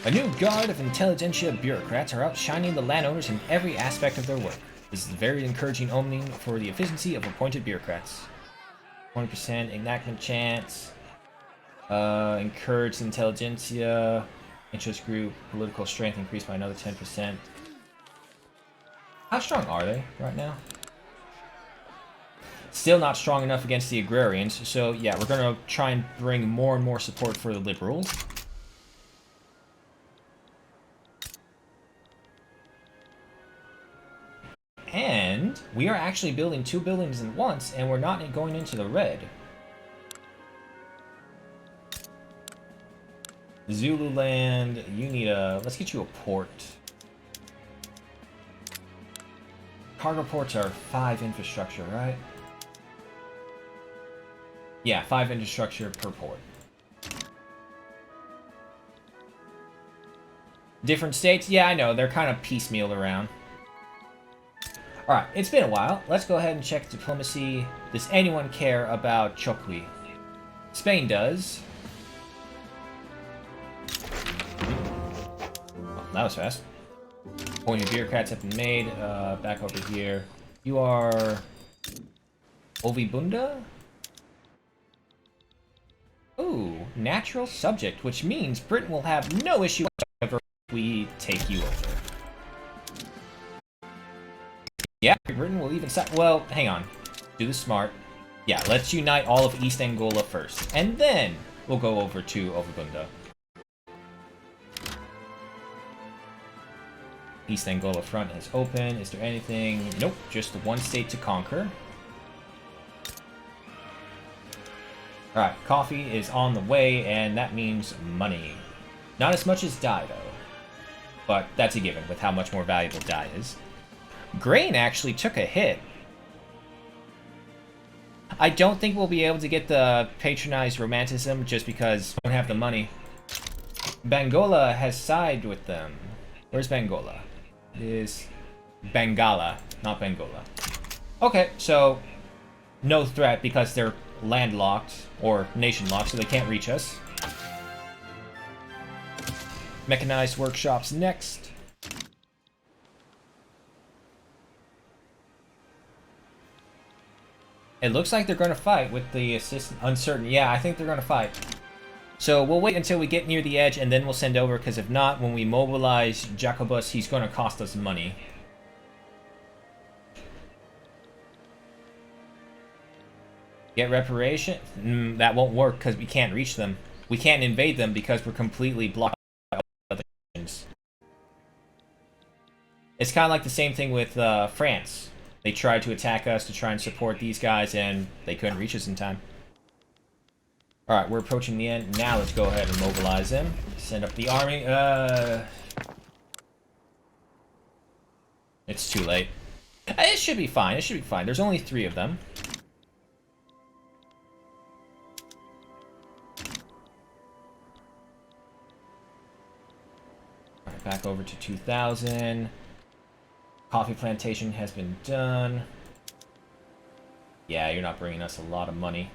A new guard of intelligentsia bureaucrats are outshining the landowners in every aspect of their work. This is a very encouraging opening for the efficiency of appointed bureaucrats. 20% enactment chance. Encouraged intelligentsia. Interest group. Political strength increased by another 10%. How strong are they right now? Still not strong enough against the agrarians, so yeah, we're going to try and bring more and more support for the liberals. And we are actually building 2 buildings at once, and we're not going into the red. Zululand, you need a... Let's get you a port. Cargo ports are 5 infrastructure, right? Yeah, 5 infrastructure per port. Different states? Yeah, I know. They're kind of piecemeal around. Alright, it's been a while. Let's go ahead and check diplomacy. Does anyone care about Chokwi? Spain does. Oh, that was fast. Appointed bureaucrats have been made. Back over here. You are... Ovibunda? Ooh, natural subject, which means Britain will have no issue whatsoever if we take you over. Yeah, Britain will even stop. Well, hang on. Do this smart. Yeah, let's unite all of East Angola first, and then we'll go over to Ovibunda. East Angola front is open. Is there anything? Nope, just the one state to conquer. Alright, coffee is on the way, and that means money. Not as much as dye, though. But that's a given, with how much more valuable dye is. Grain actually took a hit. I don't think we'll be able to get the patronized romanticism just because we don't have the money. Bangola has sided with them. Where's Bangola? It is Bangala, not Bangola. Okay, so no threat because they're landlocked or nation-locked, so they can't reach us. Mechanized workshops next. It looks like they're going to fight with the assistant. Uncertain. Yeah, I think they're going to fight. So we'll wait until we get near the edge and then we'll send over, because if not, when we mobilize Jacobus, he's going to cost us money. Get reparation? That won't work because we can't reach them. We can't invade them because we're completely blocked by other nations. It's kind of like the same thing with France. They tried to attack us to try and support these guys, and they couldn't reach us in time. Alright, we're approaching the end. Now let's go ahead and mobilize them. Send up the army. It's too late. It should be fine. It should be fine. There's only 3 of them. Alright, back over to 2,000. Coffee plantation has been done. Yeah, you're not bringing us a lot of money.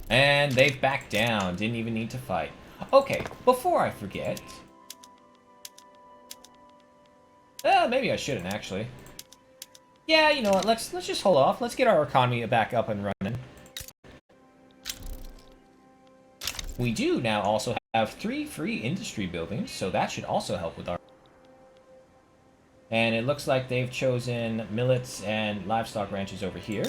And they've backed down. Didn't even need to fight. Okay, before I forget... maybe I shouldn't, actually. Yeah, you know what, let's just hold off. Let's get our economy back up and running. We do now also have 3 free industry buildings, so that should also help with our... And it looks like they've chosen millets and livestock ranches over here.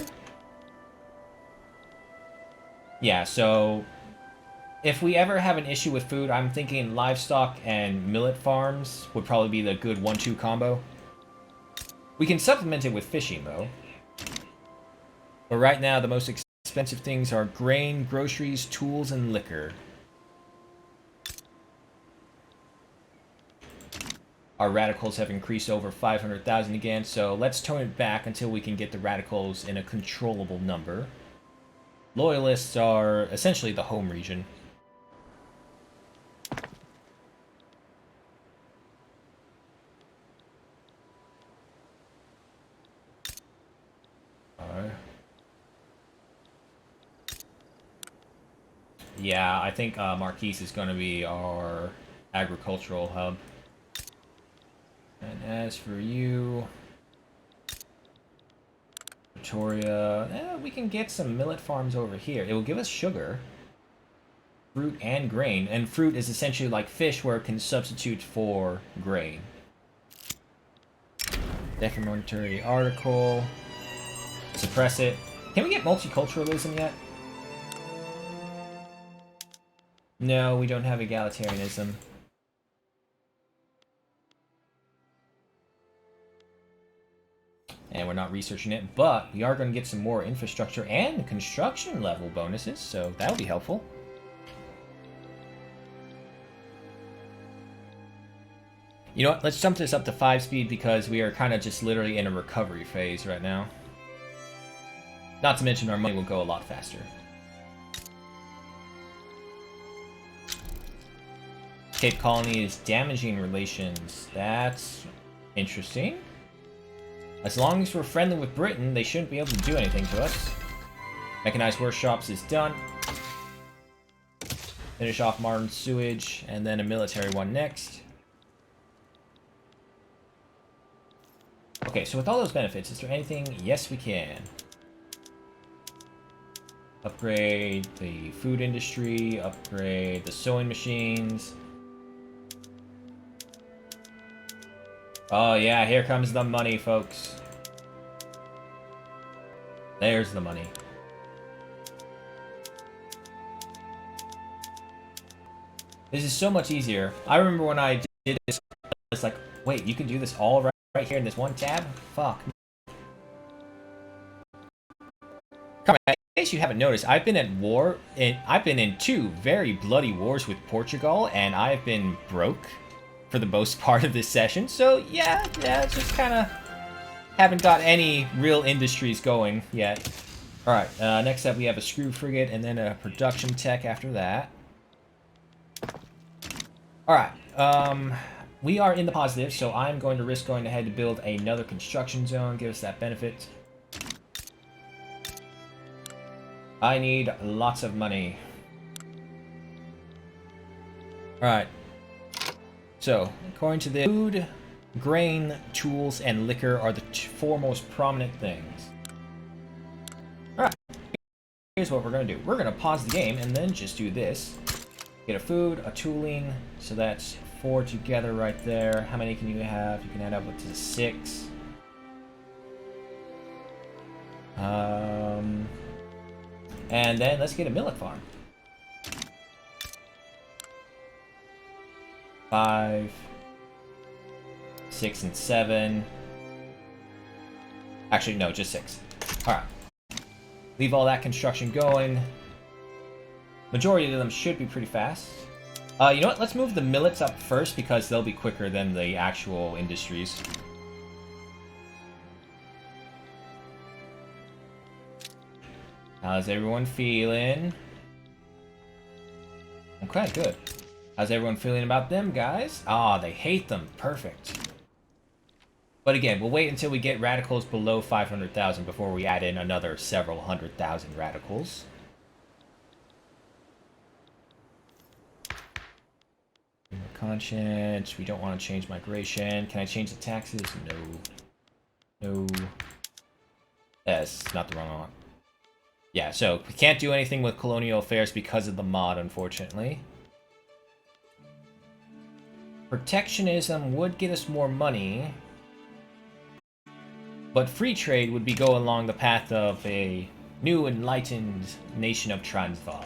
Yeah, so if we ever have an issue with food, I'm thinking livestock and millet farms would probably be the good 1-2 combo. We can supplement it with fishing, though. But right now, the most expensive things are grain, groceries, tools, and liquor. Our radicals have increased over 500,000 again, so let's tone it back until we can get the radicals in a controllable number. Loyalists are essentially the home region. Alright. Yeah, I think Marquise is going to be our agricultural hub. And as for you... Victoria, we can get some millet farms over here. It will give us sugar, fruit, and grain. And fruit is essentially like fish, where it can substitute for grain. Defamatory article. Suppress it. Can we get multiculturalism yet? No, we don't have egalitarianism. And we're not researching it, but we are going to get some more infrastructure and construction level bonuses, so that'll be helpful. You know what, let's jump this up to 5 speed because we are kind of just literally in a recovery phase right now. Not to mention our money will go a lot faster. Cape Colony is damaging relations. That's interesting. As long as we're friendly with Britain, they shouldn't be able to do anything to us. Mechanized workshops is done. Finish off modern sewage, and then a military one next. Okay, so with all those benefits, is there anything? Yes, we can. Upgrade the food industry, upgrade the sewing machines. Oh yeah, here comes the money, folks. There's the money. This is so much easier. I remember when I did this, it's like, wait, you can do this all right here in this one tab? Fuck. Come on, in case you haven't noticed, I've been at war, and I've been in 2 very bloody wars with Portugal, and I've been broke for the most part of this session, so yeah, it's just kind of haven't got any real industries going yet. Alright, next up we have a screw frigate and then a production tech after that. Alright, we are in the positive, so I'm going to risk going ahead to build another construction zone, give us that benefit. I need lots of money. Alright. So, according to the food, grain, tools, and liquor are the 4 most prominent things. Alright. Here's here's what we're going to do. We're going to pause the game and then just do this. Get a food, a tooling, so that's 4 together right there. How many can you have? You can add up to 6. And then let's get a millet farm. 5, 6, and 7. Actually, no, just 6. Alright. Leave all that construction going. Majority of them should be pretty fast. You know what? Let's move the millets up first because they'll be quicker than the actual industries. How's everyone feeling? Okay, good. How's everyone feeling about them, guys? Ah, they hate them. Perfect. But again, we'll wait until we get radicals below 500,000 before we add in another several 100,000 radicals. Conscience. We don't want to change migration. Can I change the taxes? No. No. That's not the wrong one. Yeah, so we can't do anything with colonial affairs because of the mod, unfortunately. Protectionism would get us more money. But free trade would be going along the path of a new enlightened nation of Transvaal.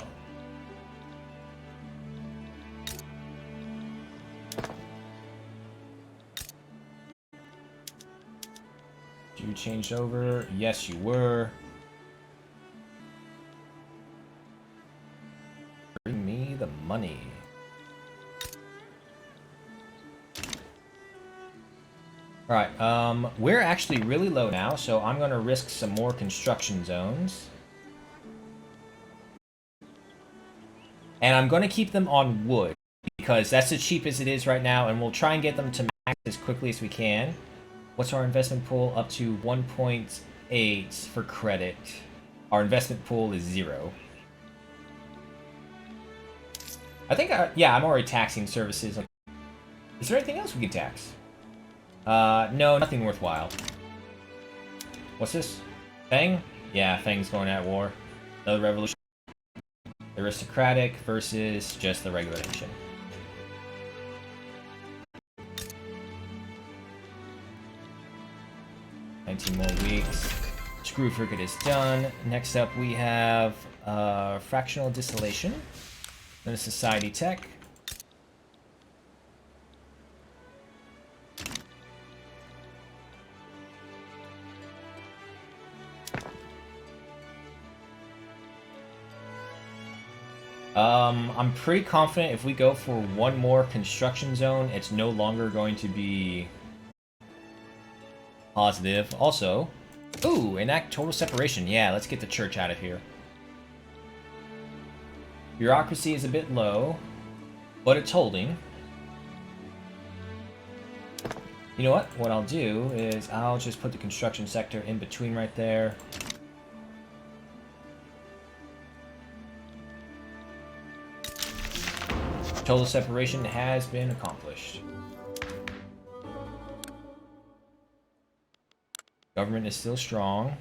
You changed over? Yes, you were. Bring me the money. Alright, we're actually really low now, so I'm gonna risk some more construction zones. And I'm gonna keep them on wood, because that's the cheapest it is right now, and we'll try and get them to max as quickly as we can. What's our investment pool? Up to 1.8 for credit. Our investment pool is 0. I think, yeah, I'm already taxing services. Is there anything else we can tax? No, nothing worthwhile. What's this? Feng? Yeah, Feng's going at war. Another revolution. Aristocratic versus just the regular nation. More weeks. Screw Frigate is done. Next up we have fractional distillation. Then a society tech. I'm pretty confident if we go for one more construction zone, it's no longer going to be positive. Also, ooh, enact total separation. Yeah, let's get the church out of here. Bureaucracy is a bit low, but it's holding. You know what? What I'll do is I'll just put the construction sector in between right there. Total separation has been accomplished. Government is still strong.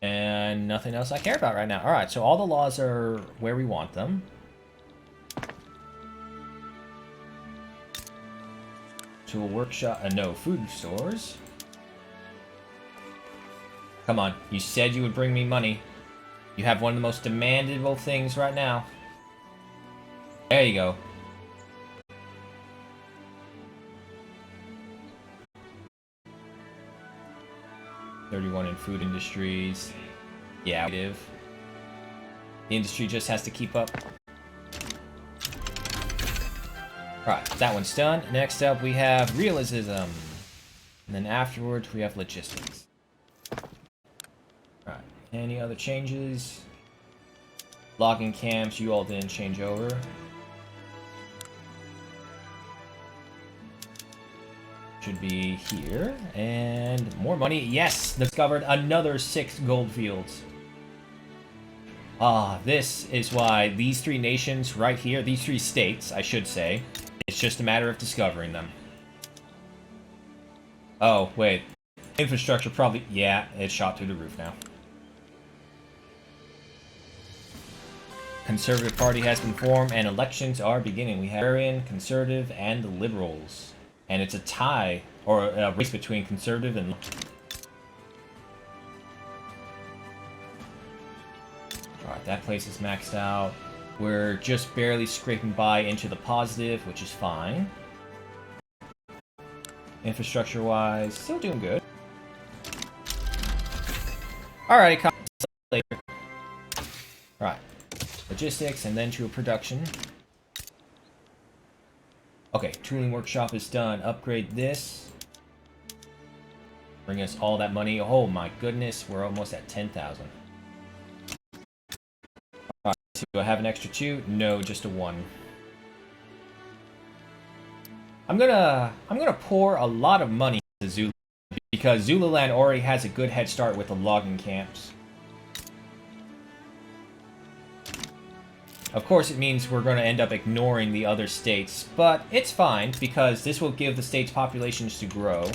And nothing else I care about right now. Alright, so all the laws are where we want them. Tool workshop, no, food stores. Come on, you said you would bring me money. You have one of the most demandable things right now. There you go. $31 in food industries. Yeah, the industry just has to keep up. Alright, that one's done. Next up we have realism. And then afterwards we have logistics. Alright, any other changes? Logging camps, you all didn't change over. Should be here. And more money. Yes! Discovered another 6 gold fields. Ah, this is why these 3 nations right here, these 3 states, I should say, it's just a matter of discovering them. Oh, wait. Infrastructure probably... Yeah, it shot through the roof now. Conservative Party has been formed and elections are beginning. We have Aryan, Conservative, and the Liberals. And it's a tie, or a race between Conservative and... Alright, that place is maxed out. We're just barely scraping by into the positive, which is fine. Infrastructure-wise, still doing good. Alright, later. Alright. Logistics, and then to a production. Okay, tooling workshop is done. Upgrade this. Bring us all that money. Oh my goodness, we're almost at 10,000. Alright, so do I have an extra 2? No, just a 1. I'm gonna pour a lot of money into Zulu because Zululand already has a good head start with the logging camps. Of course, it means we're going to end up ignoring the other states, but it's fine, because this will give the state's populations to grow.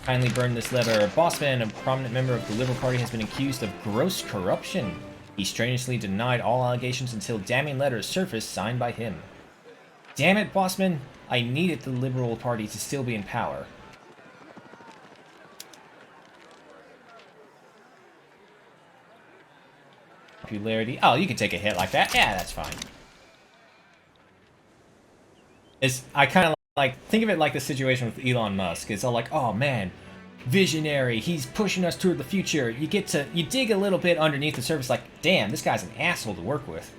Kindly burn this letter. Bossman, a prominent member of the Liberal Party, has been accused of gross corruption. He strenuously denied all allegations until damning letters surfaced signed by him. Damn it, Bossman! I needed the Liberal Party to still be in power. Popularity. Oh, you can take a hit like that. Yeah, that's fine. I kind of like, think of it like the situation with Elon Musk. It's all like, oh man, visionary, he's pushing us toward the future. You dig a little bit underneath the surface like, damn, this guy's an asshole to work with.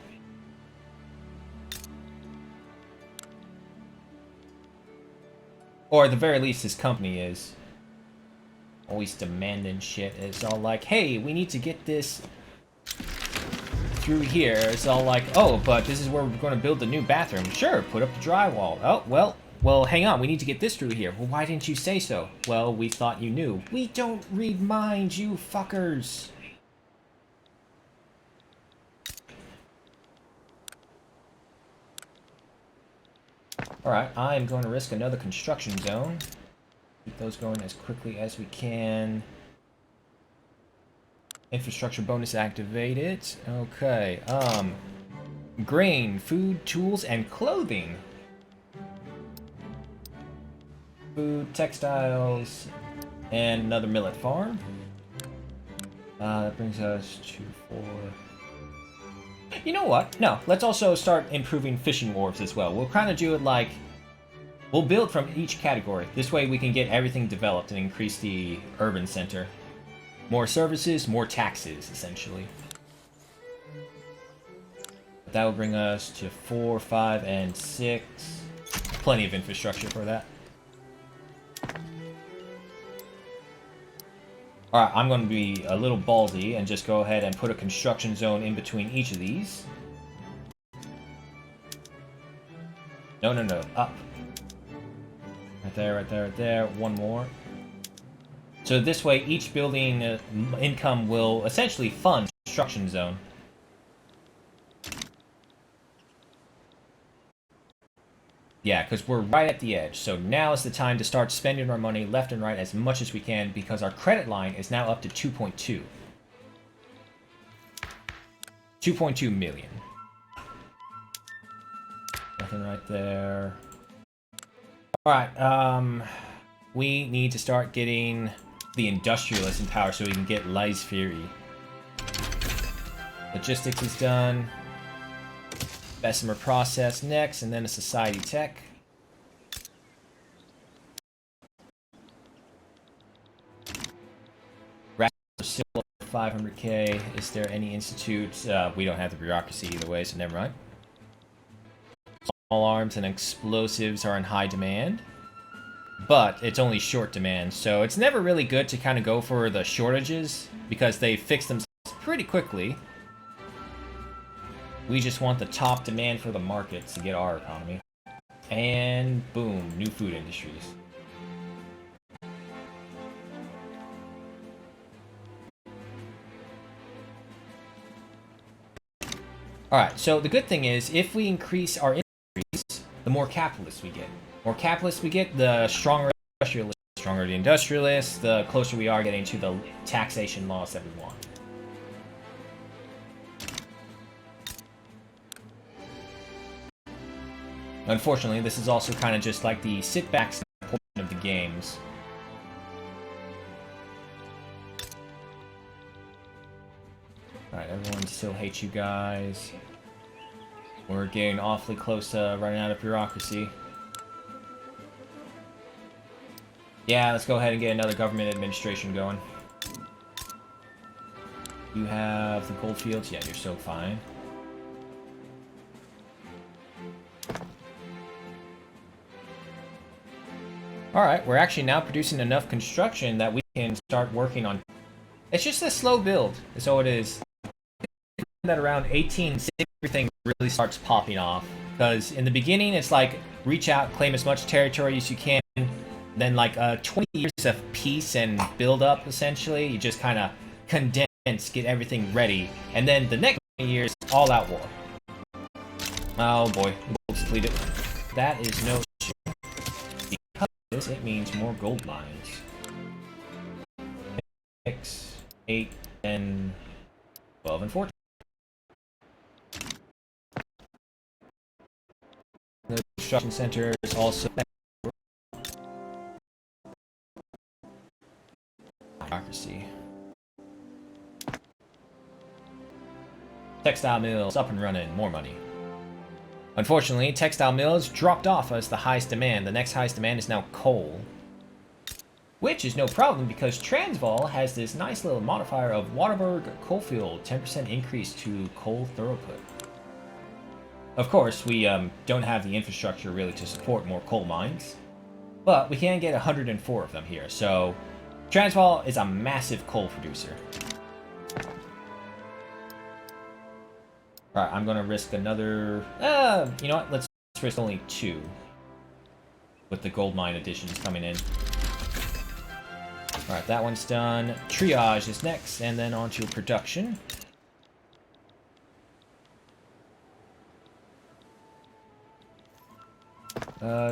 Or at the very least, his company is. Always demanding shit. It's all like, hey, we need to get this through here. It's all like, oh, but this is where we're going to build the new bathroom. Sure, put up the drywall. Oh, well, hang on, we need to get this through here. Well, why didn't you say so? Well, we thought you knew. We don't read minds, you fuckers. Alright, I am going to risk another construction zone. Keep those going as quickly as we can. Infrastructure bonus activated. Okay, grain, food, tools, and clothing. Food, textiles, and another millet farm. That brings us to 4. You know what? No, let's also start improving fishing wharves as well. We'll kind of do it like... We'll build from each category. This way we can get everything developed and increase the urban center. More services, more taxes, essentially. That will bring us to 4, 5, and 6. Plenty of infrastructure for that. Alright, I'm going to be a little ballsy and just go ahead and put a construction zone in between each of these. No, up. Right there, right there, right there. One more. So this way, each building income will essentially fund construction zone. Yeah, because we're right at the edge. So now is the time to start spending our money left and right as much as we can because our credit line is now up to 2.2. 2.2 million. Nothing right there. Alright, we need to start getting the industrialists in power so we can get Lies Fury. Logistics is done. Bessemer process next, and then a society tech. Still 500k. Is there any institute? We don't have the bureaucracy either way, so never mind. Small arms and explosives are in high demand, but it's only short demand, so it's never really good to kind of go for the shortages because they fix themselves pretty quickly. We just want the top demand for the markets to get our economy. And boom, new food industries. Alright, so the good thing is, if we increase our industries, the more capitalists we get. More capitalists we get, the stronger industrialists. The stronger the industrialists, the closer we are getting to the taxation laws that we want. Unfortunately, this is also kind of just like the sit-back portion of the games. Alright, everyone still hates you guys. We're getting awfully close to running out of bureaucracy. Yeah, let's go ahead and get another government administration going. You have the goldfields. Yeah, you're so fine. Alright, we're actually now producing enough construction that we can start working on... It's just a slow build, so it is. That around 1860, everything really starts popping off. Because in the beginning, it's like, reach out, claim as much territory as you can. Then like 20 years of peace and build up, essentially. You just kind of condense, get everything ready. And then the next 20 years, all out war. Oh boy, gold's depleted. That is no issue. Because it means more gold mines. 6, 8, 10, 12, and 14. The construction center is also bureaucracy. Textile mills up and running, more money. Unfortunately, textile mills dropped off as the highest demand. The next highest demand is now coal. Which is no problem because Transvaal has this nice little modifier of Waterberg Coalfield, 10% increase to coal throughput. Of course, we don't have the infrastructure really to support more coal mines, but we can get 104 of them here, so Transvaal is a massive coal producer. Alright, I'm gonna risk another... you know what? Let's risk only 2. With the gold mine additions coming in. Alright, that one's done. Triage is next, and then on to production.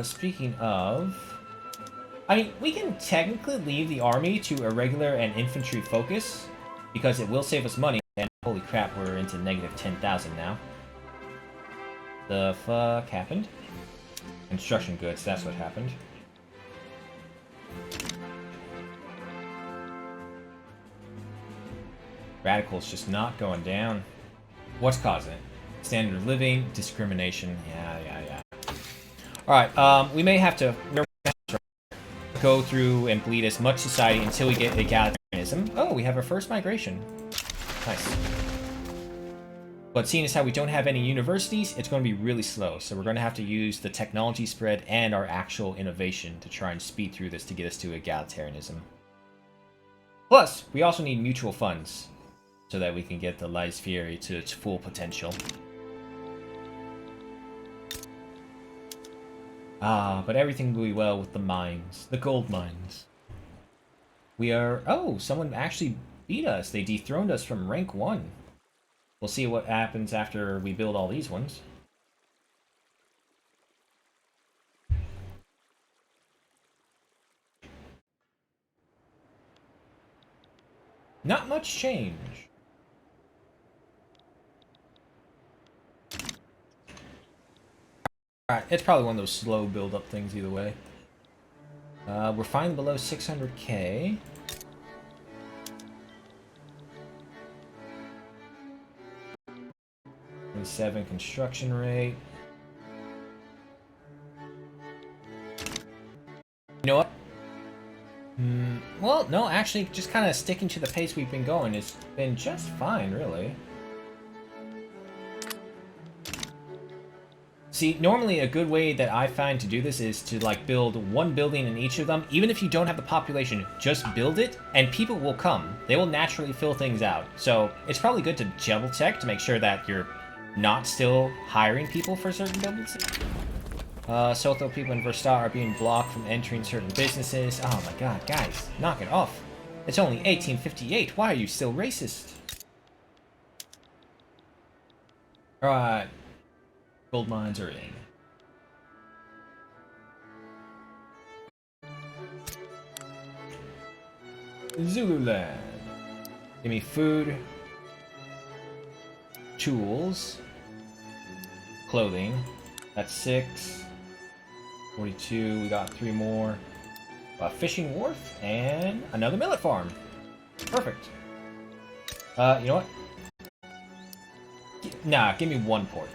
Speaking of... I mean, we can technically leave the army to irregular and infantry focus, because it will save us money, and holy crap, we're into negative 10,000 now. The fuck happened? Construction goods, that's what happened. Radical's just not going down. What's causing it? Standard of living, discrimination, yeah. Alright, we may have to go through and bleed as much society until we get egalitarianism. Oh, we have our first migration. Nice. But seeing as how we don't have any universities, it's going to be really slow. So we're going to have to use the technology spread and our actual innovation to try and speed through this to get us to egalitarianism. Plus, we also need mutual funds so that we can get the Lies Fury to its full potential. Ah, but everything will be well with the mines. The gold mines. We are... Oh, someone actually beat us. They dethroned us from rank 1. We'll see what happens after we build all these ones. Not much change. Alright, it's probably one of those slow build-up things either way. We're fine below 600k. .7 construction rate. You know what? Well, no, actually, just kind of sticking to the pace we've been going has been just fine, really. See, normally a good way that I find to do this is to like build one building in each of them. Even if you don't have the population, just build it and people will come. They will naturally fill things out. So it's probably good to double check to make sure that you're not still hiring people for certain buildings. Sotho people in Versta are being blocked from entering certain businesses. Oh my god, guys, knock it off. It's only 1858. Why are you still racist? Alright. Gold mines are in. Zululand. Give me food, tools, clothing. That's 6. 42, we got 3 more. A fishing wharf and another millet farm. Perfect. You know what? Nah, give me 1 port.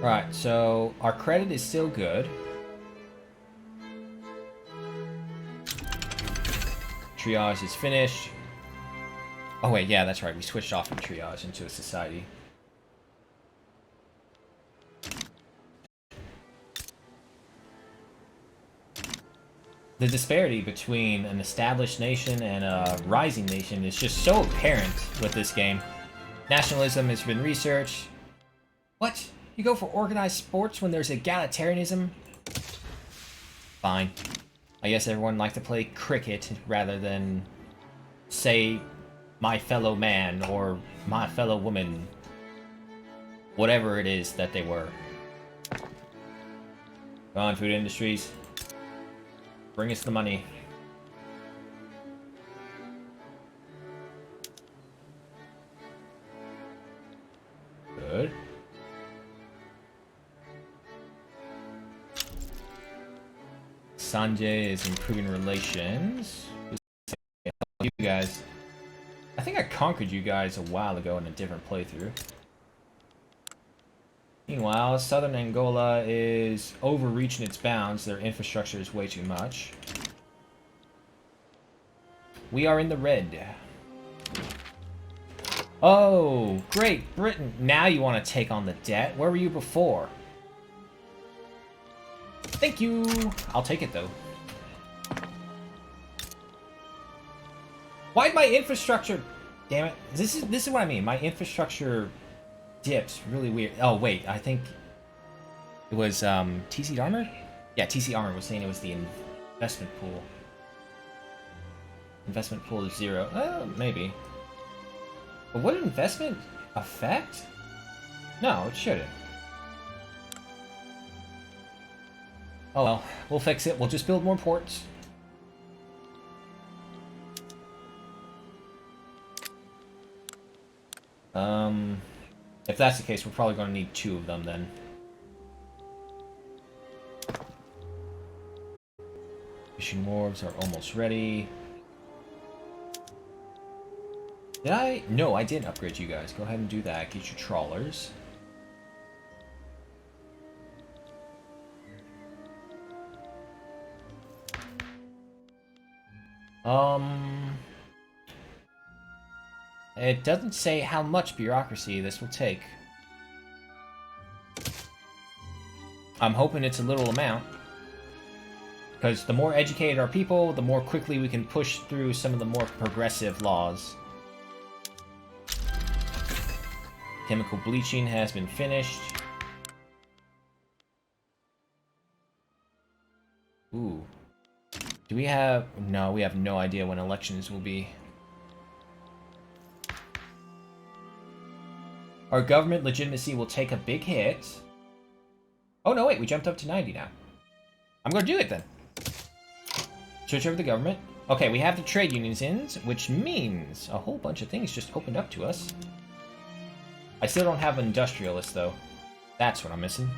Right, so our credit is still good. Triage is finished. Oh wait, yeah, that's right. We switched off from triage into a society. The disparity between an established nation and a rising nation is just so apparent with this game. Nationalism has been researched. What? You go for organized sports when there's egalitarianism? Fine. I guess everyone likes to play cricket rather than say my fellow man or my fellow woman. Whatever it is that they were. Come on, food industries. Bring us the money. Good. Sanjay is improving relations. You guys. I think I conquered you guys a while ago in a different playthrough. Meanwhile, southern Angola is overreaching its bounds. Their infrastructure is way too much. We are in the red. Oh, Great Britain. Now you want to take on the debt. Where were you before? Thank you. I'll take it, though. Why'd my infrastructure... Damn it. This is what I mean. My infrastructure dips really weird. Oh, wait. I think it was TC Armor? Yeah, TC Armor was saying it was the investment pool. Investment pool is 0. Well, maybe. But would investment affect? No, it shouldn't. Oh well, we'll fix it. We'll just build more ports. If that's the case, we're probably going to need 2 of them then. Fishing wharves are almost ready. Did I? No, I didn't upgrade you guys. Go ahead and do that. Get your trawlers. It doesn't say how much bureaucracy this will take. I'm hoping it's a little amount. Because the more educated our people, the more quickly we can push through some of the more progressive laws. Chemical bleaching has been finished. Ooh. Do we have... No, we have no idea when elections will be. Our government legitimacy will take a big hit. Oh, no, wait. We jumped up to 90 now. I'm going to do it, then. Switch over the government. Okay, we have the trade unions in, which means a whole bunch of things just opened up to us. I still don't have industrialists, though. That's what I'm missing.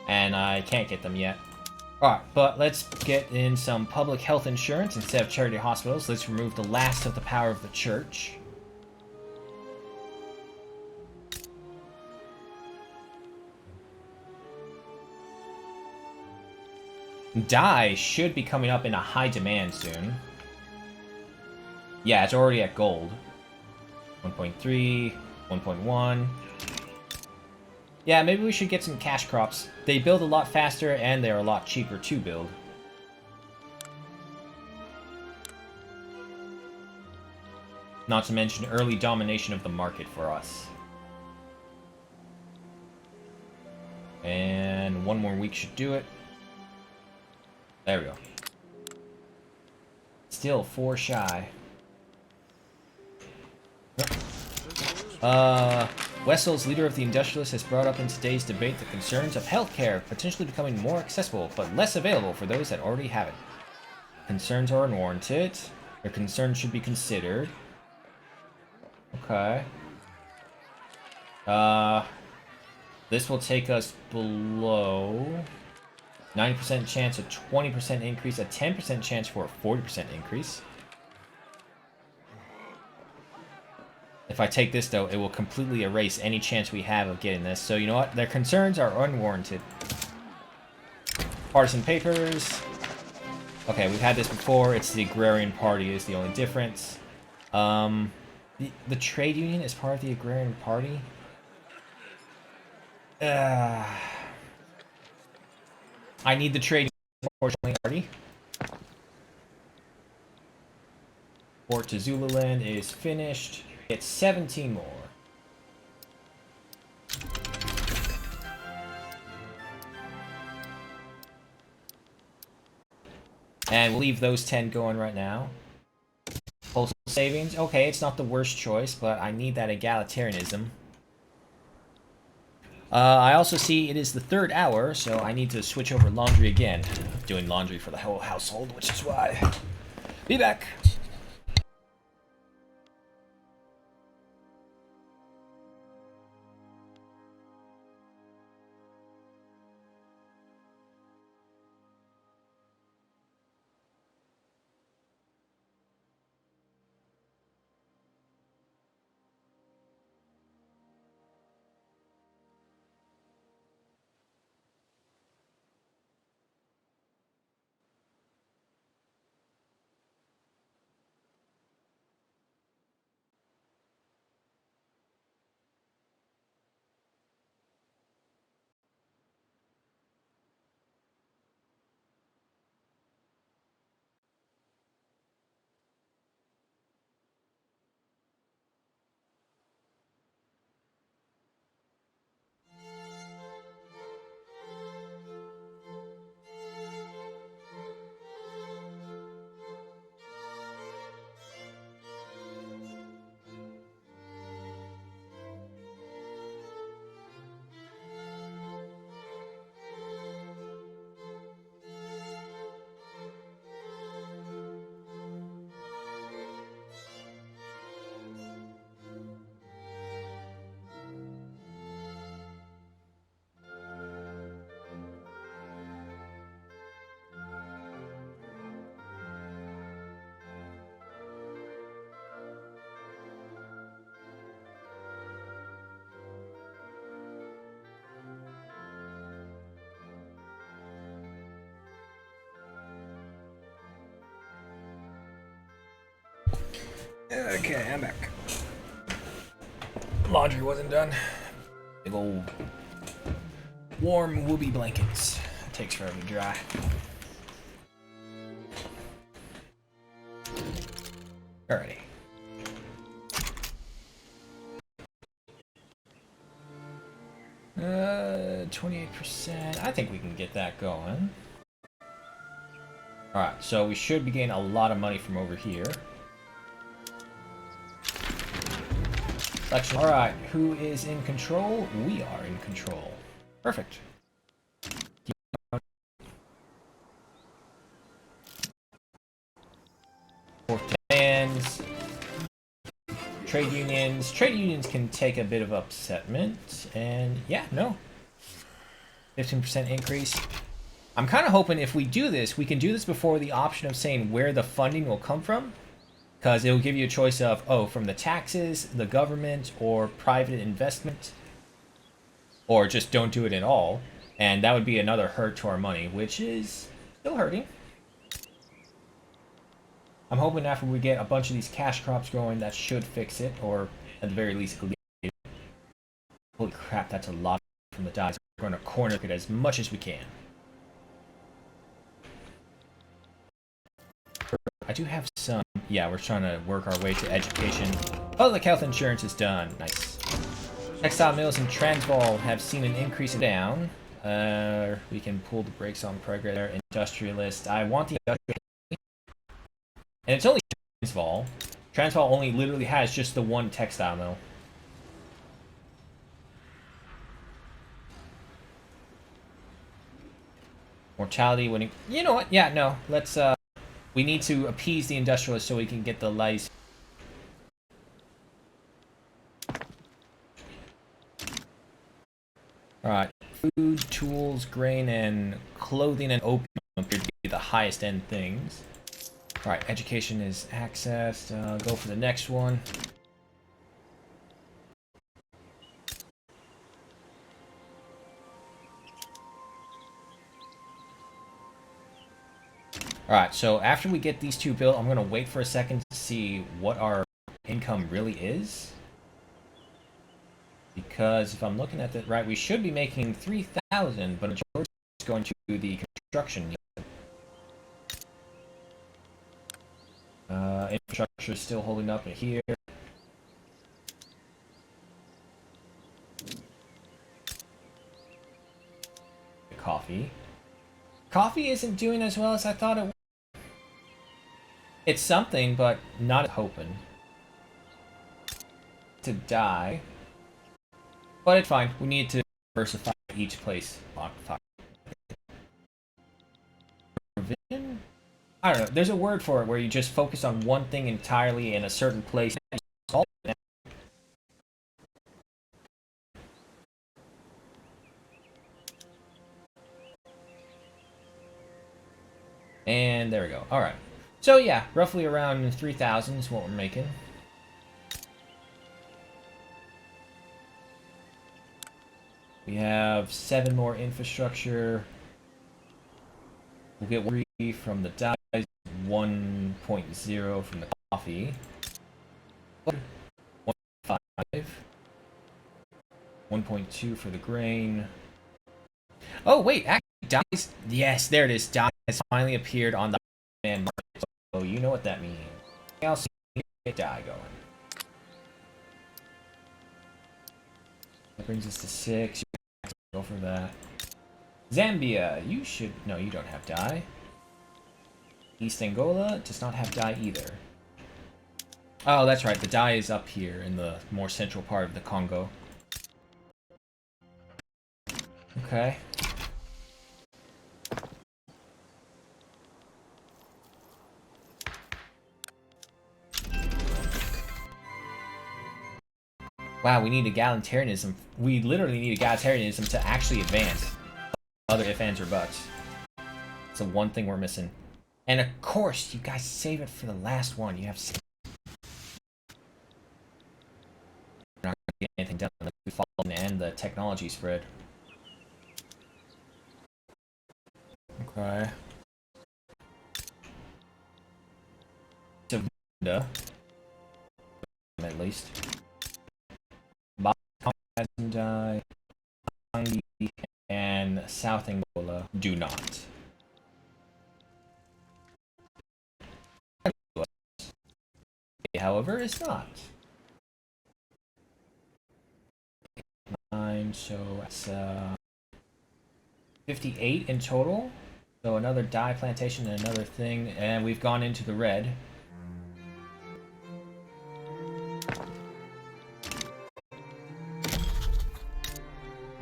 And I can't get them yet. Alright, but let's get in some public health insurance instead of charity hospitals. Let's remove the last of the power of the church. Dye should be coming up in a high demand soon. Yeah, it's already at gold. 1.3, 1.1. Yeah, maybe we should get some cash crops. They build a lot faster, and they're a lot cheaper to build. Not to mention early domination of the market for us. And 1 more week should do it. There we go. Still 4 shy. Wessel's leader of the industrialists has brought up in today's debate the concerns of healthcare potentially becoming more accessible, but less available for those that already have it. Concerns are unwarranted. Their concerns should be considered. Okay. This will take us below 90% chance, a 20% increase, a 10% chance for a 40% increase. If I take this, though, it will completely erase any chance we have of getting this. So, you know what? Their concerns are unwarranted. Partisan papers. Okay, we've had this before. It's the Agrarian Party is the only difference. The trade union is part of the Agrarian Party? I need the trade union, unfortunately, Port to Zululand is finished. It's 17 more. And we'll leave those 10 going right now. Postal savings. Okay, it's not the worst choice, but I need that egalitarianism. I also see it is the 3rd hour, so I need to switch over laundry again. I'm doing laundry for the whole household, which is why. Be back. Okay, I'm back. Laundry wasn't done. Big old warm whoopee blankets. It takes forever to dry. Alrighty. Uh, 28%. I think we can get that going. Alright, so we should be getting a lot of money from over here. Alright, who is in control? We are in control. Perfect. Demands. Trade unions. Trade unions can take a bit of upsetment. And yeah, no. 15% increase. I'm kind of hoping if we do this, we can do this before the option of saying where the funding will come from. Because it will give you a choice of, oh, from the taxes, the government, or private investment. Or just don't do it at all. And that would be another hurt to our money, which is still hurting. I'm hoping after we get a bunch of these cash crops going, that should fix it. Or at the very least, it could. Holy crap, that's a lot from the dies. We're going to corner it as much as we can. I do have some. Yeah, we're trying to work our way to education. Public health insurance is done. Nice. Textile mills in Transvaal have seen an increase in down. We can pull the brakes on progress there. Industrialist. I want the industrialist. And it's only Transvaal. Transvaal only literally has just the one textile mill. Mortality winning. You know what? Yeah, no. Let's, we need to appease the industrialists so we can get the license. tools, grain, and clothing and opium appear to be the highest end things. Alright, education is accessed. Go for the next one. Alright, so after we get these two built, I'm going to wait for a second to see what our income really is. Because if I'm looking at that right, we should be making 3,000, but majority is going to the construction. Infrastructure is still holding up here. Coffee. Coffee isn't doing as well as I thought it would. It's something, but not hoping to die. But it's fine. We need to diversify each place. Provision? I don't know. There's a word for it where you just focus on one thing entirely in a certain place. And there we go. Alright. So yeah, roughly around 3,000 is what we're making. We have 7 more infrastructure. We'll get 3 from the dyes, 1.0 from the coffee. 1.5. 1.2 for the grain. Oh wait, actually dyes. Yes, there it is. Dye has finally appeared on the man market. So you know what that means. I'll see get dye going. That brings us to 6. Go for that. Zambia, you should... No, you don't have dye. East Angola does not have dye either. Oh, that's right. The dye is up here in the more central part of the Congo. Okay. Wow, we need egalitarianism. We literally need egalitarianism to actually advance. Other if, ands, or buts. It's the one thing we're missing. And of course, you guys save it for the last one. You have... We're not going to get anything done unless we follow and end the technology spread. Okay. So, at least. And South Angola do not. However, is not. 9, so it's 58 in total. So another dye plantation and another thing, and we've gone into the red.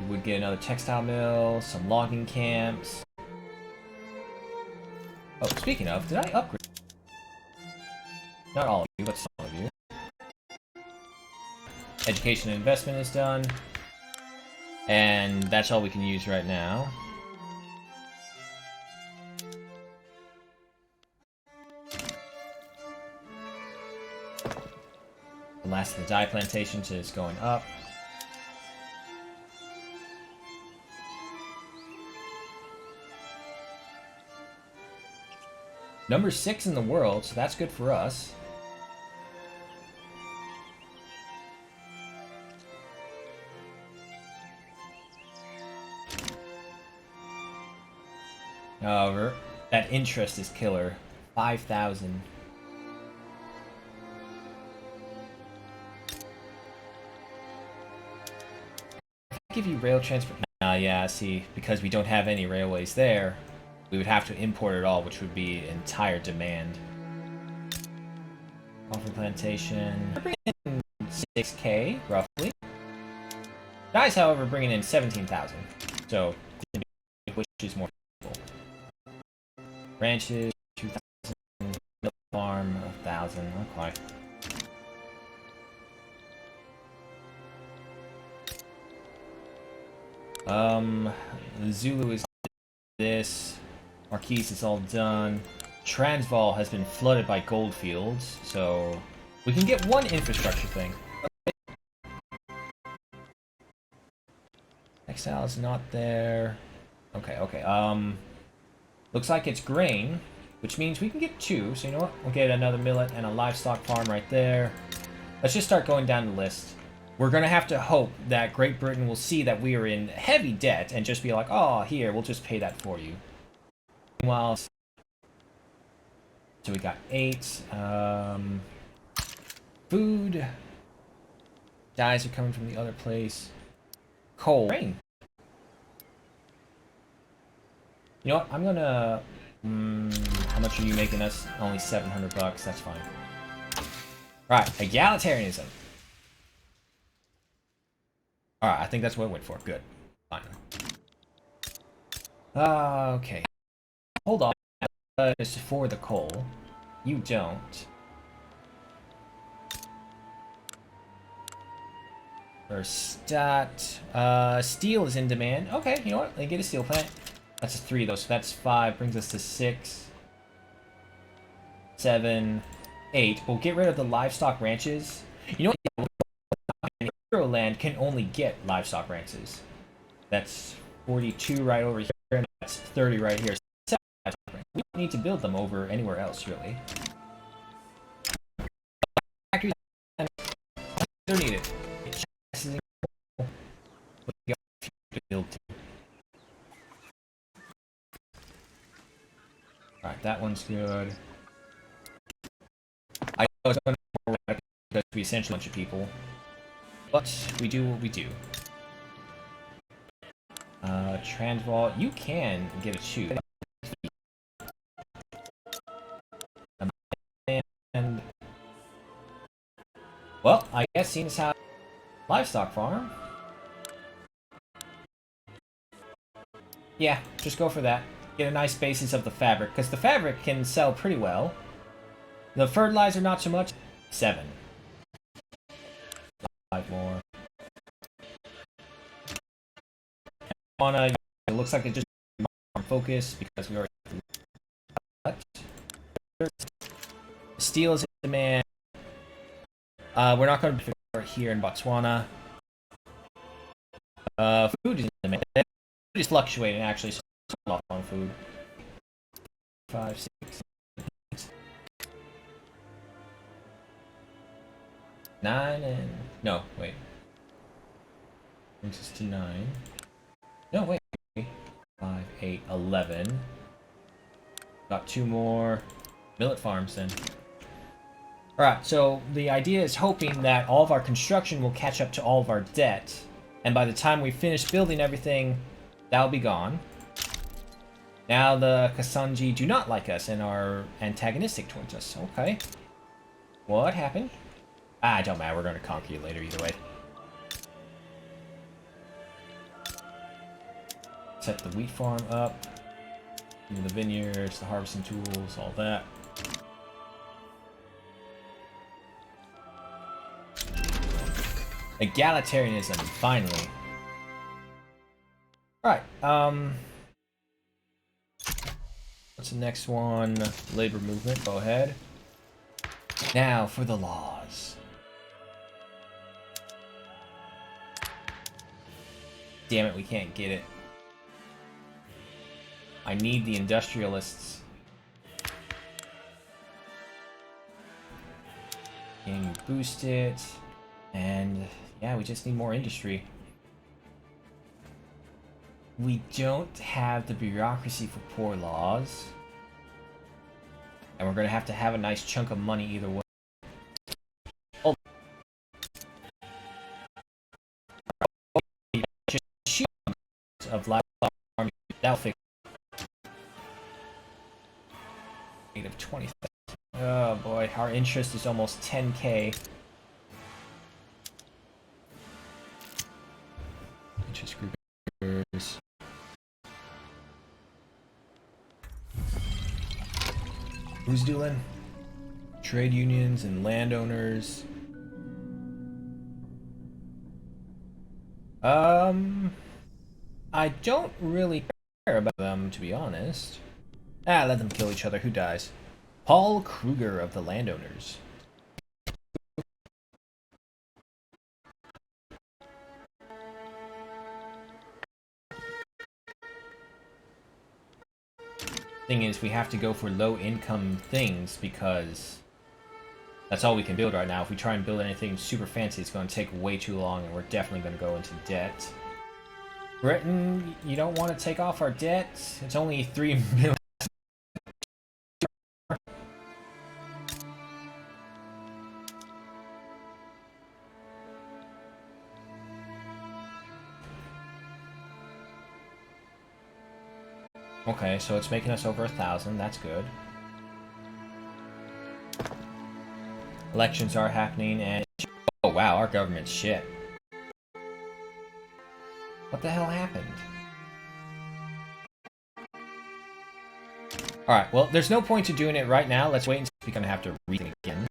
We would get another textile mill, some logging camps. Oh, speaking of, did I upgrade? Not all of you, but some of you. Education and investment is done. And that's all we can use right now. The last of the dye plantations is going up. Number 6 in the world, so that's good for us. However, that interest is killer. 5,000. Give you rail transport. Yeah, see, because we don't have any railways there, we would have to import it all, which would be entire demand. Coffee plantation. Bringing in 6K, roughly. Dyes, however, bringing in 17,000. So, which is more people. Ranches, 2,000. Milk farm, 1,000. Okay. Zulu is this. Marquise is all done. Transvaal has been flooded by gold fields, so we can get one infrastructure thing. Exile is not there. Okay, okay. Looks like it's grain, which means we can get two. So you know what? We'll get another millet and a livestock farm right there. Let's just start going down the list. We're gonna have to hope that Great Britain will see that we are in heavy debt and just be like, oh, here, we'll just pay that for you. Meanwhile, so we got 8. Food. Dyes are coming from the other place. Coal. Rain. You know what? I'm gonna... how much are you making us? Only 700 bucks. That's fine. Right. Egalitarianism. Alright, I think that's what I went for. Good. Fine. Okay. Hold on. Just for the coal. You don't. Or stat. Steel is in demand. Okay, you know what? They get a steel plant. That's a 3 though, so that's 5. Brings us to 6. 7. 8. We'll get rid of the livestock ranches. You know what? Hero land can only get livestock ranches. That's 42 right over here, and that's 30 right here. We don't need to build them over anywhere else, really. Factories don't need it. Alright, that one's good. I know it's going to be because we essentially a bunch of people. But we do what we do. Transvaal, you can get a shoot. And well, I guess seeing as how livestock farm. Yeah, just go for that. Get a nice basis of the fabric, because the fabric can sell pretty well. The fertilizer, not so much. 7. 5 more. It looks like it just focus because we already. Steel is in demand. We're not going to be here in Botswana. Food is in demand. Food is fluctuating actually. So off on food. 5, 6, 8, 9, and no, wait. Brings us to 9. No, wait. 5, 8, 11. Got 2 more millet farms then. Alright, so the idea is hoping that all of our construction will catch up to all of our debt. And by the time we finish building everything, that'll be gone. Now the Kasanji do not like us and are antagonistic towards us. Okay. What happened? Ah, don't matter. We're going to conquer you later either way. Set the wheat farm up. The vineyards, the harvesting tools, all that. Egalitarianism, finally. Alright, what's the next one? Labor movement, go ahead. Now for the laws. Damn it, we can't get it. I need the industrialists. Can you boost it? And yeah, we just need more industry. We don't have the bureaucracy for poor laws. And we're going to have a nice chunk of money either way. Oh. Just of livestock farming. That'll fix it. Of 20,000. Oh boy, our interest is almost 10k. Interest groupers. Who's doing? Trade unions and landowners. I don't really care about them, to be honest. Ah, let them kill each other. Who dies? Paul Kruger of the Landowners. Thing is, we have to go for low-income things because that's all we can build right now. If we try and build anything super fancy, it's going to take way too long, and we're definitely going to go into debt. Britain, you don't want to take off our debt? It's only 3 million. Okay, so it's making us over 1,000. That's good. Elections are happening, and oh wow, our government's shit. What the hell happened? Alright, well, there's no point to doing it right now. Let's wait and see if we're gonna have to read it again.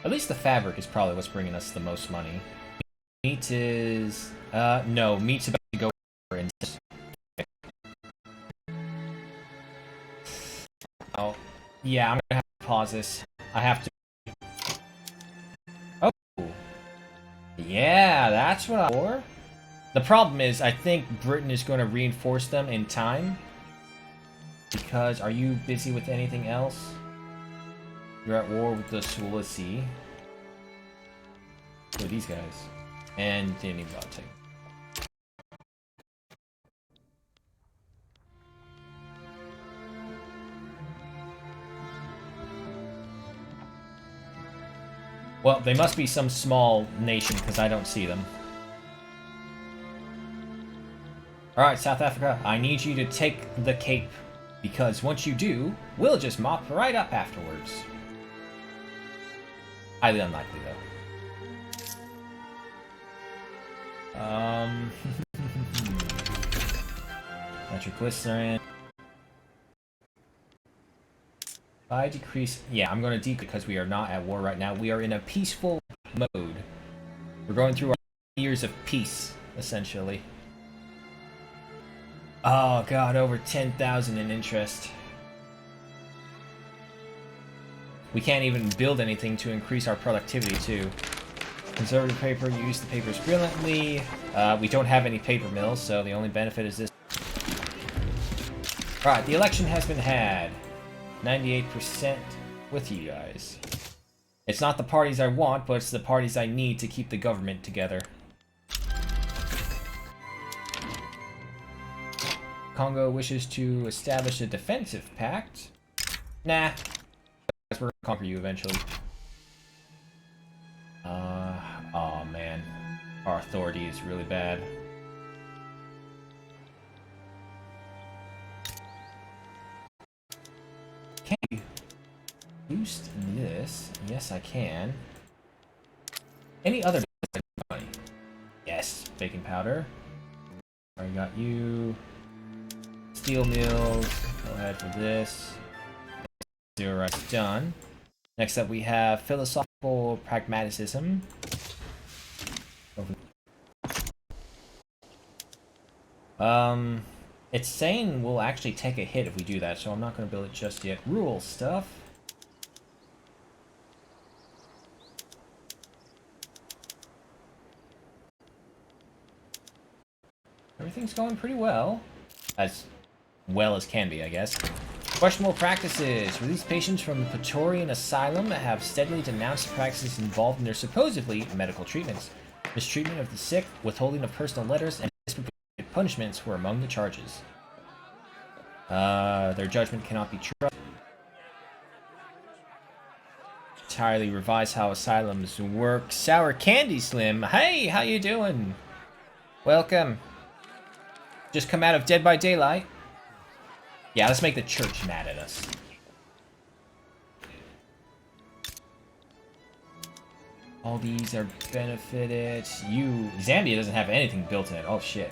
At least the fabric is probably what's bringing us the most money. Meat is... no, meat's about to go in. Oh, yeah, I'm gonna have to pause this. I have to... Oh! Yeah, that's what I'm for. The problem is, I think Britain is going to reinforce them in time. Because, are you busy with anything else? You're at war with the Sulasi. Who are these guys? And Danny Baltic. Well, they must be some small nation, because I don't see them. Alright, South Africa, I need you to take the Cape. Because once you do, we'll just mop right up afterwards. Highly unlikely, though. Nitroglycerin. If I decrease... Yeah, I'm going to decrease because we are not at war right now. We are in a peaceful mode. We're going through our years of peace, essentially. Oh god, over 10,000 in interest. We can't even build anything to increase our productivity, too. Conservative paper, use the papers brilliantly. We don't have any paper mills, so the only benefit is this. Alright, the election has been had. 98% with you guys. It's not the parties I want, but it's the parties I need to keep the government together. Congo wishes to establish a defensive pact. Nah. We're gonna conquer you eventually. Oh man. Our authority is really bad. Can you boost this? Yes, I can. Any other money? Yes, baking powder. I got you. Steel mills. Go ahead for this. Zero rights done. Next up, we have philosophical pragmatism. It's saying we'll actually take a hit if we do that, so I'm not going to build it just yet. Rural stuff. Everything's going pretty well. As well as can be, I guess. Questionable practices. Release patients from the Praetorian Asylum that have steadily denounced the practices involved in their supposedly medical treatments. Mistreatment of the sick, withholding of personal letters, and disproportionate punishments were among the charges. Their judgment cannot be trusted. Entirely revise how asylums work. Sour Candy Slim. Hey, how you doing? Welcome. Just come out of Dead by Daylight. Yeah, let's make the church mad at us. All these are benefited. Zambia doesn't have anything built in it. Oh, shit.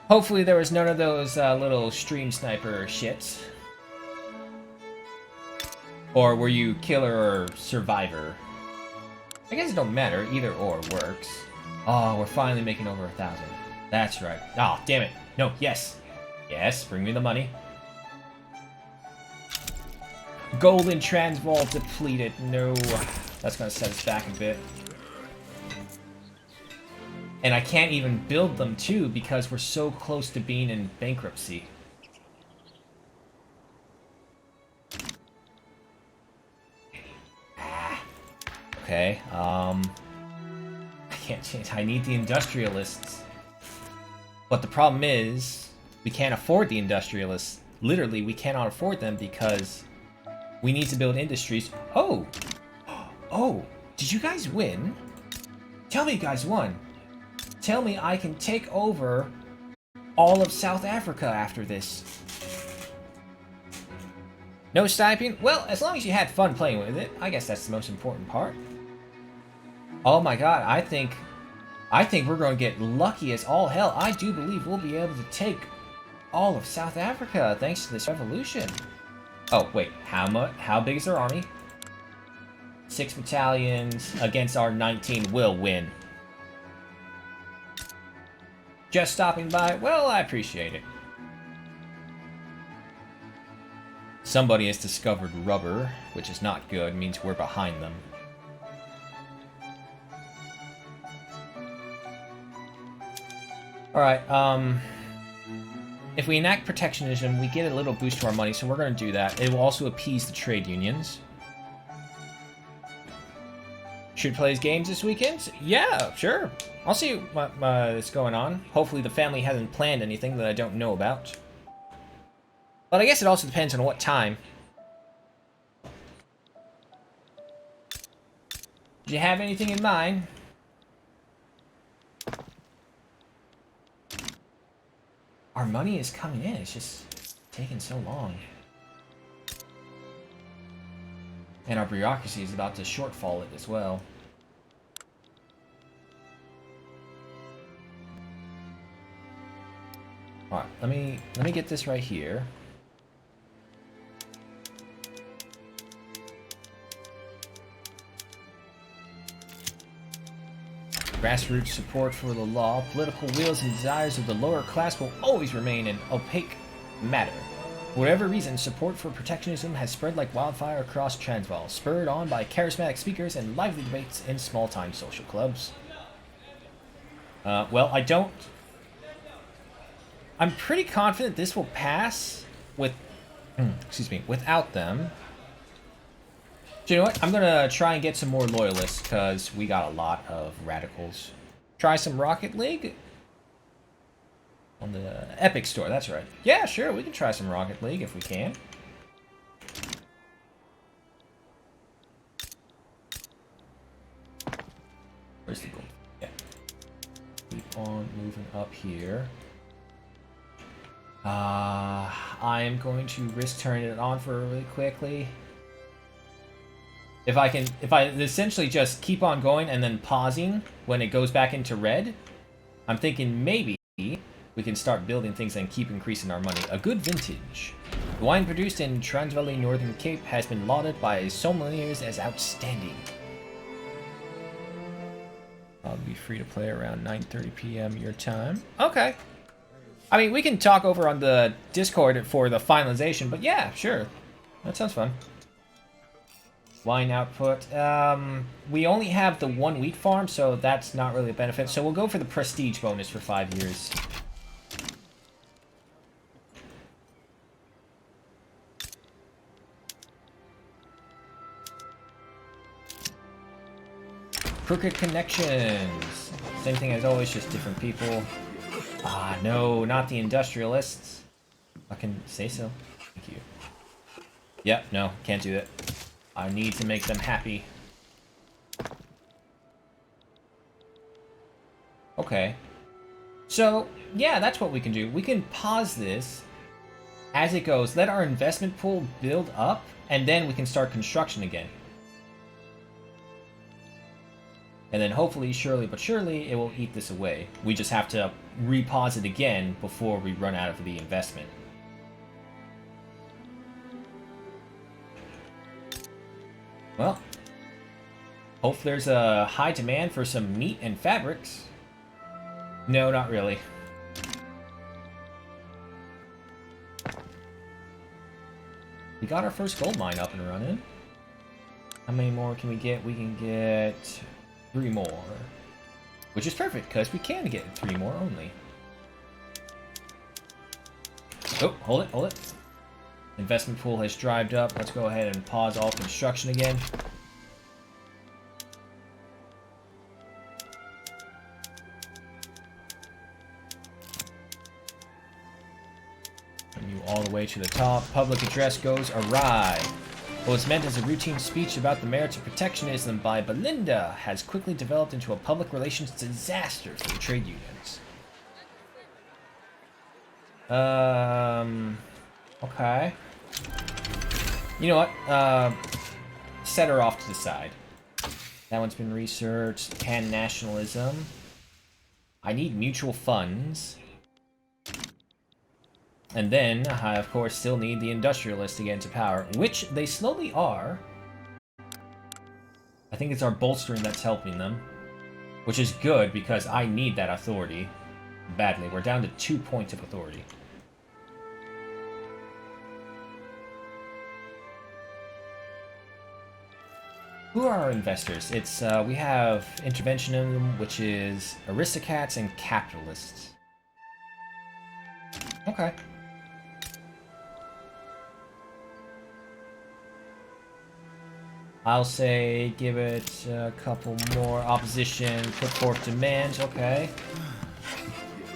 Hopefully there was none of those little stream sniper shits. Or were you killer or survivor? I guess it don't matter. Either or works. Oh, we're finally making over 1,000. That's right. Oh, damn it. No, yes. Yes, bring me the money. Golden Transvaal depleted. No. That's going to set us back a bit. And I can't even build them, too, because we're so close to being in bankruptcy. Okay, I can't change. I need the industrialists. But the problem is, we can't afford the industrialists. Literally, we cannot afford them because we need to build industries. Oh! Oh! Did you guys win? Tell me you guys won. Tell me I can take over all of South Africa after this. No sniping? Well, as long as you had fun playing with it, I guess that's the most important part. Oh my god, I think we're going to get lucky as all hell. I do believe we'll be able to take all of South Africa thanks to this revolution. Oh, wait, how big is their army? 6 battalions against our 19 will win. Just stopping by? Well, I appreciate it. Somebody has discovered rubber, which is not good. It means we're behind them. Alright, if we enact protectionism, we get a little boost to our money, so we're going to do that. It will also appease the trade unions. Should play his games this weekend? Yeah, sure. I'll see what is going on. Hopefully the family hasn't planned anything that I don't know about. But I guess it also depends on what time. Do you have anything in mind? Our money is coming in, it's just taking so long. And our bureaucracy is about to shortfall it as well. Alright, let me get this right here. Grassroots support for the law, political wills and desires of the lower class will always remain an opaque matter. For whatever reason, support for protectionism has spread like wildfire across Transvaal, spurred on by charismatic speakers and lively debates in small-time social clubs. Well, I'm pretty confident this will pass with, without them. Do you know what? I'm gonna try and get some more loyalists, because we got a lot of radicals. Try some Rocket League? On the Epic Store, that's right. Yeah, sure, we can try some Rocket League if we can. Where's the gold? Yeah. Keep on moving up here. I am going to risk turning it on for really quickly. If I essentially just keep on going and then pausing when it goes back into red, I'm thinking maybe we can start building things and keep increasing our money. A good vintage. The wine produced in Transvaal Northern Cape has been lauded by sommeliers as outstanding. I'll be free to play around 9:30 p.m. your time. Okay. I mean, we can talk over on the Discord for the finalization, but yeah, sure. That sounds fun. Wine output. We only have the 1 wheat farm, so that's not really a benefit. So we'll go for the prestige bonus for 5 years. Crooked connections. Same thing as always, just different people. Ah, no, not the industrialists. I can say so. Thank you. Yep, no, can't do that. I need to make them happy. Okay. So, yeah, that's what we can do. We can pause this as it goes, let our investment pool build up, and then we can start construction again. And then hopefully, surely but surely, it will eat this away. We just have to repause it again before we run out of the investment. Well, hope there's a high demand for some meat and fabrics. No, not really. We got our first gold mine up and running. How many more can we get? We can get 3 more. Which is perfect, because we can get 3 more only. Oh, hold it, hold it. Investment pool has dried up. Let's go ahead and pause all construction again. Continue all the way to the top. Public address goes awry. What was meant as a routine speech about the merits of protectionism by Belinda has quickly developed into a public relations disaster for the trade unions. Okay. You know what? Set her off to the side. That one's been researched. Pan-nationalism. I need mutual funds. And then, I of course still need the industrialists to get into power, which they slowly are. I think it's our bolstering that's helping them. Which is good, because I need that authority badly. We're down to 2 points of authority. Who are our investors? It's, we have interventionism, which is aristocrats and capitalists. Okay. I'll say give it a couple more. Opposition, put forth demands. Okay.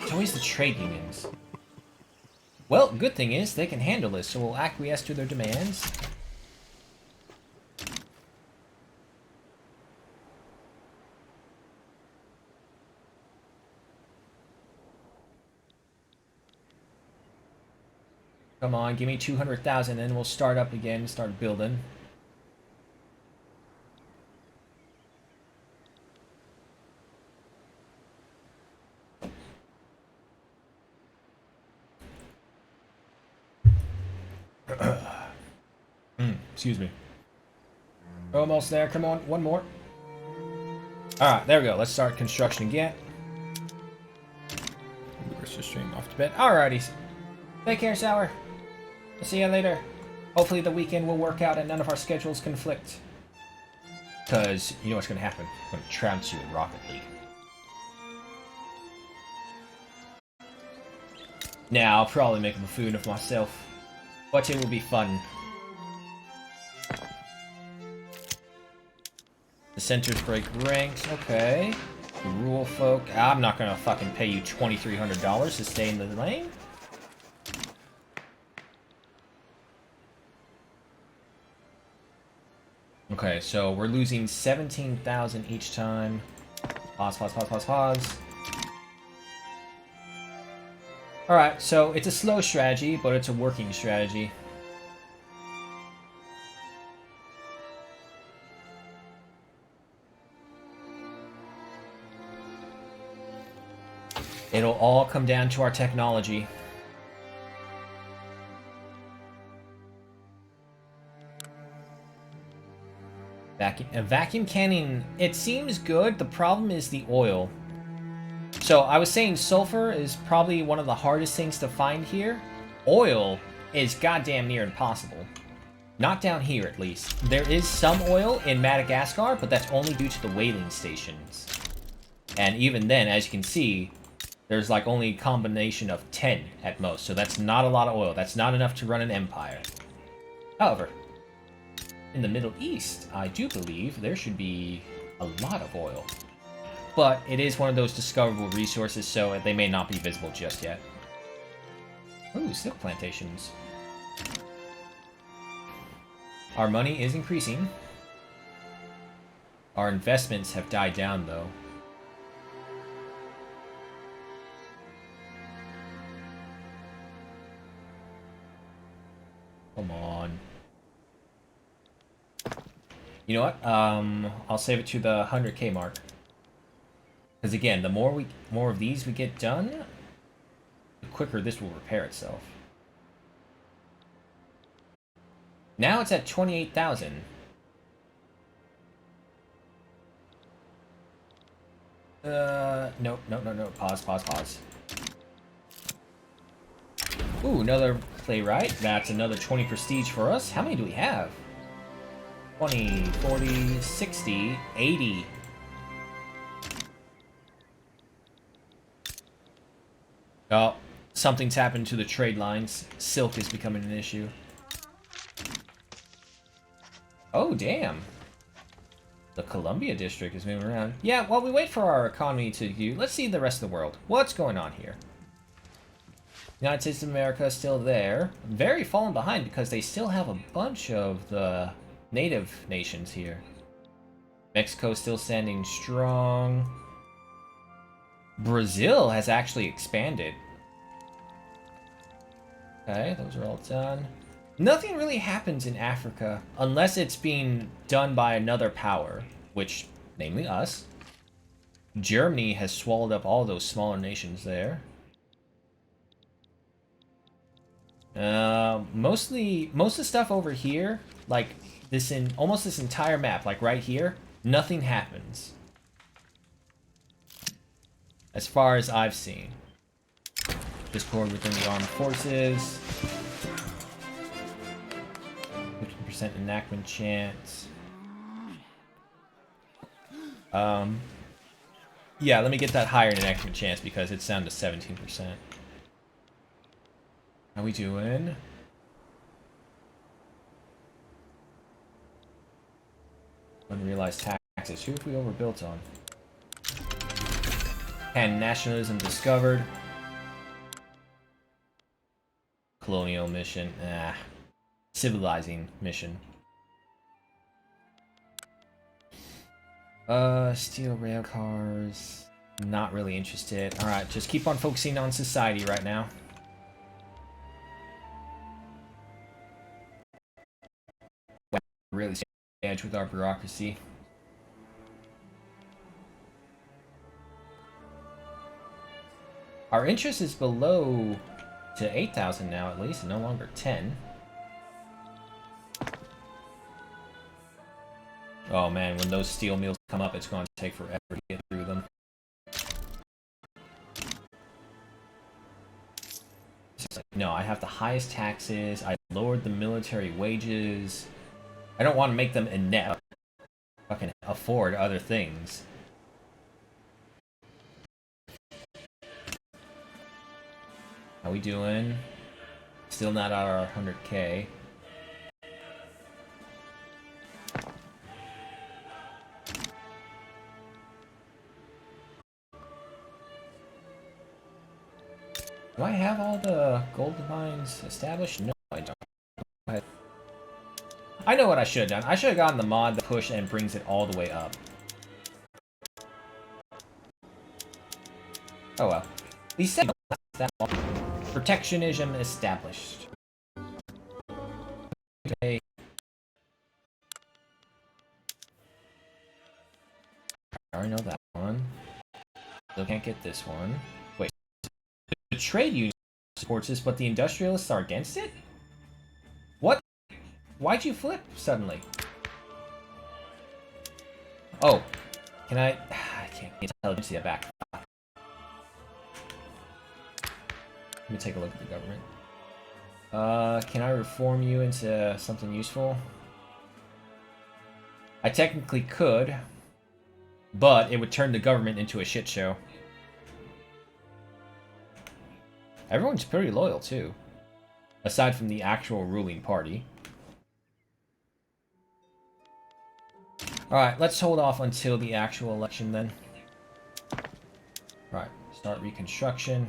It's always the trade unions. Well, good thing is they can handle this, so we'll acquiesce to their demands. Come on, give me 200,000 and we'll start up again, start building. Excuse me. Almost there. Come on, one more. Alright, there we go. Let's start construction again. Let's just stream off to bed. Alrighty. Take care, Sour. I'll see you later. Hopefully the weekend will work out and none of our schedules conflict. Because you know what's going to happen. I'm going to trounce you in Rocket League. Now, I'll probably make a buffoon of myself. But it will be fun. The centers break ranks. Okay. The rule folk. I'm not going to fucking pay you $2,300 to stay in the lane. Okay, so we're losing 17,000 each time. Pause, pause, pause, pause, pause. Alright, so it's a slow strategy, but it's a working strategy. It'll all come down to our technology. Vacuum canning, it seems good. The problem is the oil. So I was saying sulfur is probably one of the hardest things to find here. Oil is goddamn near impossible. Not down here, at least. There is some oil in Madagascar, but that's only due to the whaling stations. And even then, as you can see, there's like only a combination of 10 at most. So that's not a lot of oil. That's not enough to run an empire. However, in the Middle East, I do believe there should be a lot of oil. But it is one of those discoverable resources, so they may not be visible just yet. Ooh, silk plantations. Our money is increasing. Our investments have died down, though. Come on. You know what? I'll save it to the 100k mark. Because again, the more of these we get done, the quicker this will repair itself. Now it's at 28,000. No, no, no, no. Pause, pause, pause. Ooh, another playwright. That's another 20 prestige for us. How many do we have? 20, 40, 60, 80. Oh, something's happened to the trade lines. Silk is becoming an issue. Oh, damn. The Columbia District is moving around. Yeah, while we wait for our economy to do, let's see the rest of the world. What's going on here? United States of America is still there. Very fallen behind because they still have a bunch of the native nations here. Mexico still standing strong. Brazil has actually expanded. Okay, those are all done. Nothing really happens in Africa unless it's being done by another power, which, namely us. Germany has swallowed up all those smaller nations there. Most of the stuff over here, like almost this entire map, like right here, nothing happens. As far as I've seen. Discord within the armed forces. 50% enactment chance. Yeah, let me get that higher enactment chance because it's down to 17%. How we doing? Unrealized taxes. Who have we overbuilt on? Pan nationalism discovered. Colonial mission. Civilizing mission. Steel rail cars. Not really interested. Alright, just keep on focusing on society right now. Really edge with our bureaucracy. Our interest is below to 8,000 now at least, and no longer 10. Oh man, when those steel mills come up, it's going to take forever to get through them. No, I have the highest taxes, I lowered the military wages. I don't want to make them inept. Fucking afford other things. How we doing? Still not at our 100k. Do I have all the gold mines established? No, I don't. I know what I should have done. I should have gotten the mod that push and brings it all the way up. Oh well. These said that protectionism established. Okay. I already know that one. Still can't get this one. Wait. The trade union supports this, but the industrialists are against it? What? Why'd you flip suddenly? Oh. Can I can't get intelligence back. Let me take a look at the government. Can I reform you into something useful? I technically could, but it would turn the government into a shit show. Everyone's pretty loyal, too. Aside from the actual ruling party. Alright, let's hold off until the actual election then. Alright, start reconstruction.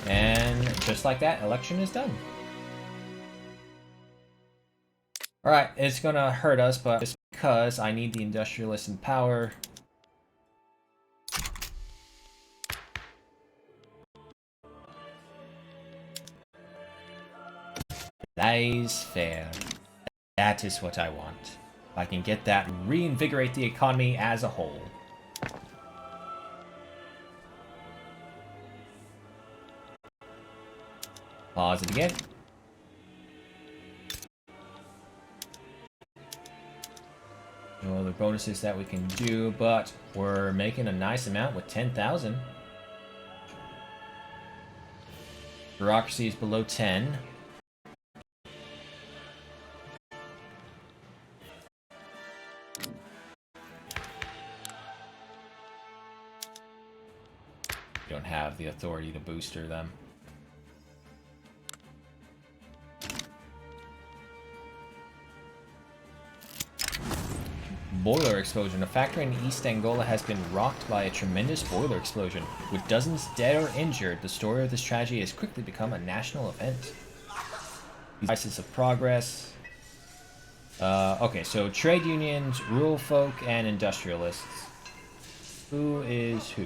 And just like that, election is done. Alright, it's gonna hurt us, but it's because I need the industrialists in power. Laissez-faire. That is what I want. If I can get that, reinvigorate the economy as a whole. Pause it again. No other bonuses that we can do, but we're making a nice amount with 10,000. Bureaucracy is below 10. We don't have the authority to booster them. Boiler explosion. A factory in East Angola has been rocked by a tremendous boiler explosion. With dozens dead or injured, the story of this tragedy has quickly become a national event. Crisis of progress. Okay, so trade unions, rural folk, and industrialists. Who is who?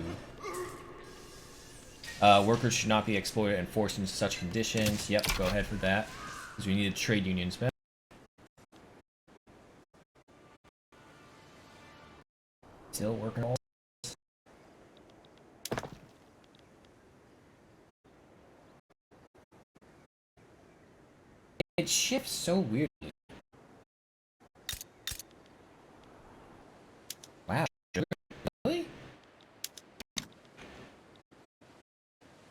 Workers should not be exploited and forced into such conditions. Yep, go ahead for that. Because we needed trade unions back. Still working all. It shifts so weirdly. Wow, really?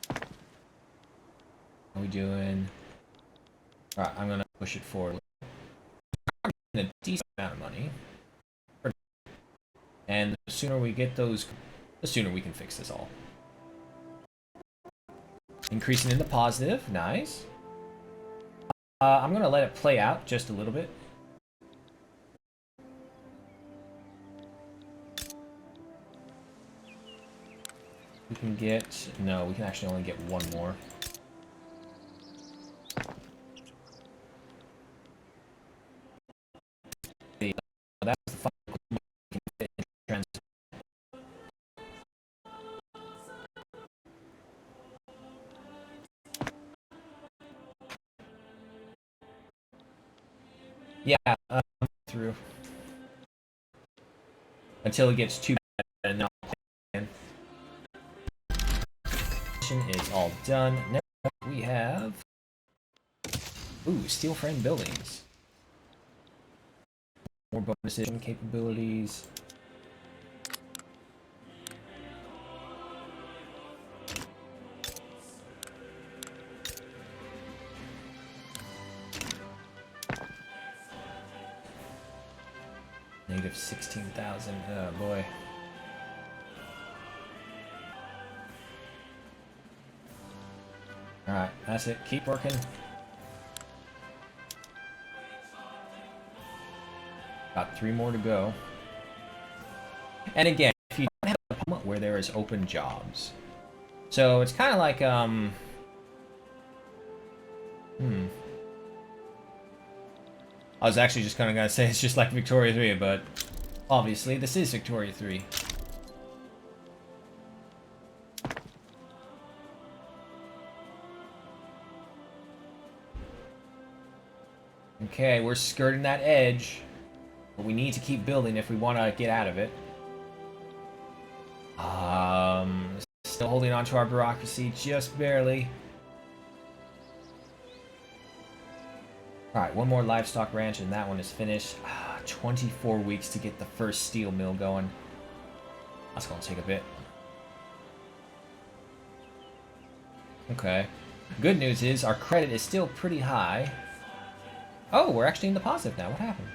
How are we doing? Alright, I'm gonna push it forward. I'm getting a decent amount of money. And the sooner we get those, the sooner we can fix this all. Increasing in the positive, nice. I'm gonna let it play out just a little bit. We can get, no, we can actually only get one more. That was the final we can fit in transit. Yeah, through. Until it gets too bad and then I'll play again. Is all done. Next up we have... Ooh, steel frame buildings. More bonuses and capabilities. Negative 16,000. Oh boy. Alright, that's it. Keep working. Got 3 more to go. And again, if you don't have a moment where there is open jobs. So it's kind of like, I was actually just kind of gonna say it's just like Victoria 3, but obviously this is Victoria 3. Okay, we're skirting that edge, but we need to keep building if we want to get out of it. Still holding on to our bureaucracy just barely. Alright, one more livestock ranch and that one is finished. 24 weeks to get the first steel mill going. That's gonna take a bit. Okay. Good news is our credit is still pretty high. Oh, we're actually in the positive now. What happened?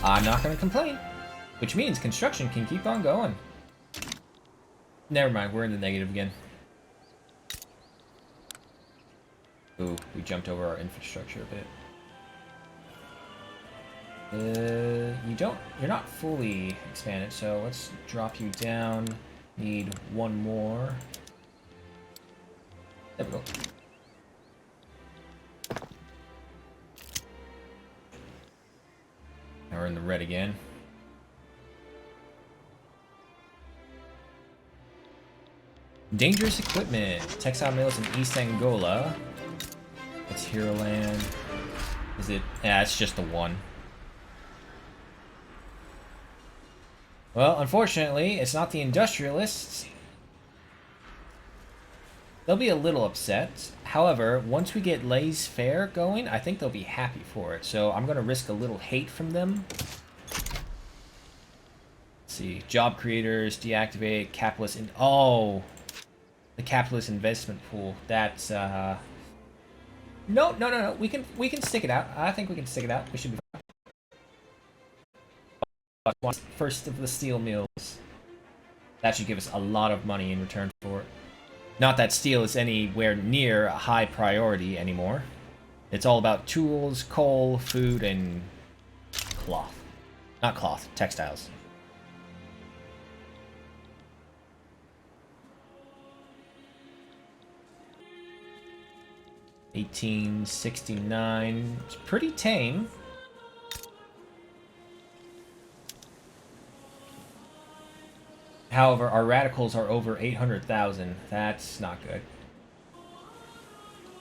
I'm not gonna complain. Which means construction can keep on going. Never mind, we're in the negative again. Ooh, we jumped over our infrastructure a bit. You're not fully expanded, so let's drop you down. Need one more. There we go. Now we're in the red again. Dangerous equipment. Textile mills in East Angola. It's Hero Land. Is it? Yeah, it's just the one. Well, unfortunately, it's not the industrialists. They'll be a little upset. However, once we get laissez-faire going, I think they'll be happy for it. So I'm going to risk a little hate from them. Let's see. Job creators, deactivate, capitalist... Oh! The capitalist investment pool. That's, No. We can stick it out. I think we can stick it out. We should be fine. First of the steel mills. That should give us a lot of money in return for it. Not that steel is anywhere near a high priority anymore. It's all about tools, coal, food, and cloth. Not cloth, textiles. $1869. It's pretty tame. However, our radicals are over 800,000. That's not good.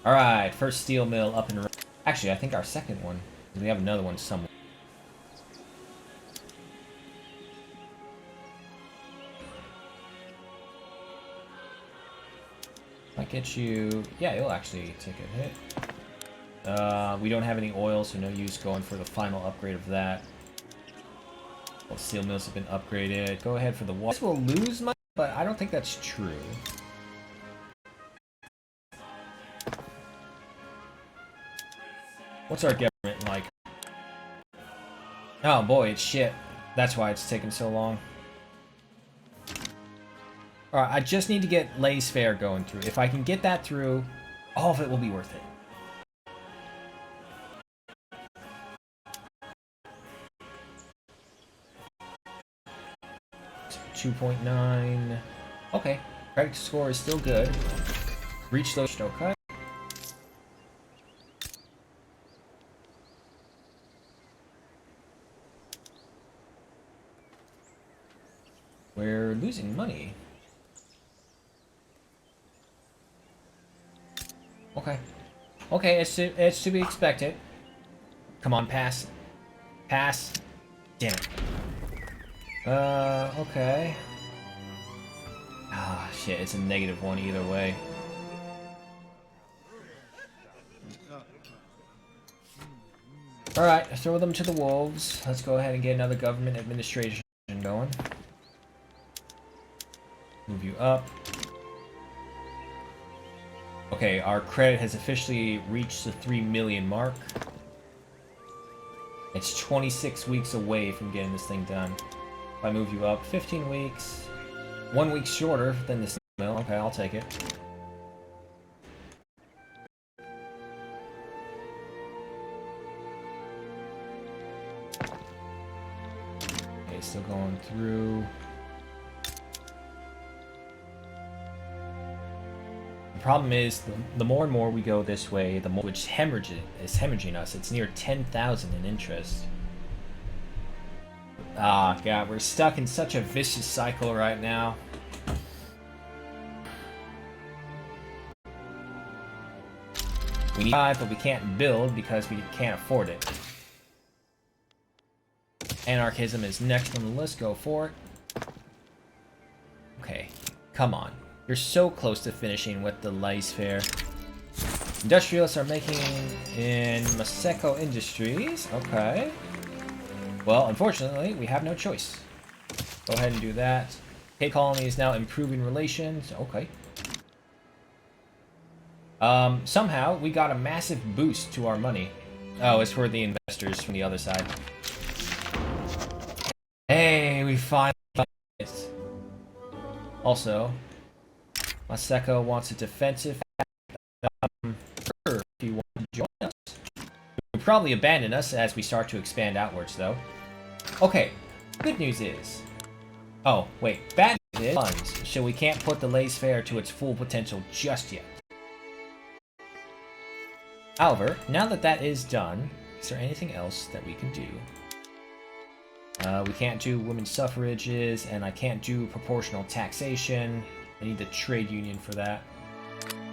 Alright, first steel mill up and running. Actually, I think our second one. We have another one somewhere. If I get you... Yeah, you'll actually take a hit. We don't have any oil, so no use going for the final upgrade of that. All steel mills have been upgraded. Go ahead for the water. This will lose money, but I don't think that's true. What's our government like? Oh boy, it's shit. That's why it's taking so long. Alright, I just need to get laissez-faire going through. If I can get that through, all of it will be worth it. 2.9. Okay, credit score is still good. Reach those okay. We're losing money. Okay. Okay, it's to be expected. Come on, pass. Pass. Damn it. Okay. Ah, shit, it's a -1 either way. Alright, throw them to the wolves. Let's go ahead and get another government administration going. Move you up. Okay, our credit has officially reached the 3 million mark. It's 26 weeks away from getting this thing done. If I move you up 15 weeks, 1 week shorter than this mill. Okay, I'll take it. Okay, still going through. The problem is, the more and more we go this way, the more which is hemorrhaging us. It's near 10,000 in interest. Ah, God, we're stuck in such a vicious cycle right now. We need 5, but we can't build because we can't afford it. Anarchism is next on the list. Go for it. Okay, come on. You're so close to finishing with the laissez-faire. Industrialists are making in Maseko Industries. Okay. Well, unfortunately, we have no choice. Go ahead and do that. K Colony is now improving relations. Okay. Somehow, we got a massive boost to our money. Oh, it's for the investors from the other side. Hey, we finally got it. Also, Maseko wants a defensive. If you want to join us. You'll probably abandon us as we start to expand outwards, though. Okay, good news is... Oh, wait, bad news is funds, so we can't put the laissez-faire to its full potential just yet. However, now that that is done, is there anything else that we can do? We can't do women's suffrages, and I can't do proportional taxation. I need the trade union for that.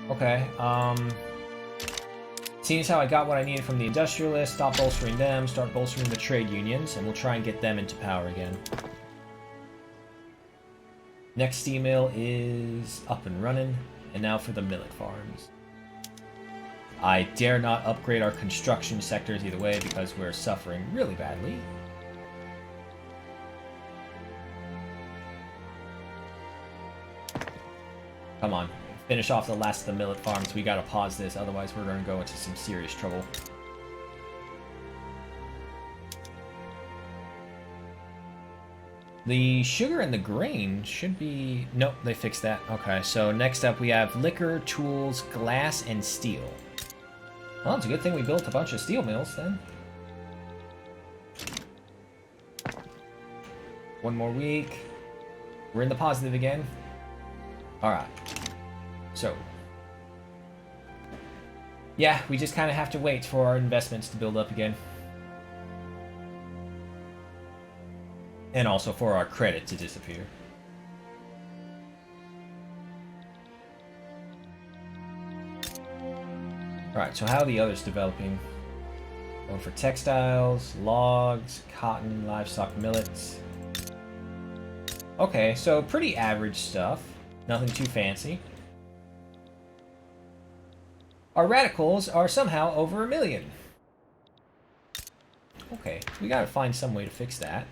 Okay, seeing as how I got what I needed from the industrialists, stop bolstering them, start bolstering the trade unions, and we'll try and get them into power again. Next steam mill is up and running. And now for the millet farms. I dare not upgrade our construction sectors either way because we're suffering really badly. Come on, finish off the last of the millet farms. We gotta pause this, otherwise we're gonna go into some serious trouble. The sugar and the grain should be... Nope, they fixed that. Okay, so next up we have liquor, tools, glass, and steel. Well, it's a good thing we built a bunch of steel mills, then. One more week. We're in the positive again. Alright. So. Yeah, we just kind of have to wait for our investments to build up again. And also for our credit to disappear. Alright, so how are the others developing? Going for textiles, logs, cotton, livestock, millets. Okay, so pretty average stuff. Nothing too fancy. Our radicals are somehow over 1 million. Okay, we gotta find some way to fix that.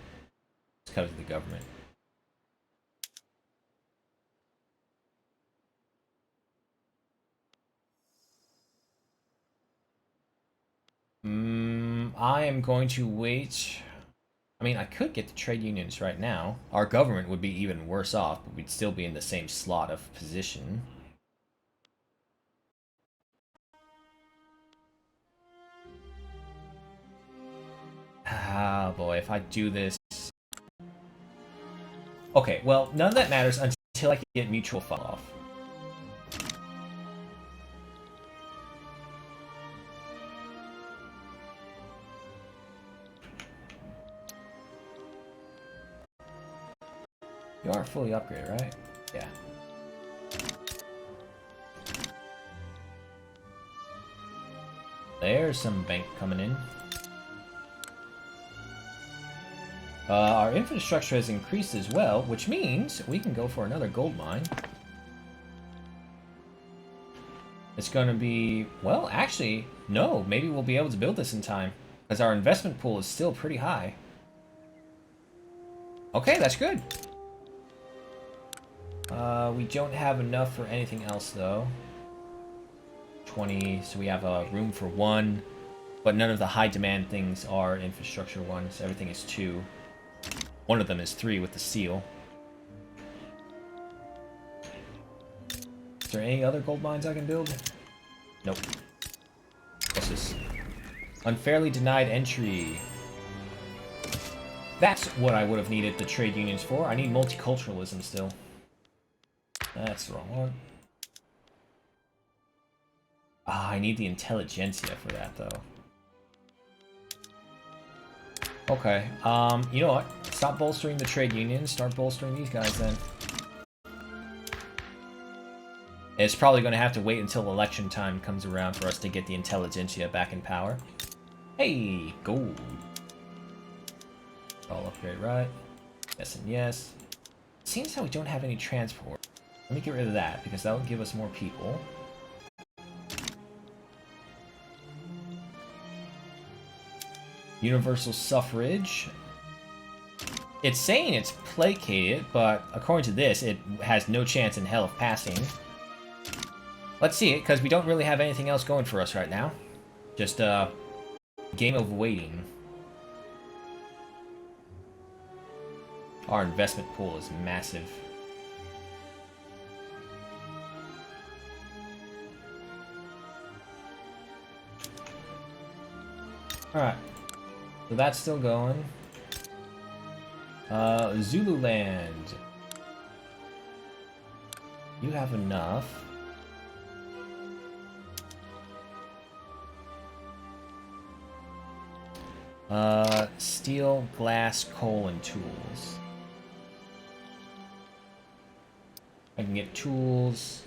It's because of the government. I am going to wait. I mean, I could get the trade unions right now. Our government would be even worse off, but we'd still be in the same slot of position. Ah, boy, if I do this... Okay, well, none of that matters until I can get mutual fall-off. You are fully upgraded, right? Yeah. There's some bank coming in. Our infrastructure has increased as well, which means we can go for another gold mine. It's going to be... Well, actually, no. Maybe we'll be able to build this in time, because our investment pool is still pretty high. Okay, that's good. We don't have enough for anything else, though. 20, so we have room for 1. But none of the high-demand things are infrastructure 1, so everything is 2. One of them is 3 with the steel. Is there any other gold mines I can build? Nope. What's this? Unfairly denied entry. That's what I would have needed the trade unions for. I need multiculturalism still. That's the wrong one. Ah, I need the intelligentsia for that, though. Okay, you know what? Stop bolstering the trade unions, start bolstering these guys, then. It's probably going to have to wait until election time comes around for us to get the intelligentsia back in power. Hey, gold. All upgrade, right? Yes and yes. Seems how we don't have any transport. Let me get rid of that, because that will give us more people. Universal suffrage. It's saying it's placated, but according to this, it has no chance in hell of passing. Let's see it, because we don't really have anything else going for us right now. Just a game of waiting. Our investment pool is massive. Alright. So that's still going. Zululand. You have enough. Steel, glass, coal, and tools. I can get tools.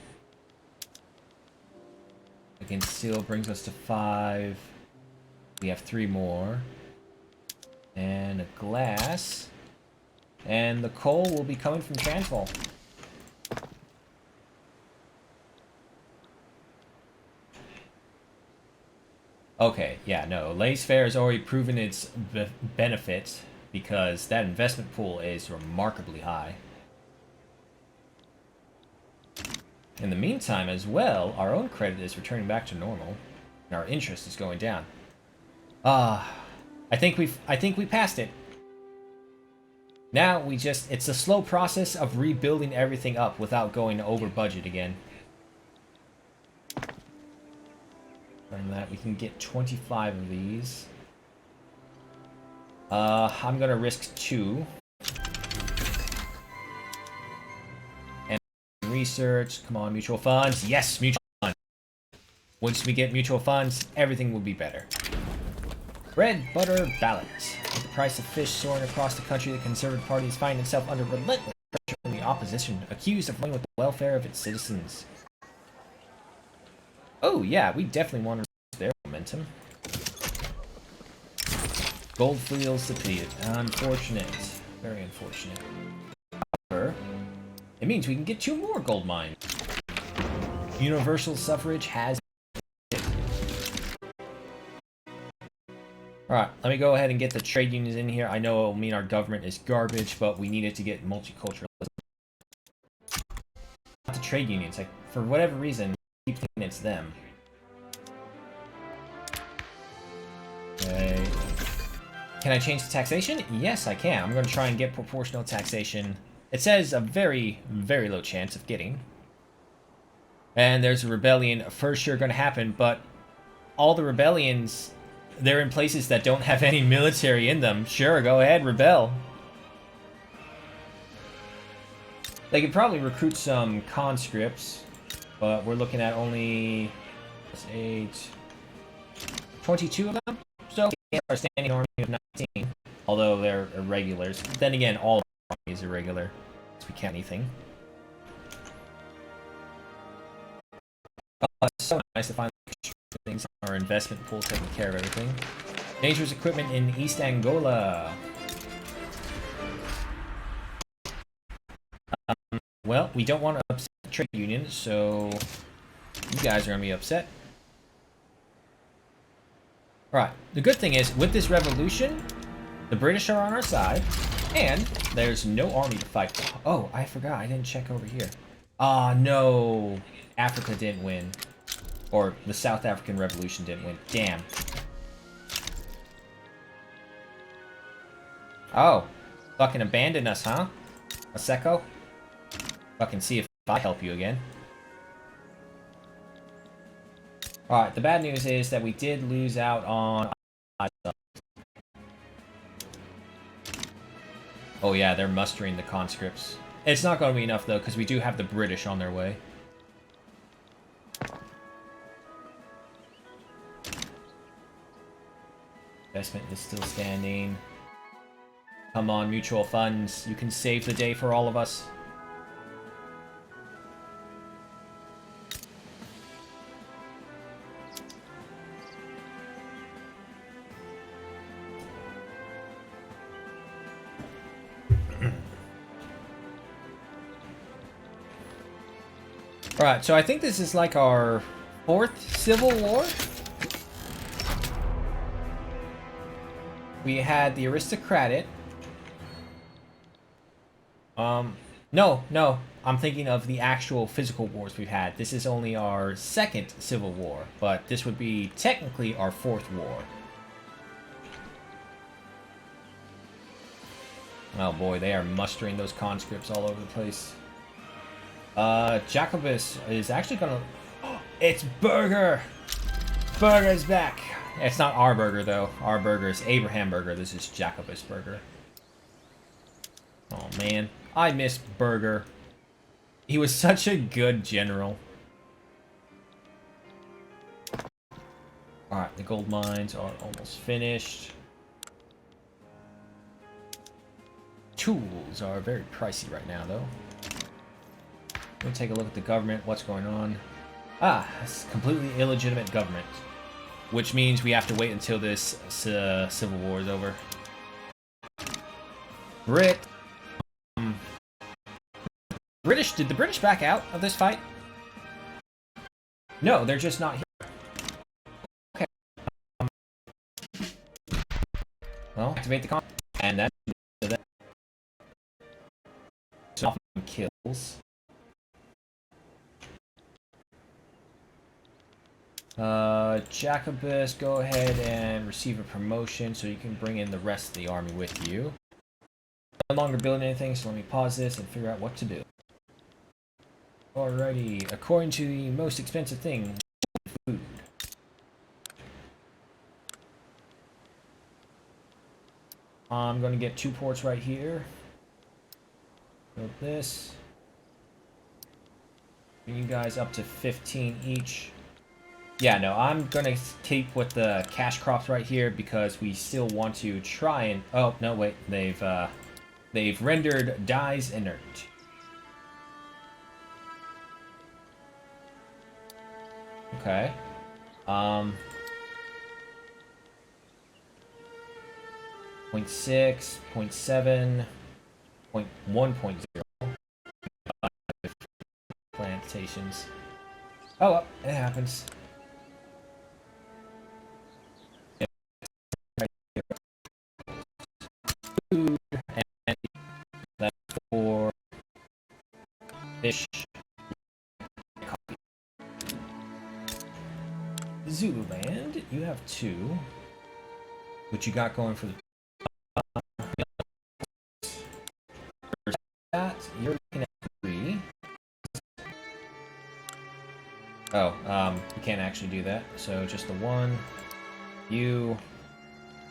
Again, steel brings us to 5. We have 3 more. And a glass. And the coal will be coming from Transvaal. Okay, yeah, no. Laissez-faire has already proven its benefit because that investment pool is remarkably high. In the meantime, as well, our own credit is returning back to normal, and our interest is going down. I think we passed it. Now it's a slow process of rebuilding everything up without going over budget again. From that, we can get 25 of these. I'm gonna risk 2. And research, come on, mutual funds. Yes, mutual funds. Once we get mutual funds, everything will be better. Bread, butter, ballots. With the price of fish soaring across the country, the Conservative Party is finding itself under relentless pressure from the opposition, accused of playing with the welfare of its citizens. Oh yeah, we definitely want to reduce their momentum. Gold fields depleted. Unfortunate. Very unfortunate. However, it means we can get 2 more gold mines. Universal suffrage has... Alright, let me go ahead and get the trade unions in here. I know it will mean our government is garbage, but we needed to get multiculturalism. Not the trade unions. Like, for whatever reason, I keep thinking it's them. Okay. Can I change the taxation? Yes, I can. I'm going to try and get proportional taxation. It says a very, very low chance of getting. And there's a rebellion for sure going to happen, but all the rebellions... They're in places that don't have any military in them. Sure, go ahead, rebel. They could probably recruit some conscripts, but we're looking at only 22 of them. So we our standing army of 19, although they're irregulars. Then again, all armies are irregular, so we can't anything. It's so nice to find things on our investment pool taking care of everything. Dangerous equipment in East Angola. Well, we don't want to upset the trade union, so you guys are going to be upset. Alright, the good thing is, with this revolution, the British are on our side, and there's no army to fight. Oh, I forgot, I didn't check over here. Ah, no. Africa didn't win. Or the South African Revolution didn't win. Damn. Oh. Fucking abandon us, huh? Aseko? Fucking see if I help you again. Alright, the bad news is that we did lose out on... Oh yeah, they're mustering the conscripts. It's not going to be enough, though, because we do have the British on their way. Investment is still standing. Come on, mutual funds. You can save the day for all of us. Alright, so I think this is like our 4th civil war. We had the aristocratic. No. I'm thinking of the actual physical wars we've had. This is only our 2nd civil war, but this would be technically our 4th war. Oh boy, they are mustering those conscripts all over the place. Jacobus is actually gonna... It's Burger! Burger's back! It's not our burger, though. Our burger is Abraham Burger. This is Jacobus Burger. Oh, man. I miss Burger. He was such a good general. Alright, the gold mines are almost finished. Tools are very pricey right now, though. We'll take a look at the government. What's going on? Ah, it's completely illegitimate government. Which means we have to wait until this civil war is over. British, did the British back out of this fight? No, they're just not here. Okay. Well, activate the con, and that kills. Jacobus, go ahead and receive a promotion so you can bring in the rest of the army with you. No longer building anything, so let me pause this and figure out what to do. Alrighty, according to the most expensive thing, food. I'm going to get 2 ports right here. Build this. Bring you guys up to 15 each. Yeah, no, I'm going to keep with the cash crops right here because we still want to try and... Oh, no, wait. They've rendered dyes inert. Okay. 0.6, 0.7, 1.0. Plantations. Oh, well, it happens. Food and that's for fish. Zululand, you have 2. What you got going for the that? You're looking at 3. Oh, you can't actually do that. So just the 1. You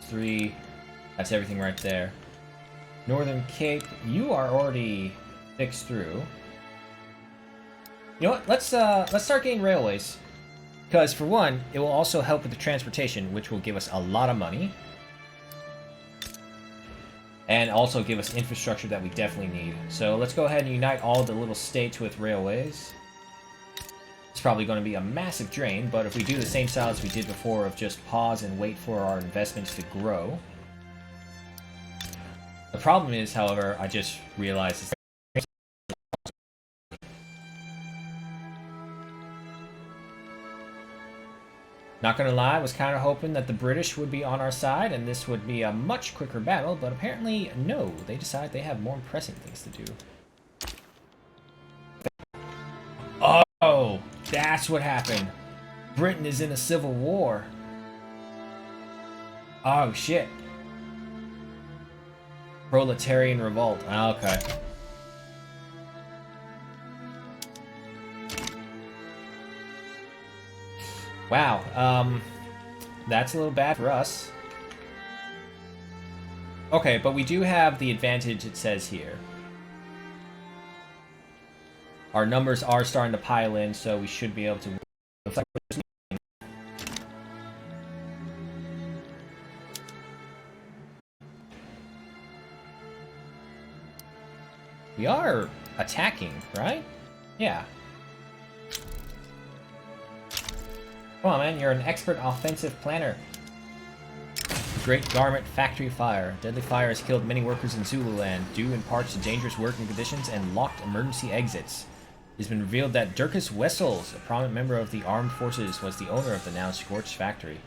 3. That's everything right there. Northern Cape, you are already fixed through. You know what? Let's start getting railways. Because, for one, it will also help with the transportation, which will give us a lot of money. And also give us infrastructure that we definitely need. So let's go ahead and unite all the little states with railways. It's probably going to be a massive drain, but if we do the same style as we did before of just pause and wait for our investments to grow. The problem is, however, I just realized... Not gonna lie, I was kind of hoping that the British would be on our side and this would be a much quicker battle, but apparently, no. They decide they have more pressing things to do. Oh, that's what happened. Britain is in a civil war. Oh, shit. Proletarian revolt. Okay. Wow, that's a little bad for us. Okay, but we do have the advantage it says here. Our numbers are starting to pile in, so we should be able to... We are attacking, right? Yeah. Come on, man, you're an expert offensive planner. Great Garment Factory Fire. Deadly fire has killed many workers in Zululand, due in part to dangerous working conditions and locked emergency exits. It has been revealed that Dirkus Wessels, a prominent member of the armed forces, was the owner of the now scorched factory.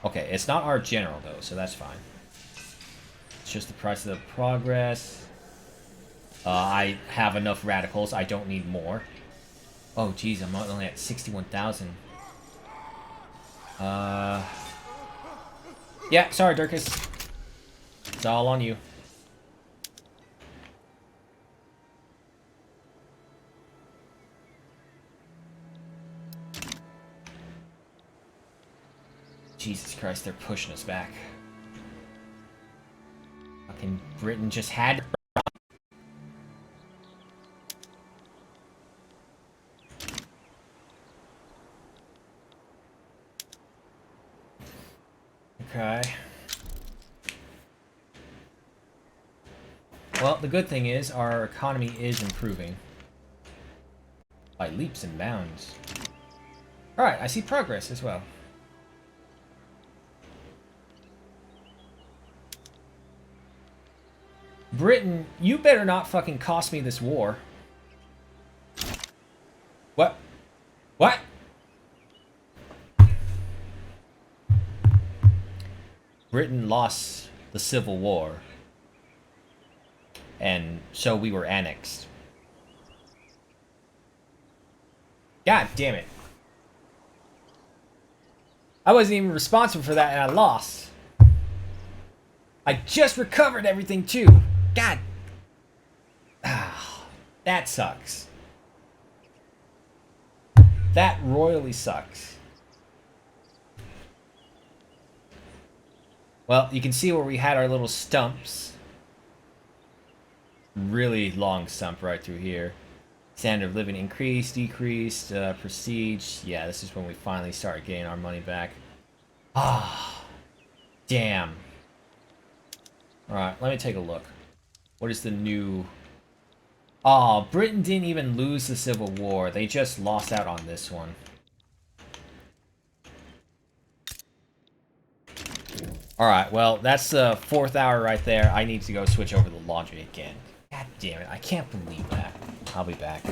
Okay, it's not our general, though, so that's fine. It's just the price of the progress. I have enough radicals. I don't need more. Oh, geez, I'm only at 61,000. Yeah, sorry, Dirkus. It's all on you. Jesus Christ, they're pushing us back. Fucking Britain just had... Okay. Well, the good thing is our economy is improving. By leaps and bounds. Alright, I see progress as well. Britain, you better not fucking cost me this war. What? What? Britain lost the Civil War, and so we were annexed. God damn it. I wasn't even responsible for that, and I lost. I just recovered everything, too. God. Ah, that sucks. That royally sucks. Well, you can see where we had our little stumps. Really long stump right through here. Standard of living increased, decreased, prestige. Yeah, this is when we finally start getting our money back. Ah, damn. Alright, let me take a look. What is the new... Oh, Britain didn't even lose the Civil War. They just lost out on this one. Alright, well, that's the 4th hour right there. I need to go switch over the laundry again. God damn it, I can't believe that. I'll be back.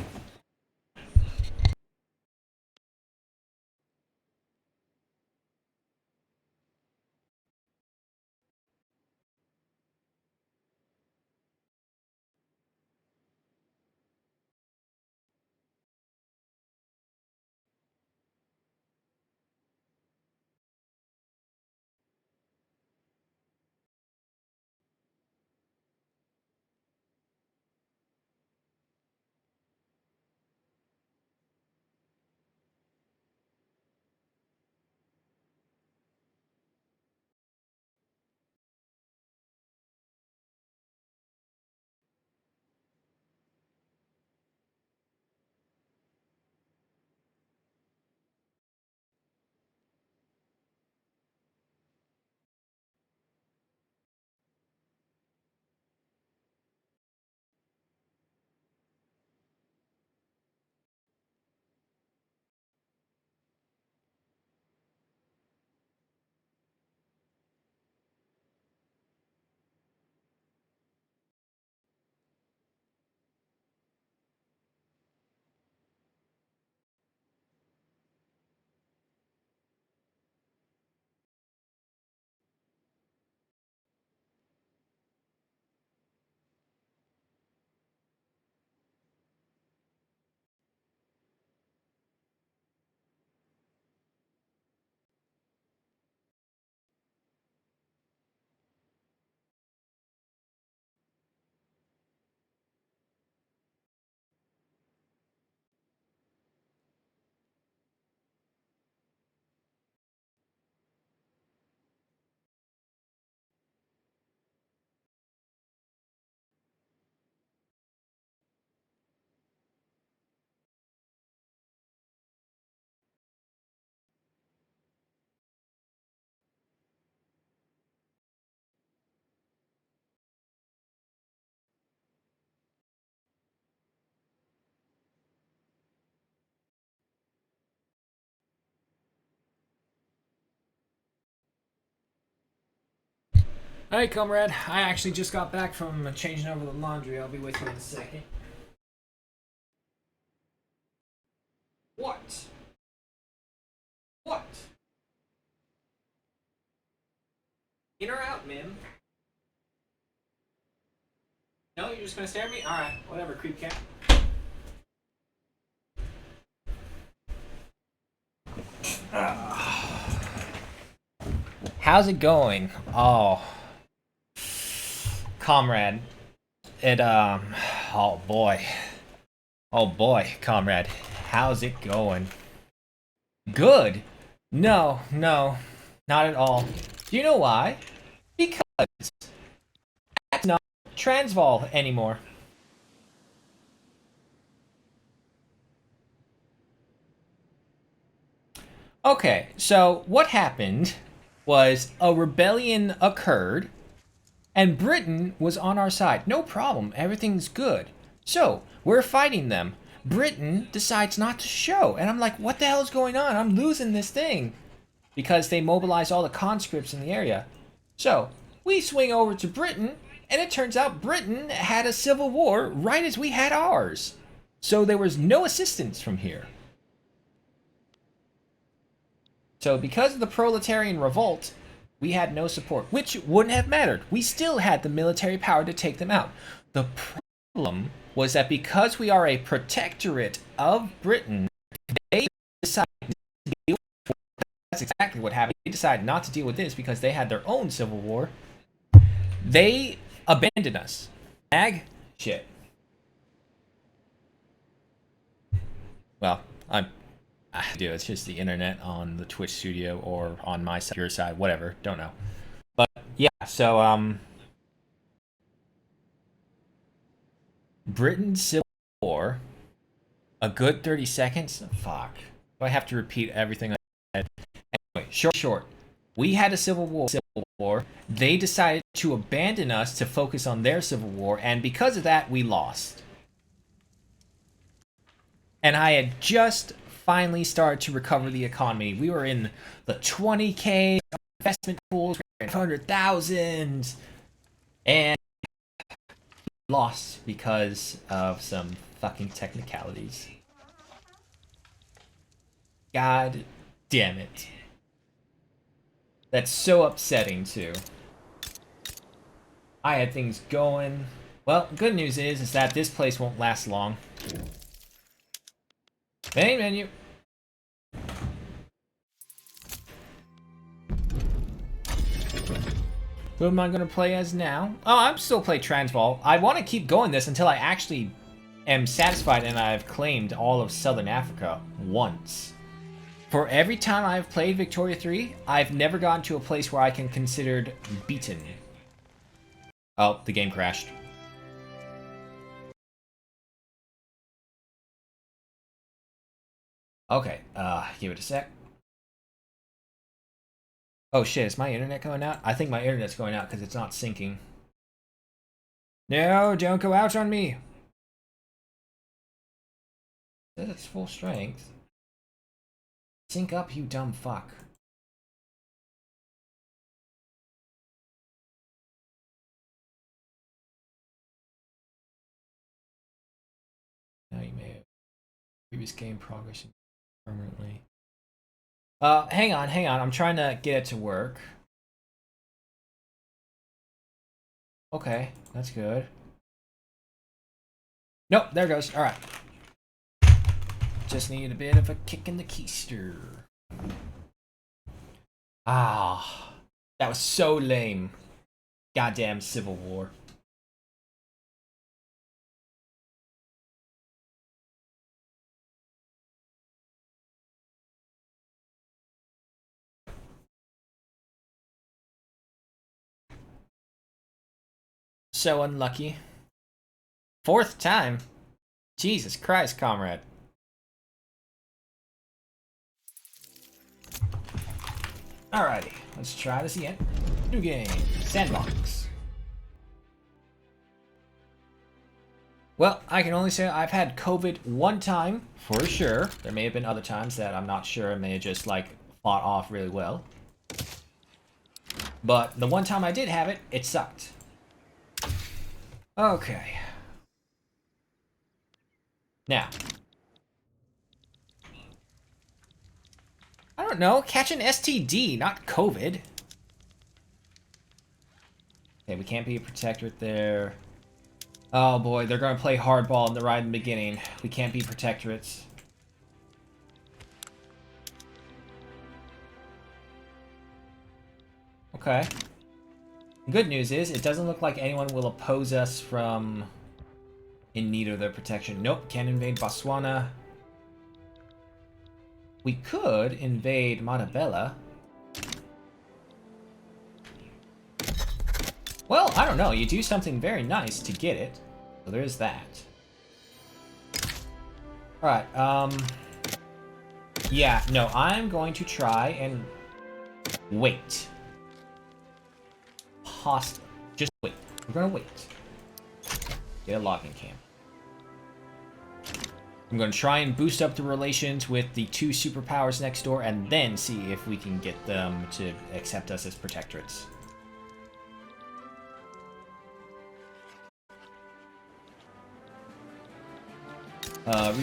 Hey, comrade. I actually just got back from changing over the laundry. I'll be with you in a second. What? What? In or out, Mim? No, you're just gonna stare at me? Alright, whatever, creep cat. How's it going? Oh. Comrade. Oh boy. Oh boy, comrade. How's it going? Good? No, not at all. Do you know why? Because that's not Transvaal anymore. Okay, so what happened was a rebellion occurred and Britain was on our side. No problem, everything's good. So, we're fighting them. Britain decides not to show. And I'm like, what the hell is going on? I'm losing this thing. Because they mobilized all the conscripts in the area. So, we swing over to Britain, and it turns out Britain had a civil war right as we had ours. So there was no assistance from here. So because of the proletarian revolt, We had no support, which wouldn't have mattered. We still had the military power to take them out. The problem was that because we are a protectorate of Britain, they decided to deal with. That's exactly what happened. They decided not to deal with this because they had their own civil war. They abandoned us. Ag? Shit. Well, I do. It's just the internet on the Twitch studio or on my side, your side, whatever. Don't know. But yeah, so Britain Civil War. A good 30 seconds? Fuck. Do I have to repeat everything I said? Anyway, short. We had a civil war. They decided to abandon us to focus on their civil war, and because of that, we lost. And I had just finally started to recover the economy. We were in the 20K investment pools, 500,000, and lost because of some fucking technicalities. God damn it. That's so upsetting too. I had things going. Well, good news is that this place won't last long. Main menu. Who am I going to play as now? Oh, I'm still playing Transvaal. I want to keep going this until I actually am satisfied and I've claimed all of Southern Africa once. For every time I've played Victoria 3, I've never gotten to a place where I can considered beaten. Oh, the game crashed. Okay, give it a sec. Oh shit, is my internet going out? I think my internet's going out because it's not syncing. No, don't go out on me! It says it's full strength. Sync up, you dumb fuck. Now you may have previous game progress permanently. Hang on. I'm trying to get it to work. Okay, that's good. Nope, there it goes. Alright. Just need a bit of a kick in the keister. Ah, that was so lame. Goddamn Civil War. So unlucky. Fourth time? Jesus Christ, comrade. Alrighty, let's try this again. New game, Sandbox. Well, I can only say I've had COVID one time, for sure. There may have been other times that I'm not sure. I may have just, like, fought off really well. But the one time I did have it, it sucked. Okay. Now. I don't know. Catch an STD, not COVID. Okay, we can't be a protectorate there. Oh boy, they're going to play hardball in the right in the beginning. We can't be protectorates. Okay. The good news is, it doesn't look like anyone will oppose us from in need of their protection. Nope, can't invade Botswana. We could invade Montebella. Well, I don't know. You do something very nice to get it. So there's that. Alright, yeah, no, I'm going to try and wait. Just wait. We're gonna wait. Get a logging camp. I'm going to try and boost up the relations with the two superpowers next door and then see if we can get them to accept us as protectorates.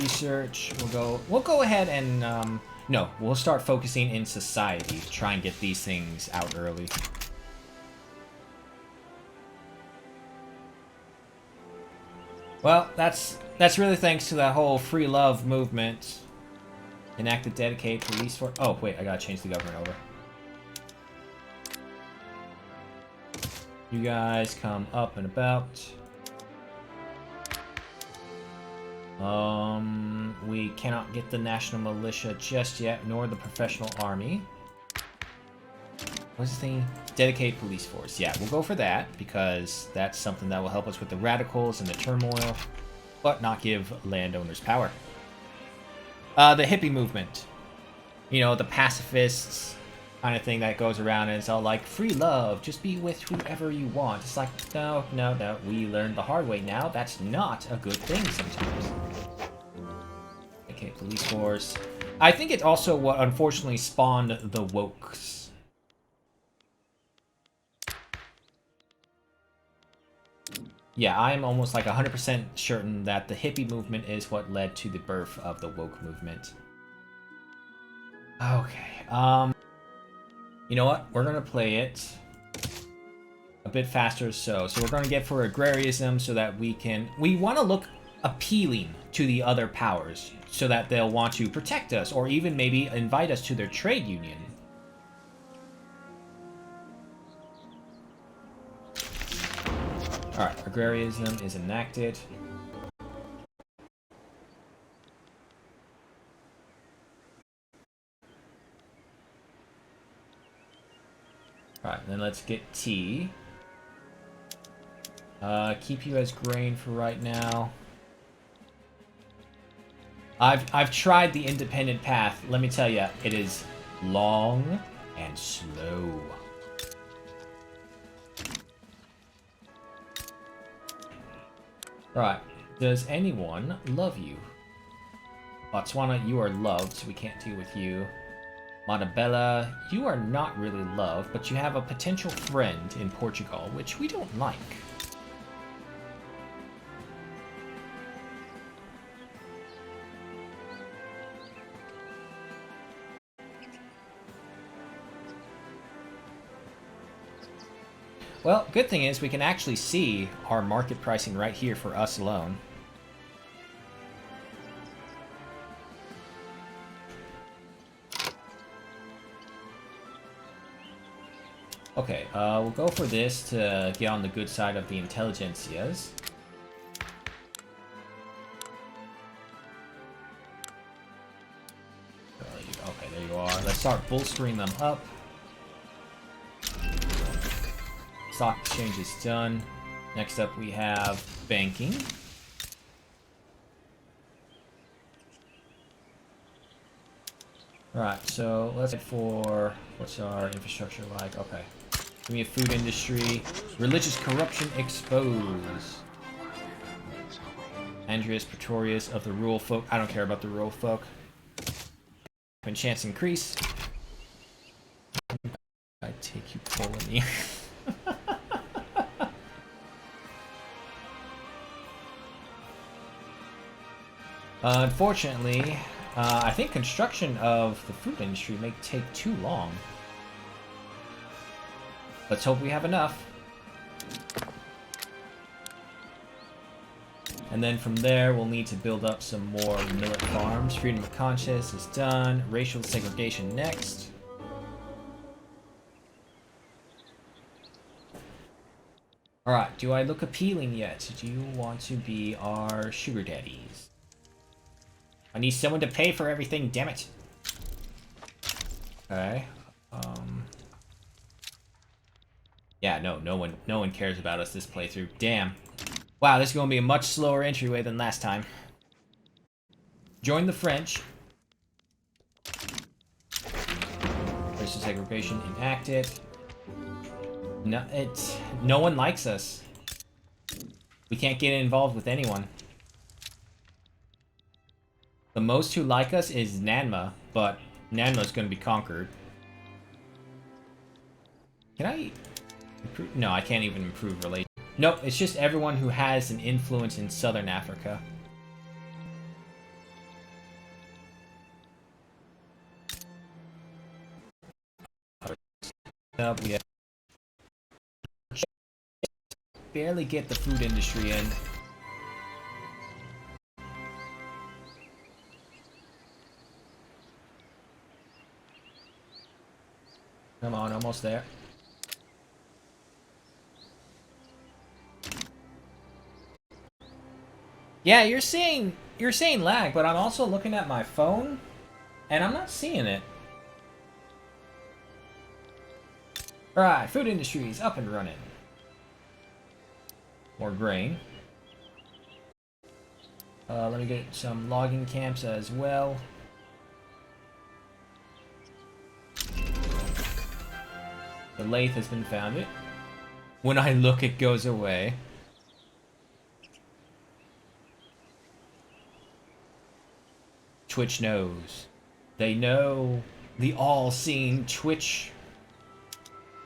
Research, we'll go ahead and No, we'll start focusing in society to try and get these things out early. Well, that's really thanks to that whole free love movement. Enact a dedicated police force. Oh, wait, I gotta change the government over. You guys come up and about. We cannot get the national militia just yet, nor the professional army. What's the thing? Dedicated police force. Yeah, we'll go for that, because that's something that will help us with the radicals and the turmoil, but not give landowners power. The hippie movement. You know, the pacifists kind of thing that goes around and it's all like, free love, just be with whoever you want. It's like, no, we learned the hard way now. That's not a good thing sometimes. Okay, police force. I think it's also what unfortunately spawned the wokes. Yeah, I'm almost like 100% certain that the hippie movement is what led to the birth of the woke movement. Okay, you know what? We're gonna play it a bit faster so we're gonna get for agrarianism so that we want to look appealing to the other powers so that they'll want to protect us or even maybe invite us to their trade union. Alright, agrarianism is enacted. Alright, then let's get tea. Keep you as grain for right now. I've tried the independent path. Let me tell you, it is long and slow. Right. Does anyone love you? Botswana, you are loved, so we can't deal with you. Montebella, you are not really loved, but you have a potential friend in Portugal, which we don't like. Well, good thing is we can actually see our market pricing right here for us alone. Okay, we'll go for this to get on the good side of the intelligentsias. Okay, there you are. Let's start bolstering them up. Stock exchange is done. Next up we have banking. Alright, so let's head for... what's our infrastructure like? Okay. Give me a food industry. Religious corruption exposed. Andreas Pretorius of the rural folk. I don't care about the rural folk. Chance increase. I take you colony. Unfortunately, I think construction of the food industry may take too long. Let's hope we have enough. And then from there, we'll need to build up some more millet farms. Freedom of conscience is done. Racial segregation next. Alright, do I look appealing yet? Do you want to be our sugar daddies? I need someone to pay for everything, damn it. Okay. Yeah, no one cares about us this playthrough. Damn. Wow, this is going to be a much slower entryway than last time. Join the French. Racial segregation enacted. No one likes us. We can't get involved with anyone. The most who like us is Nanma, but Nanma's going to be conquered. Can I improve? No, I can't even improve relations. Nope, it's just everyone who has an influence in Southern Africa. Up, we have barely get the food industry in. Come on, almost there. Yeah, you're seeing lag, but I'm also looking at my phone, and I'm not seeing it. Alright, food industry is up and running. More grain. Let me get some logging camps as well. The lathe has been founded. When I look, it goes away. Twitch knows. They know the all-seeing Twitch.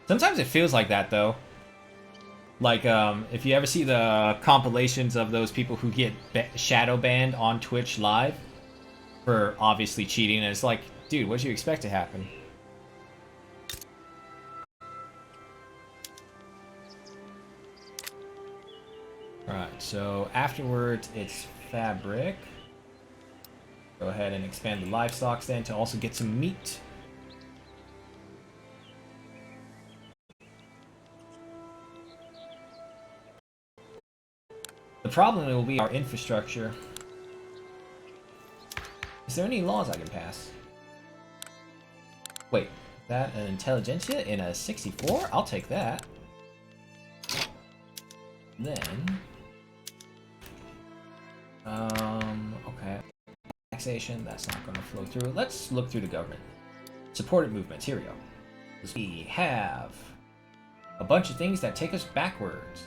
Sometimes it feels like that, though. Like, if you ever see the compilations of those people who get shadow banned on Twitch live for obviously cheating, and it's like, dude, what did you expect to happen? Alright, so afterwards it's fabric. Go ahead and expand the livestock stand to also get some meat. The problem will be our infrastructure. Is there any laws I can pass? Wait, that an intelligentsia in a 64? I'll take that. Then, okay. Taxation, that's not going to flow through. Let's look through the government. Supported movements, here we go. We have a bunch of things that take us backwards.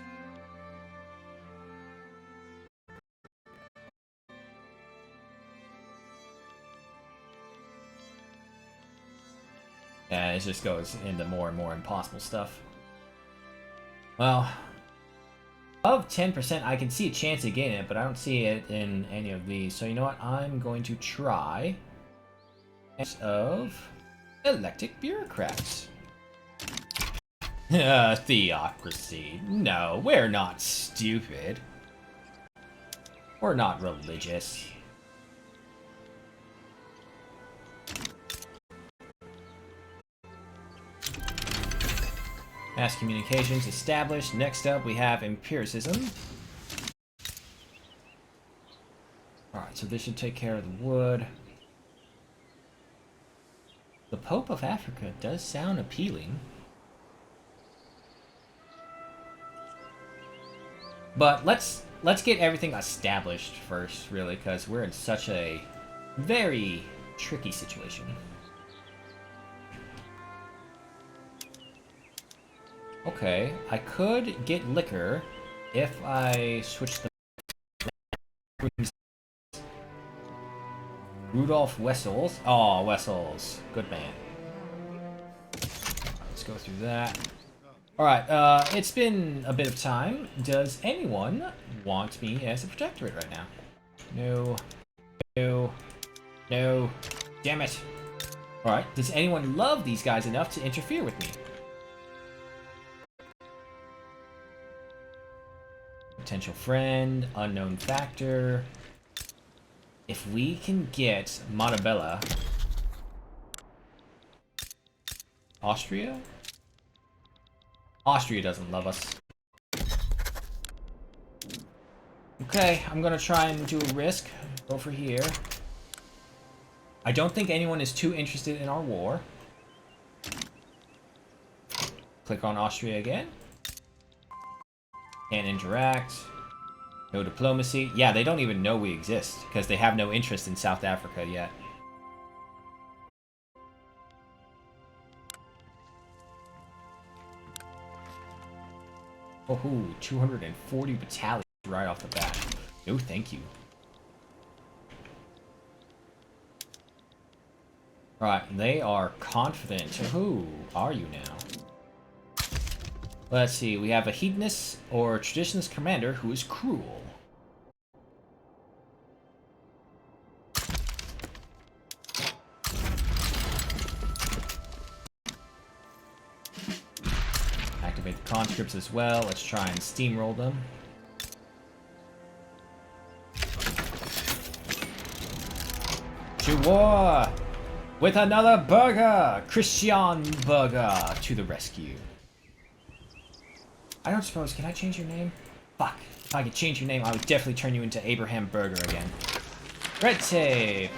And it just goes into more and more impossible stuff. Well, of 10%, I can see a chance of getting it, but I don't see it in any of these. So you know what? I'm going to try of elected bureaucrats. Theocracy. No, we're not stupid. We're not religious. Mass communications established. Next up, we have empiricism. Alright, so this should take care of the wood. The Pope of Africa does sound appealing. But let's get everything established first, really, because we're in such a very tricky situation. Okay, I could get liquor if I switch the Rudolph Wessels. Oh, Wessels. Good man. Let's go through that. Alright, it's been a bit of time. Does anyone want me as a protectorate right now? No. No. No. Damn it. Alright, does anyone love these guys enough to interfere with me? Potential friend, unknown factor. If we can get Montebella, Austria? Austria doesn't love us. Okay, I'm gonna try and do a risk. Go for here. I don't think anyone is too interested in our war. Click on Austria again. Can't interact. No diplomacy. Yeah, they don't even know we exist because they have no interest in South Africa yet. Oh, 240 battalions right off the bat. No, thank you. Right, they are confident. Who are you now? Let's see, we have a hedonist or traditionalist commander who is cruel. conscripts as well. Let's try and steamroll them. To war with another burger! Christian Burger to the rescue. I don't suppose, can I change your name? Fuck. If I could change your name, I would definitely turn you into Abraham Burger again. Red tape!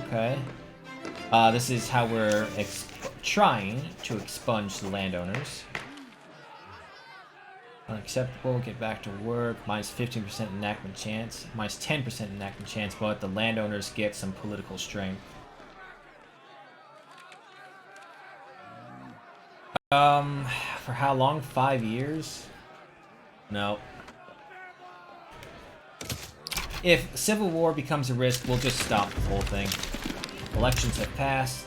Okay. This is how we're trying to expunge the landowners. Unacceptable, get back to work. Minus 15% enactment chance. Minus 10% enactment chance, but the landowners get some political strength. For how long? 5 years? No. If civil war becomes a risk, we'll just stop the whole thing. Elections have passed.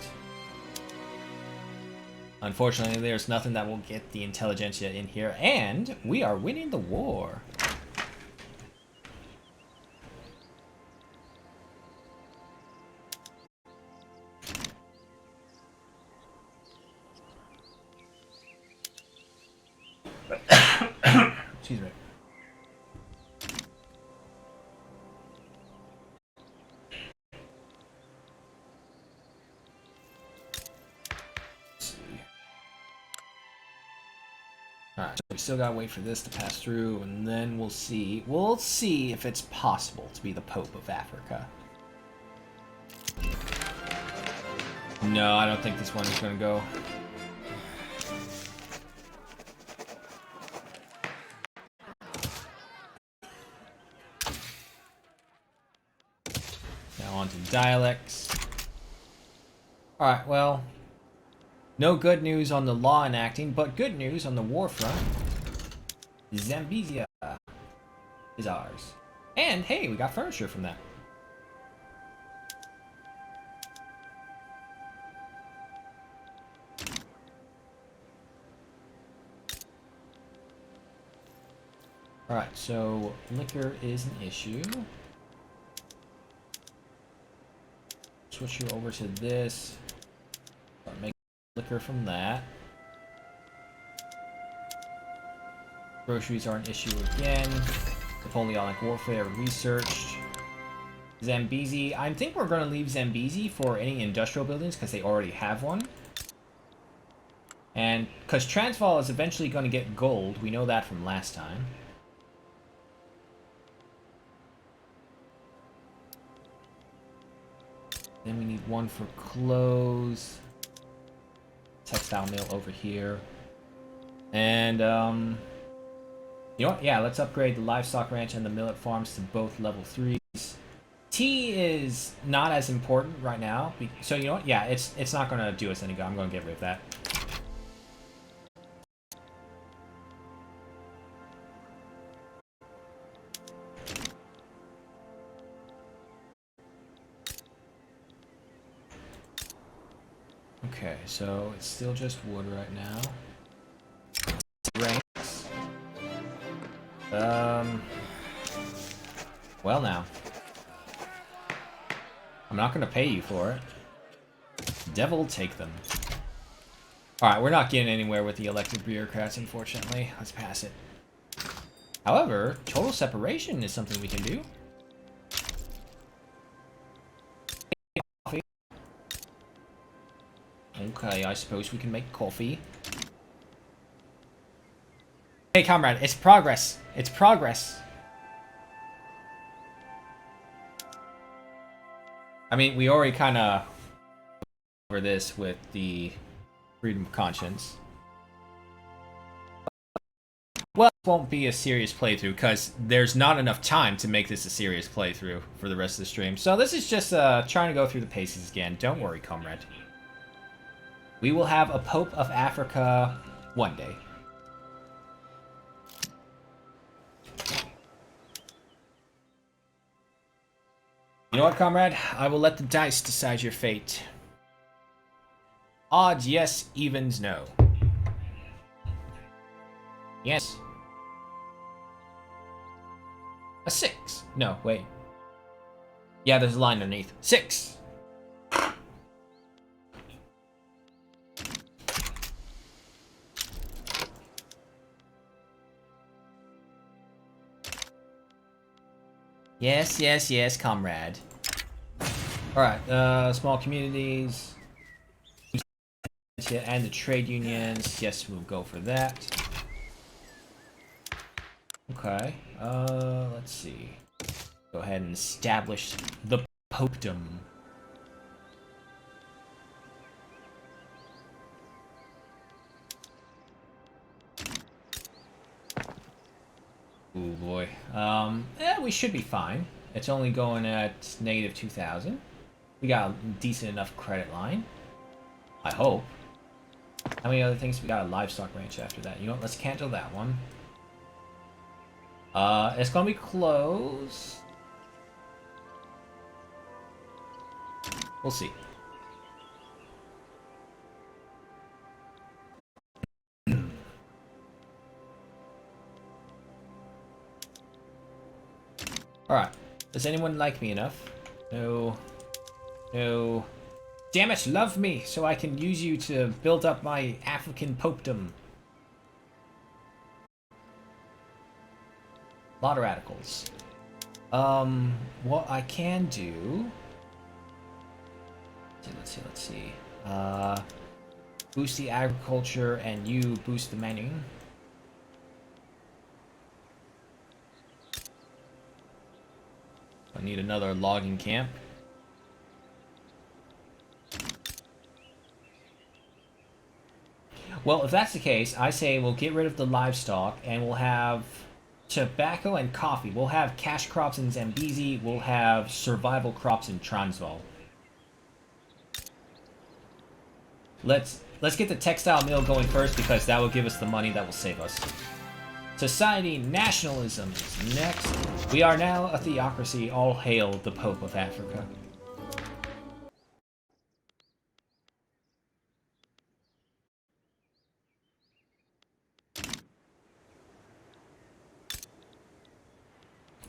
Unfortunately, there's nothing that will get the intelligentsia in here, and we are winning the war. Excuse me. Alright, so we still gotta wait for this to pass through, and then we'll see. We'll see if it's possible to be the Pope of Africa. No, I don't think this one is gonna go. Now on to dialects. Alright, well, no good news on the law enacting, but good news on the war front. Zambezia is ours. And hey, we got furniture from that. Alright, so liquor is an issue. Switch you over to this. Make liquor from that. Groceries are an issue again. Napoleonic warfare researched. Zambezi. I think we're going to leave Zambezi for any industrial buildings because they already have one. And because Transvaal is eventually going to get gold. We know that from last time. Then we need one for clothes. Textile mill over here. And, you know what? Yeah, let's upgrade the livestock ranch and the millet farms to both level 3s. Tea is not as important right now. So, you know what? Yeah, it's not going to do us any good. I'm going to get rid of that. Okay, so it's still just wood right now. Ranks. Well now. I'm not gonna pay you for it. Devil take them. Alright, we're not getting anywhere with the elected bureaucrats, unfortunately. Let's pass it. However, total separation is something we can do. Okay, I suppose we can make coffee. Hey, comrade, it's progress. It's progress. I mean, we already kind of over this with the freedom of conscience. Well, it won't be a serious playthrough because there's not enough time to make this a serious playthrough for the rest of the stream. So this is just trying to go through the paces again. Don't worry, comrade. We will have a Pope of Africa one day. You know what, comrade? I will let the dice decide your fate. Odds, yes. Evens, no. Yes. A 6. No, wait. Yeah, there's a line underneath. 6. Yes, yes, yes, comrade. Alright, small communities. And the trade unions. Yes, we'll go for that. Okay, let's see. Go ahead and establish the popedom. Ooh boy. We should be fine. It's only going at negative 2,000. We got a decent enough credit line. I hope. How many other things? We got a livestock ranch after that. You know what? Let's cancel that one. It's gonna be close. We'll see. Alright. Does anyone like me enough? No. No. Damn it, love me, so I can use you to build up my African popedom. A lot of radicals. What I can do... Let's see. Boost the agriculture, and you boost the mining. I need another logging camp. Well, if that's the case, I say we'll get rid of the livestock, and we'll have tobacco and coffee. We'll have cash crops in Zambezi. We'll have survival crops in Transvaal. Let's get the textile mill going first, because that will give us the money that will save us. Society nationalism is next. We are now a theocracy. All hail the Pope of Africa.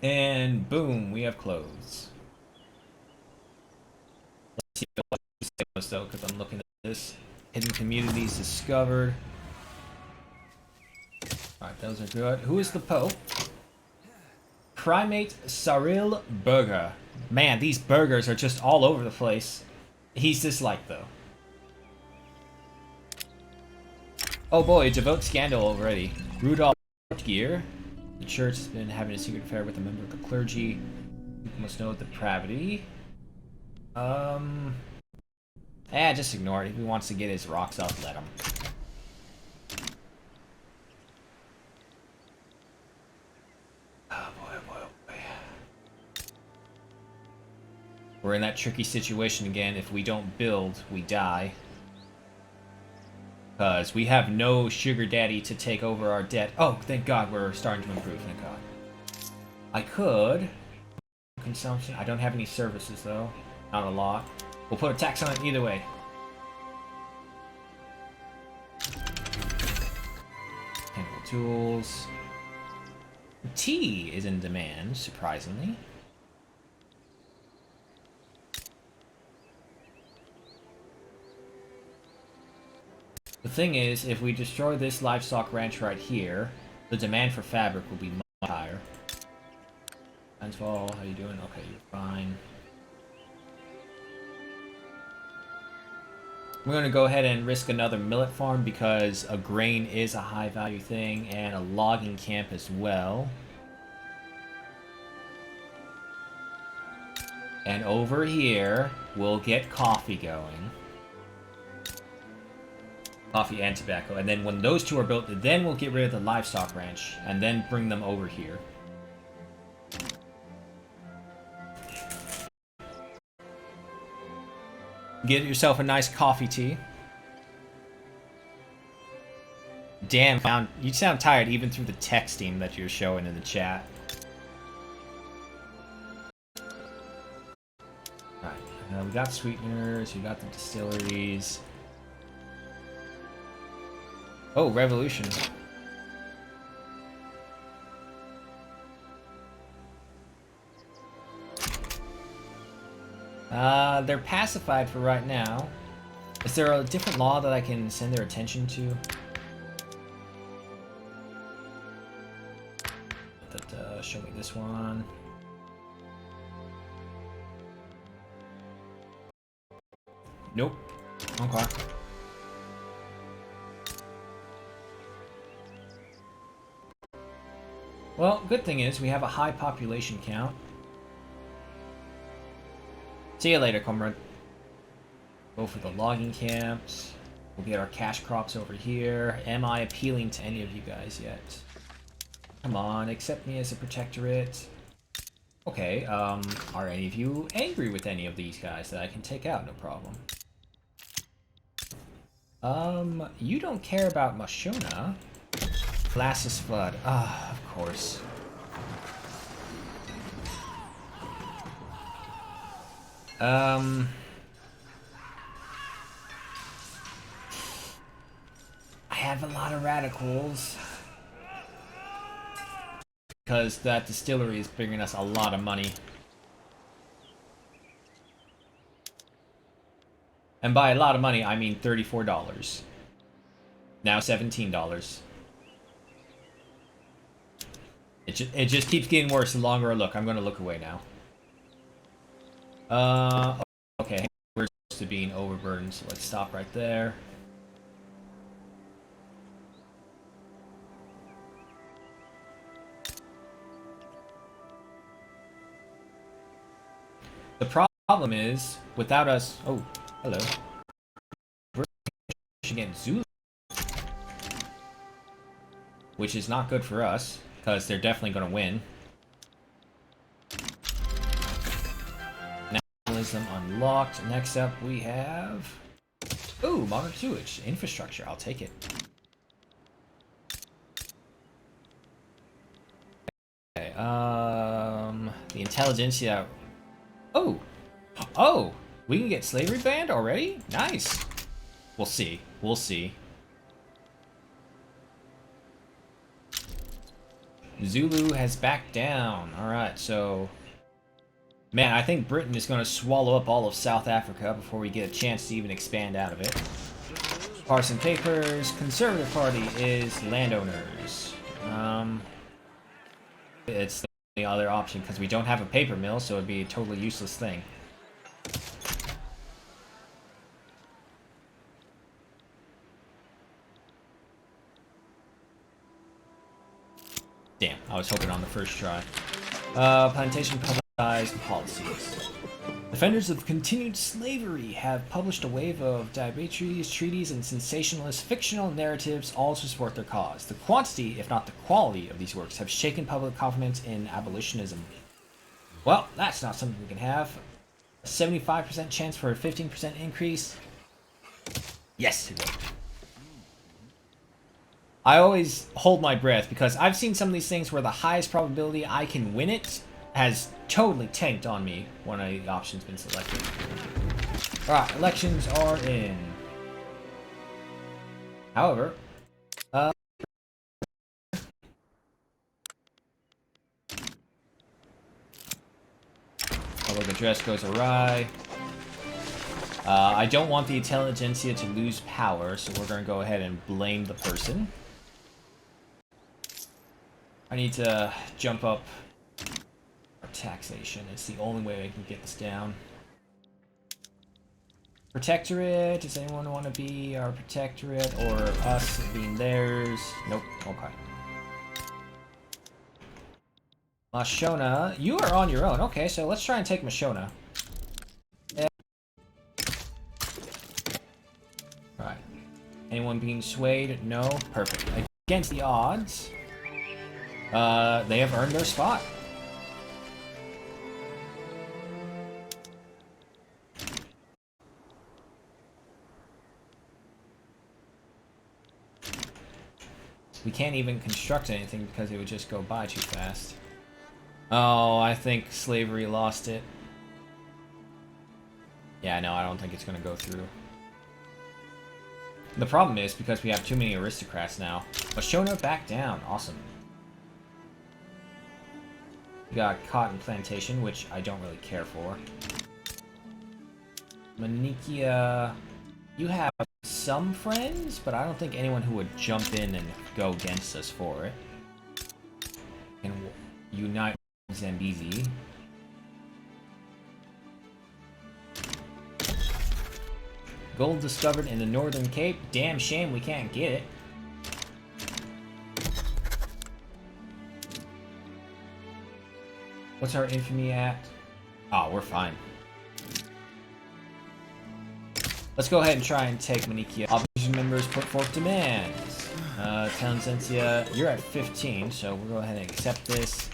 And boom, we have clothes. Let's see what I say was though, because I'm looking at this. Hidden communities discovered. Alright, those are good. Who is the Pope? Primate Cyril Burger. Man, these burgers are just all over the place. He's disliked though. Oh boy, devote scandal already. Rudolph Gear. The church has been having a secret affair with a member of the clergy. People must know depravity. Just ignore it. If he wants to get his rocks up, let him. Oh boy, oh boy, oh boy. We're in that tricky situation again. If we don't build, we die. Because we have no sugar daddy to take over our debt. Oh, thank God we're starting to improve, thank God. I could... Consumption. I don't have any services, though. Not a lot. We'll put a tax on it either way. Mechanical tools. Tea is in demand, surprisingly. The thing is, if we destroy this livestock ranch right here, the demand for fabric will be much higher. Transvaal, how you doing? Okay, you're fine. We're going to go ahead and risk another millet farm because a grain is a high value thing, and a logging camp as well. And over here, we'll get coffee going. Coffee and tobacco. And then when those two are built, then we'll get rid of the livestock ranch, and then bring them over here. Get yourself a nice coffee tea. Damn, you sound tired even through the texting that you're showing in the chat. Alright, we got sweeteners, we got the distilleries. Oh, revolution. They're pacified for right now. Is there a different law that I can send their attention to? Show me this one. Nope. Okay. Well, good thing is we have a high population count. See you later, comrade. Go for the logging camps. We'll get our cash crops over here. Am I appealing to any of you guys yet? Come on, accept me as a protectorate. Okay, are any of you angry with any of these guys that I can take out? No problem. You don't care about Mashona. Glasses Flood. Ah, of course. I have a lot of radicals. Because that distillery is bringing us a lot of money. And by a lot of money, I mean $34. Now $17. It just keeps getting worse the longer I look. I'm going to look away now. Okay, we're supposed to being overburdened, so let's stop right there. The problem is, without us... Oh, hello. We're against Zulu. Which is not good for us, because they're definitely going to win. Nationalism unlocked. Next up we have... Ooh, modern sewage. Infrastructure, I'll take it. Okay, the intelligentsia... Oh! Oh! We can get slavery banned already? Nice! We'll see. We'll see. Zulu has backed down. Alright, so... Man, I think Britain is going to swallow up all of South Africa before we get a chance to even expand out of it. Parson Papers, Conservative Party is landowners. It's the other option because we don't have a paper mill, so it'd be a totally useless thing. Damn, I was hoping on the first try. Plantation publicized policies. Defenders of continued slavery have published a wave of diatribes, treaties, and sensationalist fictional narratives, all to support their cause. The quantity, if not the quality, of these works have shaken public confidence in abolitionism. Well, that's not something we can have. A 75% chance for a 15% increase. Yes, it will. I always hold my breath because I've seen some of these things where the highest probability I can win it has totally tanked on me when the option's been selected. Alright, elections are in. However, public address goes awry. I don't want the intelligentsia to lose power, so we're going to go ahead and blame the person. I need to jump up our taxation. It's the only way I can get this down. Protectorate. Does anyone want to be our protectorate or us being theirs? Nope. Okay. Mashona. You are on your own. Okay, so let's try and take Mashona. Alright. Anyone being swayed? No? Perfect. Against the odds, they have earned their spot. We can't even construct anything because it would just go by too fast. Oh, I think slavery lost it. Yeah, no, I don't think it's going to go through. The problem is because we have too many aristocrats now. Mashona back down. Awesome. We got cotton plantation, which I don't really care for. Manikia, you have some friends, but I don't think anyone who would jump in and go against us for it. And unite Zambezi. Gold discovered in the Northern Cape. Damn shame we can't get it. What's our infamy at? Oh, we're fine. Let's go ahead and try and take Manikia. Opposition members put forth demands. Townsendsia, you're at 15, so we'll go ahead and accept this.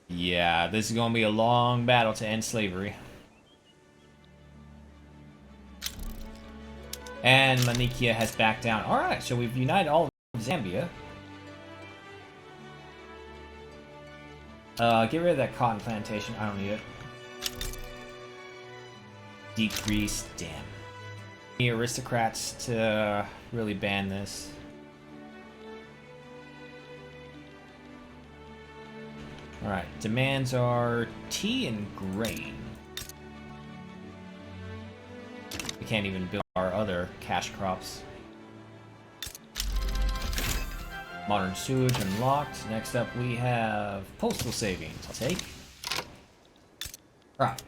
Yeah, this is going to be a long battle to end slavery. And Manikia has backed down. Alright, so we've united all of Zambia. Get rid of that cotton plantation. I don't need it. Decrease. Damn. The aristocrats to really ban this. Alright, demands are tea and grain. We can't even build our other cash crops. Modern sewage unlocked. Next up we have postal savings. I'll take. Right.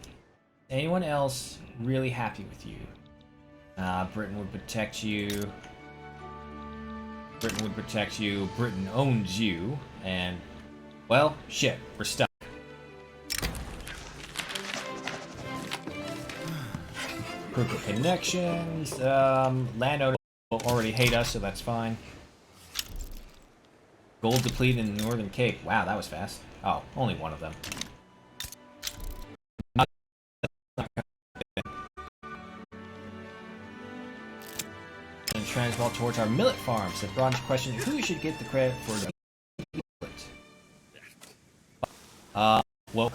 Anyone else really happy with you? Britain would protect you. Britain would protect you. Britain owns you. And, well, shit. We're stuck. Crooked connections. Landowners already hate us, so that's fine. Gold depleted in the Northern Cape. Wow, that was fast. Oh, only one of them. And transvault towards our millet farms. The bronze question: who should get the credit for the millet? Well,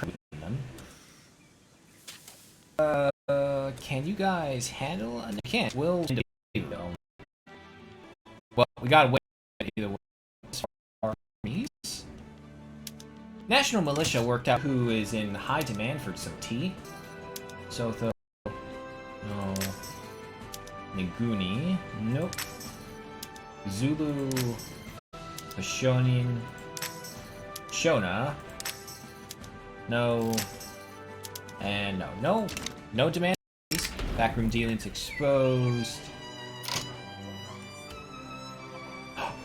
can you guys handle? You can't. Well, we gotta wait either way. National Militia worked out who is in high demand for some tea. Sotho. No. Nguni. Nope. Zulu. Hashonin. Shona. No. And no. No. No demand. Backroom dealings exposed.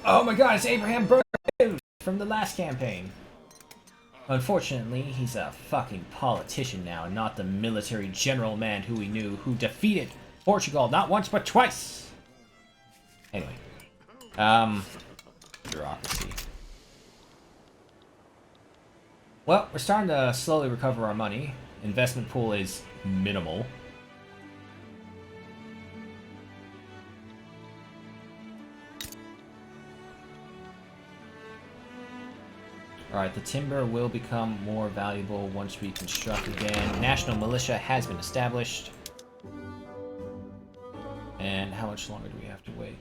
Oh my god, it's Abraham Burrows from the last campaign. Unfortunately, he's a fucking politician now, not the military general man who we knew, who defeated Portugal not once but twice. Anyway. Bureaucracy. Well, we're starting to slowly recover our money. Investment pool is minimal. Alright, the timber will become more valuable once we construct again. National Militia has been established. And how much longer do we have to wait?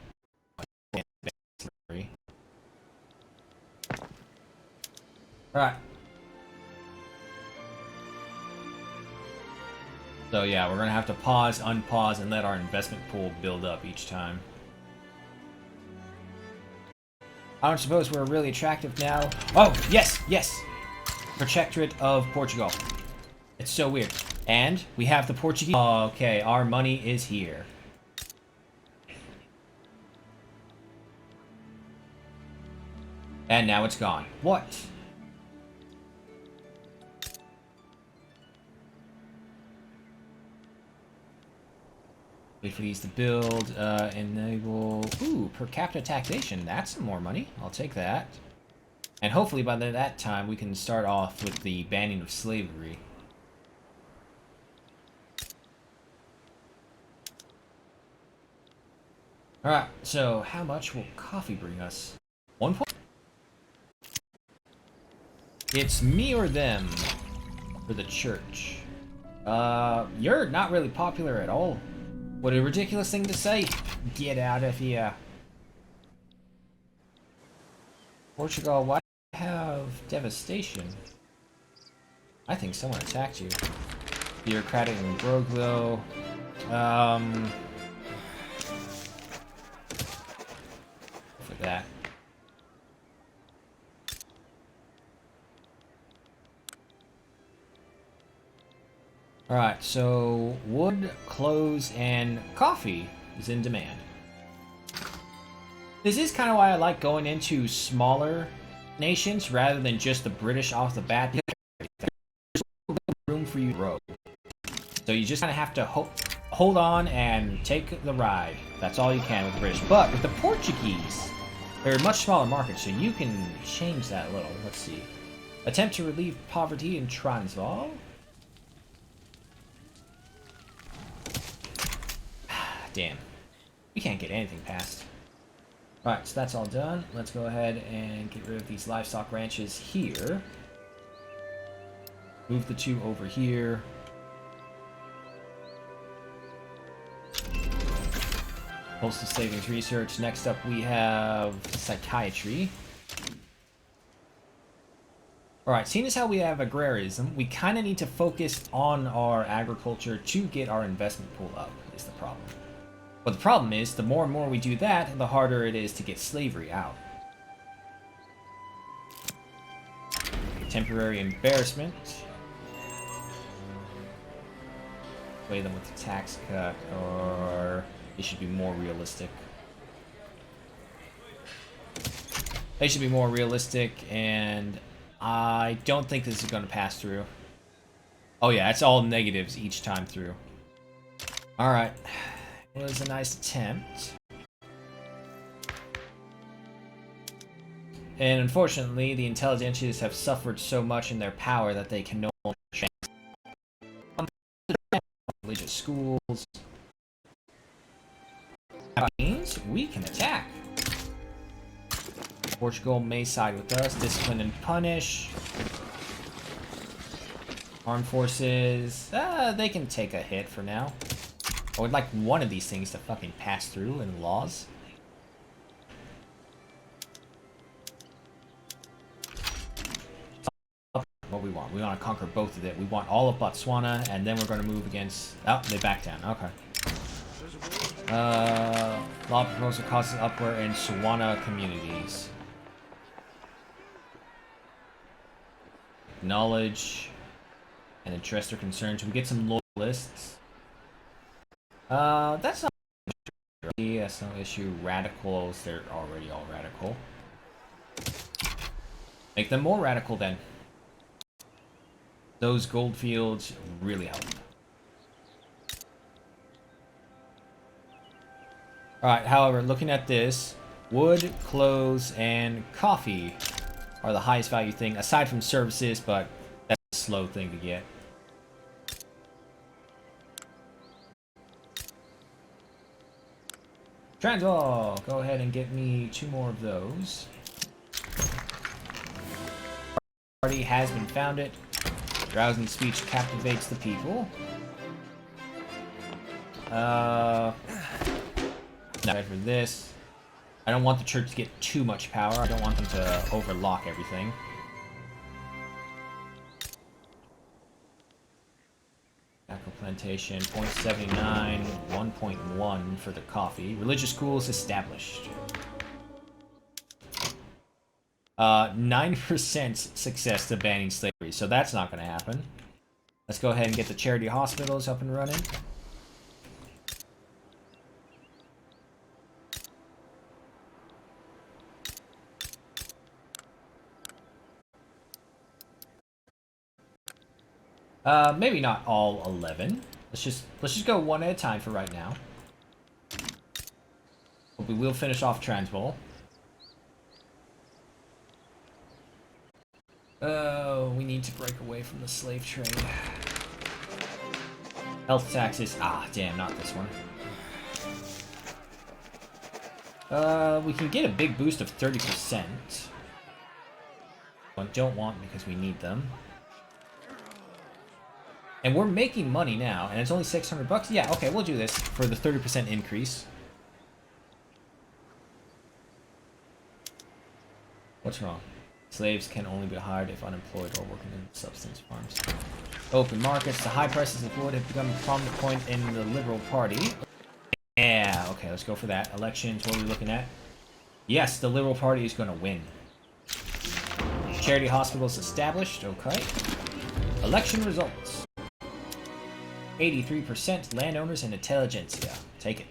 Alright. So yeah, we're gonna have to pause, unpause, and let our investment pool build up each time. I don't suppose we're really attractive now. Oh, yes, yes! Protectorate of Portugal. It's so weird. And we have the Portuguese. Okay, our money is here. And now it's gone. What? Wait for these to build, enable, ooh, per capita taxation, that's some more money, I'll take that. And hopefully by that time we can start off with the banning of slavery. Alright, so how much will coffee bring us? 1 point? It's me or them for the church. You're not really popular at all. What a ridiculous thing to say. Get out of here. Portugal, why do you have devastation? I think someone attacked you. Bureaucratic and broke though. For that. Alright, so wood, clothes, and coffee is in demand. This is kind of why I like going into smaller nations rather than just the British off the bat. There's room for you to grow. So you just kind of have to hold on and take the ride. That's all you can with the British. But with the Portuguese, they're a much smaller market, so you can change that a little. Let's see. Attempt to relieve poverty in Transvaal. Damn. We can't get anything past. Alright, so that's all done. Let's go ahead and get rid of these livestock ranches here. Move the 2 over here. Postal Savings Research. Next up we have Psychiatry. Alright, seeing as how we have agrarism, we kind of need to focus on our agriculture to get our investment pool up, is the problem. But the problem is, the more and more we do that, the harder it is to get slavery out. Temporary embarrassment. Play them with the tax cut, or they should be more realistic. They should be more realistic, and I don't think this is going to pass through. Oh yeah, it's all negatives each time through. Alright. It was a nice attempt. And unfortunately, the intelligentsias have suffered so much in their power that they can no longer transfer religious schools. That means we can attack. Portugal may side with us. Discipline and punish. Armed forces, they can take a hit for now. I would like one of these things to fucking pass through in laws. What we want. We want to conquer both of it. We want all of Botswana, and then we're going to move against... Oh, they back down. Okay. Law proposal causes uproar in Tswana communities. Acknowledge and address their concerns. We get some loyalists. That's not that's no issue. Radicals, they're already all radical. Make them more radical then. Those gold fields really help. Alright, however, looking at this, wood, clothes, and coffee are the highest value thing, aside from services, but that's a slow thing to get. Transvaal, go ahead and get me 2 more of those. Party has been founded. Rousing speech captivates the people. Not for this. I don't want the church to get too much power. I don't want them to overlock everything. Tobacco plantation, 0.79, 1.1 for the coffee. Religious schools established. 9% success to banning slavery, so that's not going to happen. Let's go ahead and get the charity hospitals up and running. Maybe not all 11. Let's just go one at a time for right now. But we will finish off Transvaal. Oh, we need to break away from the slave trade. Health taxes. Ah, damn, not this one. We can get a big boost of 30%. But don't want because we need them. And we're making money now, and it's only 600 bucks. Yeah, okay, we'll do this for the 30% increase. What's wrong? Slaves can only be hired if unemployed or working in subsistence farms. Open markets. The high prices of wood have become a prominent point in the Liberal Party. Yeah, okay, let's go for that. Elections, what are we looking at? Yes, the Liberal Party is going to win. Charity hospitals established. Okay. Election results. 83% landowners and intelligentsia. Take it.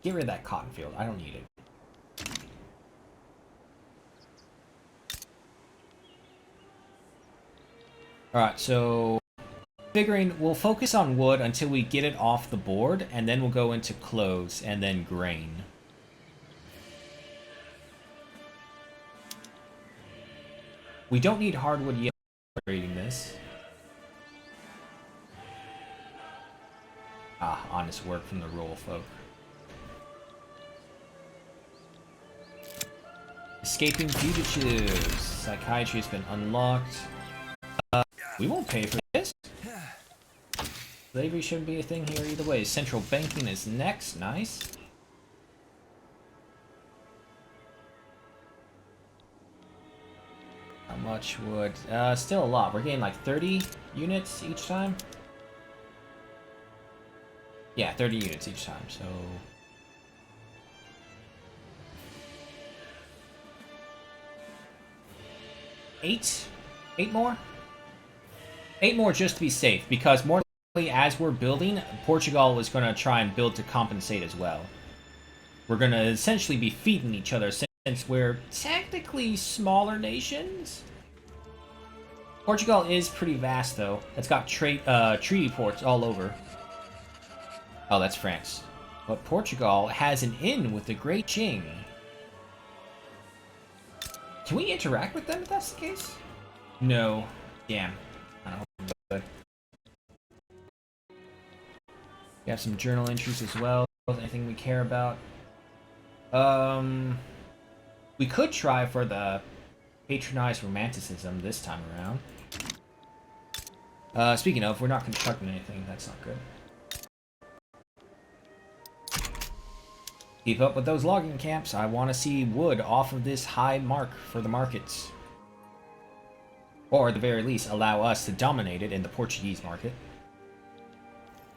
Get rid of that cotton field. I don't need it. Alright, so figuring we'll focus on wood until we get it off the board, and then we'll go into clothes and then grain. We don't need hardwood yet for reading this. Ah, honest work from the rural folk. Escaping fugitives. Psychiatry has been unlocked. We won't pay for this. Slavery shouldn't be a thing here either way. Central banking is next. Nice. How much would... still a lot. We're getting like 30 units each time. Yeah, 30 units each time, so... Eight more? 8 more just to be safe, because more likely as we're building, Portugal is going to try and build to compensate as well. We're going to essentially be feeding each other since we're technically smaller nations. Portugal is pretty vast though. It's got treaty ports all over. Oh, that's France. But Portugal has an inn with the Great Qing. Can we interact with them if that's the case? No. Damn. I don't know. Good. We have some journal entries as well. Anything we care about? We could try for the patronized romanticism this time around. Speaking of, we're not constructing anything. That's not good. Keep up with those logging camps. I want to see wood off of this high mark for the markets. Or at the very least, allow us to dominate it in the Portuguese market.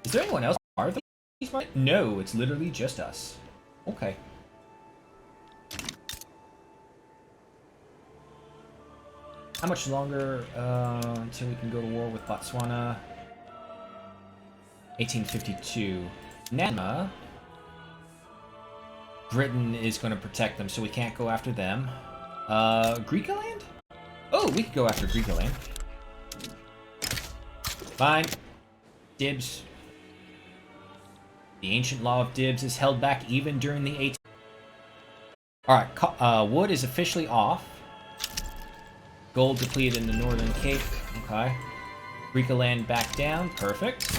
Is there anyone else part of the Portuguese market? No, it's literally just us. Okay. How much longer until we can go to war with Botswana? 1852. Nama. Britain is going to protect them, so we can't go after them. Griqualand? Oh, we could go after Griqualand. Fine. Dibs. The ancient law of dibs is held back even during the 18th. Alright, wood is officially off. Gold depleted in the Northern Cape. Okay. Griqualand back down. Perfect.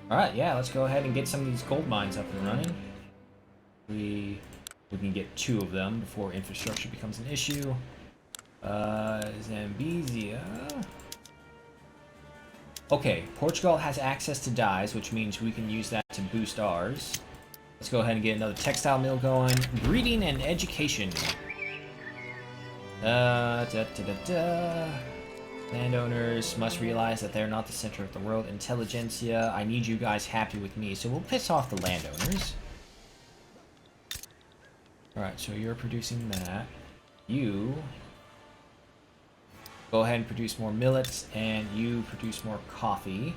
Alright, yeah, let's go ahead and get some of these gold mines up and running. We can get 2 of them before infrastructure becomes an issue. Zambezia. Okay, Portugal has access to dyes, which means we can use that to boost ours. Let's go ahead and get another textile mill going. Breeding and education. Landowners must realize that they're not the center of the world. Intelligentsia, I need you guys happy with me, so we'll piss off the landowners. Alright, so you're producing that. You go ahead and produce more millets, and you produce more coffee.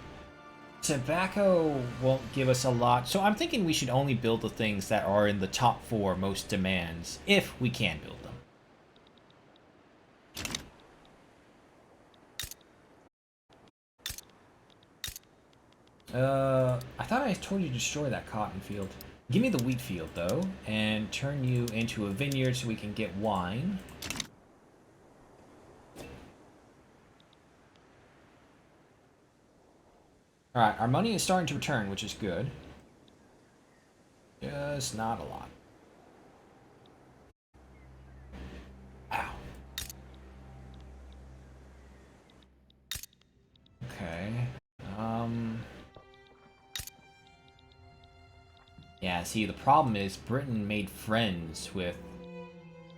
Tobacco won't give us a lot, so I'm thinking we should only build the things that are in the top 4 most demands, if we can build them. I thought I told you to destroy that cotton field. Give me the wheat field, though, and turn you into a vineyard so we can get wine. Alright, our money is starting to return, which is good. Just not a lot. Ow. Okay. Yeah, see, the problem is Britain made friends with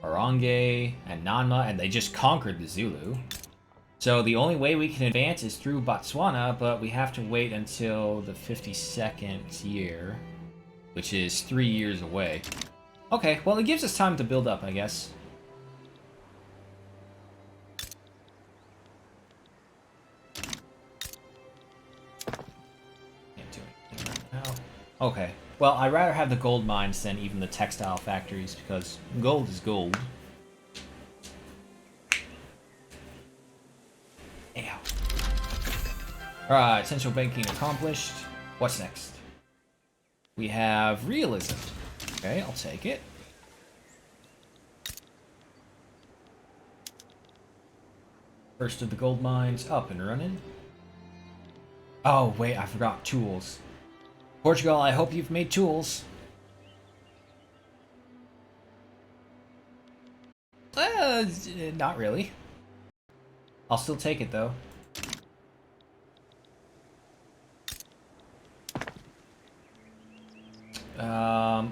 Oronge and Nanma, and they just conquered the Zulu. So the only way we can advance is through Botswana, but we have to wait until the 52nd year, which is 3 years away. Okay, well, it gives us time to build up, I guess. Can't do anything right now. Okay. Well, I'd rather have the gold mines than even the textile factories, because gold is gold. Ow. Alright, central banking accomplished. What's next? We have realism. Okay, I'll take it. First of the gold mines up and running. Oh, wait, I forgot tools. Portugal, I hope you've made tools. Not really. I'll still take it, though.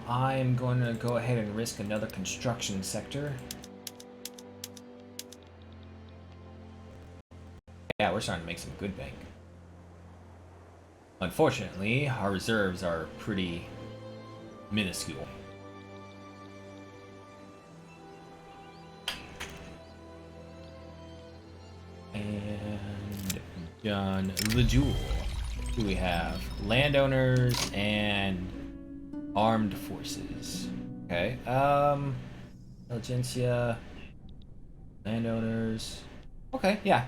I'm going to go ahead and risk another construction sector. Yeah, we're starting to make some good bank. Unfortunately, our reserves are pretty minuscule. And done the duel. Who do we have? Landowners and armed forces. Okay. Intelligentsia. Landowners. Okay, yeah.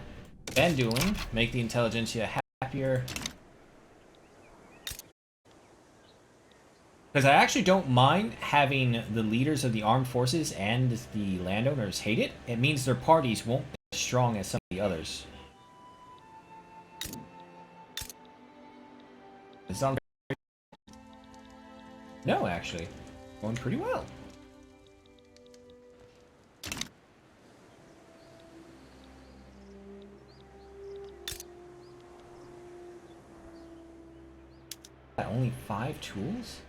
Ban dueling. Make the intelligentsia happier. Because I actually don't mind having the leaders of the armed forces and the landowners hate it. It means their parties won't be as strong as some of the others. It's not very... No, actually. Going pretty well. Only 5 tools?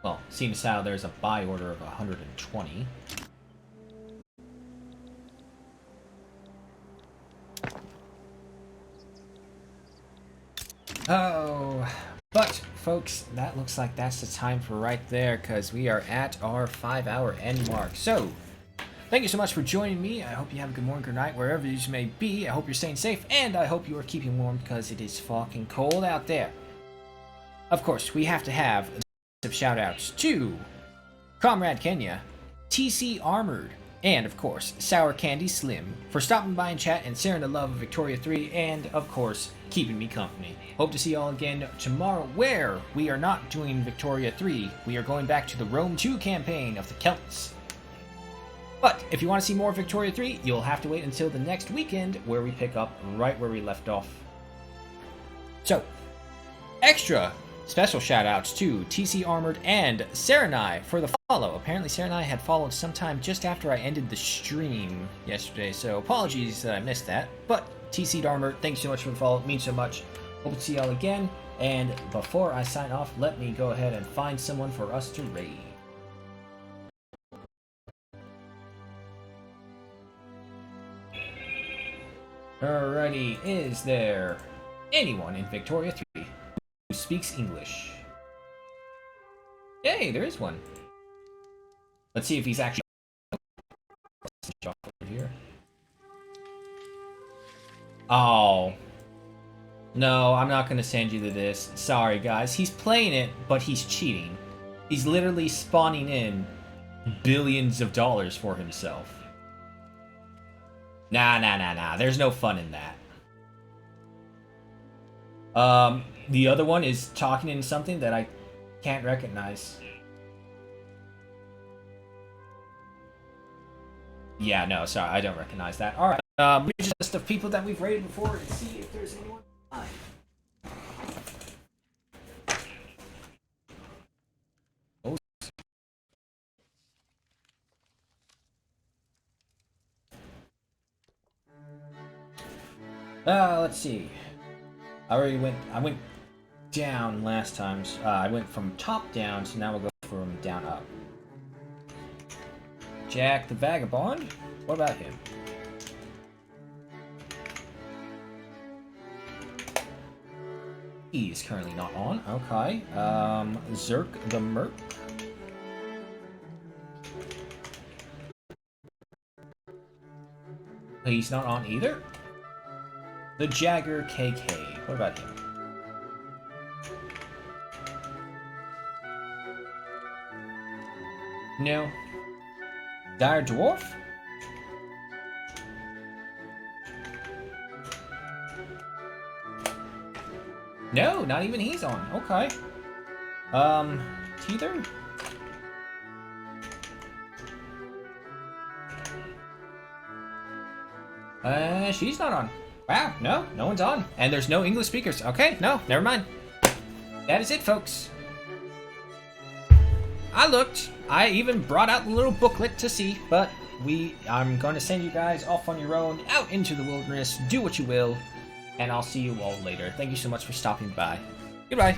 Well, seems how there's a buy order of 120. Oh, but folks, that looks like that's the time for right there, because we are at our 5-hour end mark. So, thank you so much for joining me. I hope you have a good morning, good night, wherever you may be. I hope you're staying safe, and I hope you are keeping warm, because it is fucking cold out there. Of course, we have to have some shoutouts to Comrade Kenya, TC Armored, and of course, Sour Candy Slim for stopping by and chat and sharing the love of Victoria 3, and of course, keeping me company. Hope to see y'all again tomorrow, where we are not doing Victoria 3. We are going back to the Rome 2 campaign of the Celts. But if you want to see more of Victoria 3, you'll have to wait until the next weekend, where we pick up right where we left off. So, extra special shoutouts to TC Armored and Serenai for the follow. Apparently Serenai had followed sometime just after I ended the stream yesterday, so apologies that I missed that. But TC Armored, thanks so much for the follow, it means so much. Hope to see y'all again, and before I sign off, let me go ahead and find someone for us to raid. Alrighty, is there anyone in Victoria 3 who speaks English? Yay, there is one. Let's see if he's actually over here. Oh. No, I'm not going to send you to this. Sorry, guys. He's playing it, but he's cheating. He's literally spawning in billions of dollars for himself. Nah. There's no fun in that. The other one is talking in something that I can't recognize. Yeah, no, sorry, I don't recognize that. Alright, just the people that we've raided before and see if there's anyone online. Let's see. I went down last time. I went from top down, so now we'll go from down up. Jack the Vagabond? What about him? He is currently not on. Okay. Zerk the Merc. He's not on either? The Jagger KK. What about him? No. Dire Dwarf? No, not even he's on. Okay. Teether? She's not on. Wow, no one's on. And there's no English speakers. Okay, no, never mind. That is it, folks. I looked. I even brought out the little booklet to see, but I'm going to send you guys off on your own, out into the wilderness. Do what you will, and I'll see you all later. Thank you so much for stopping by. Goodbye.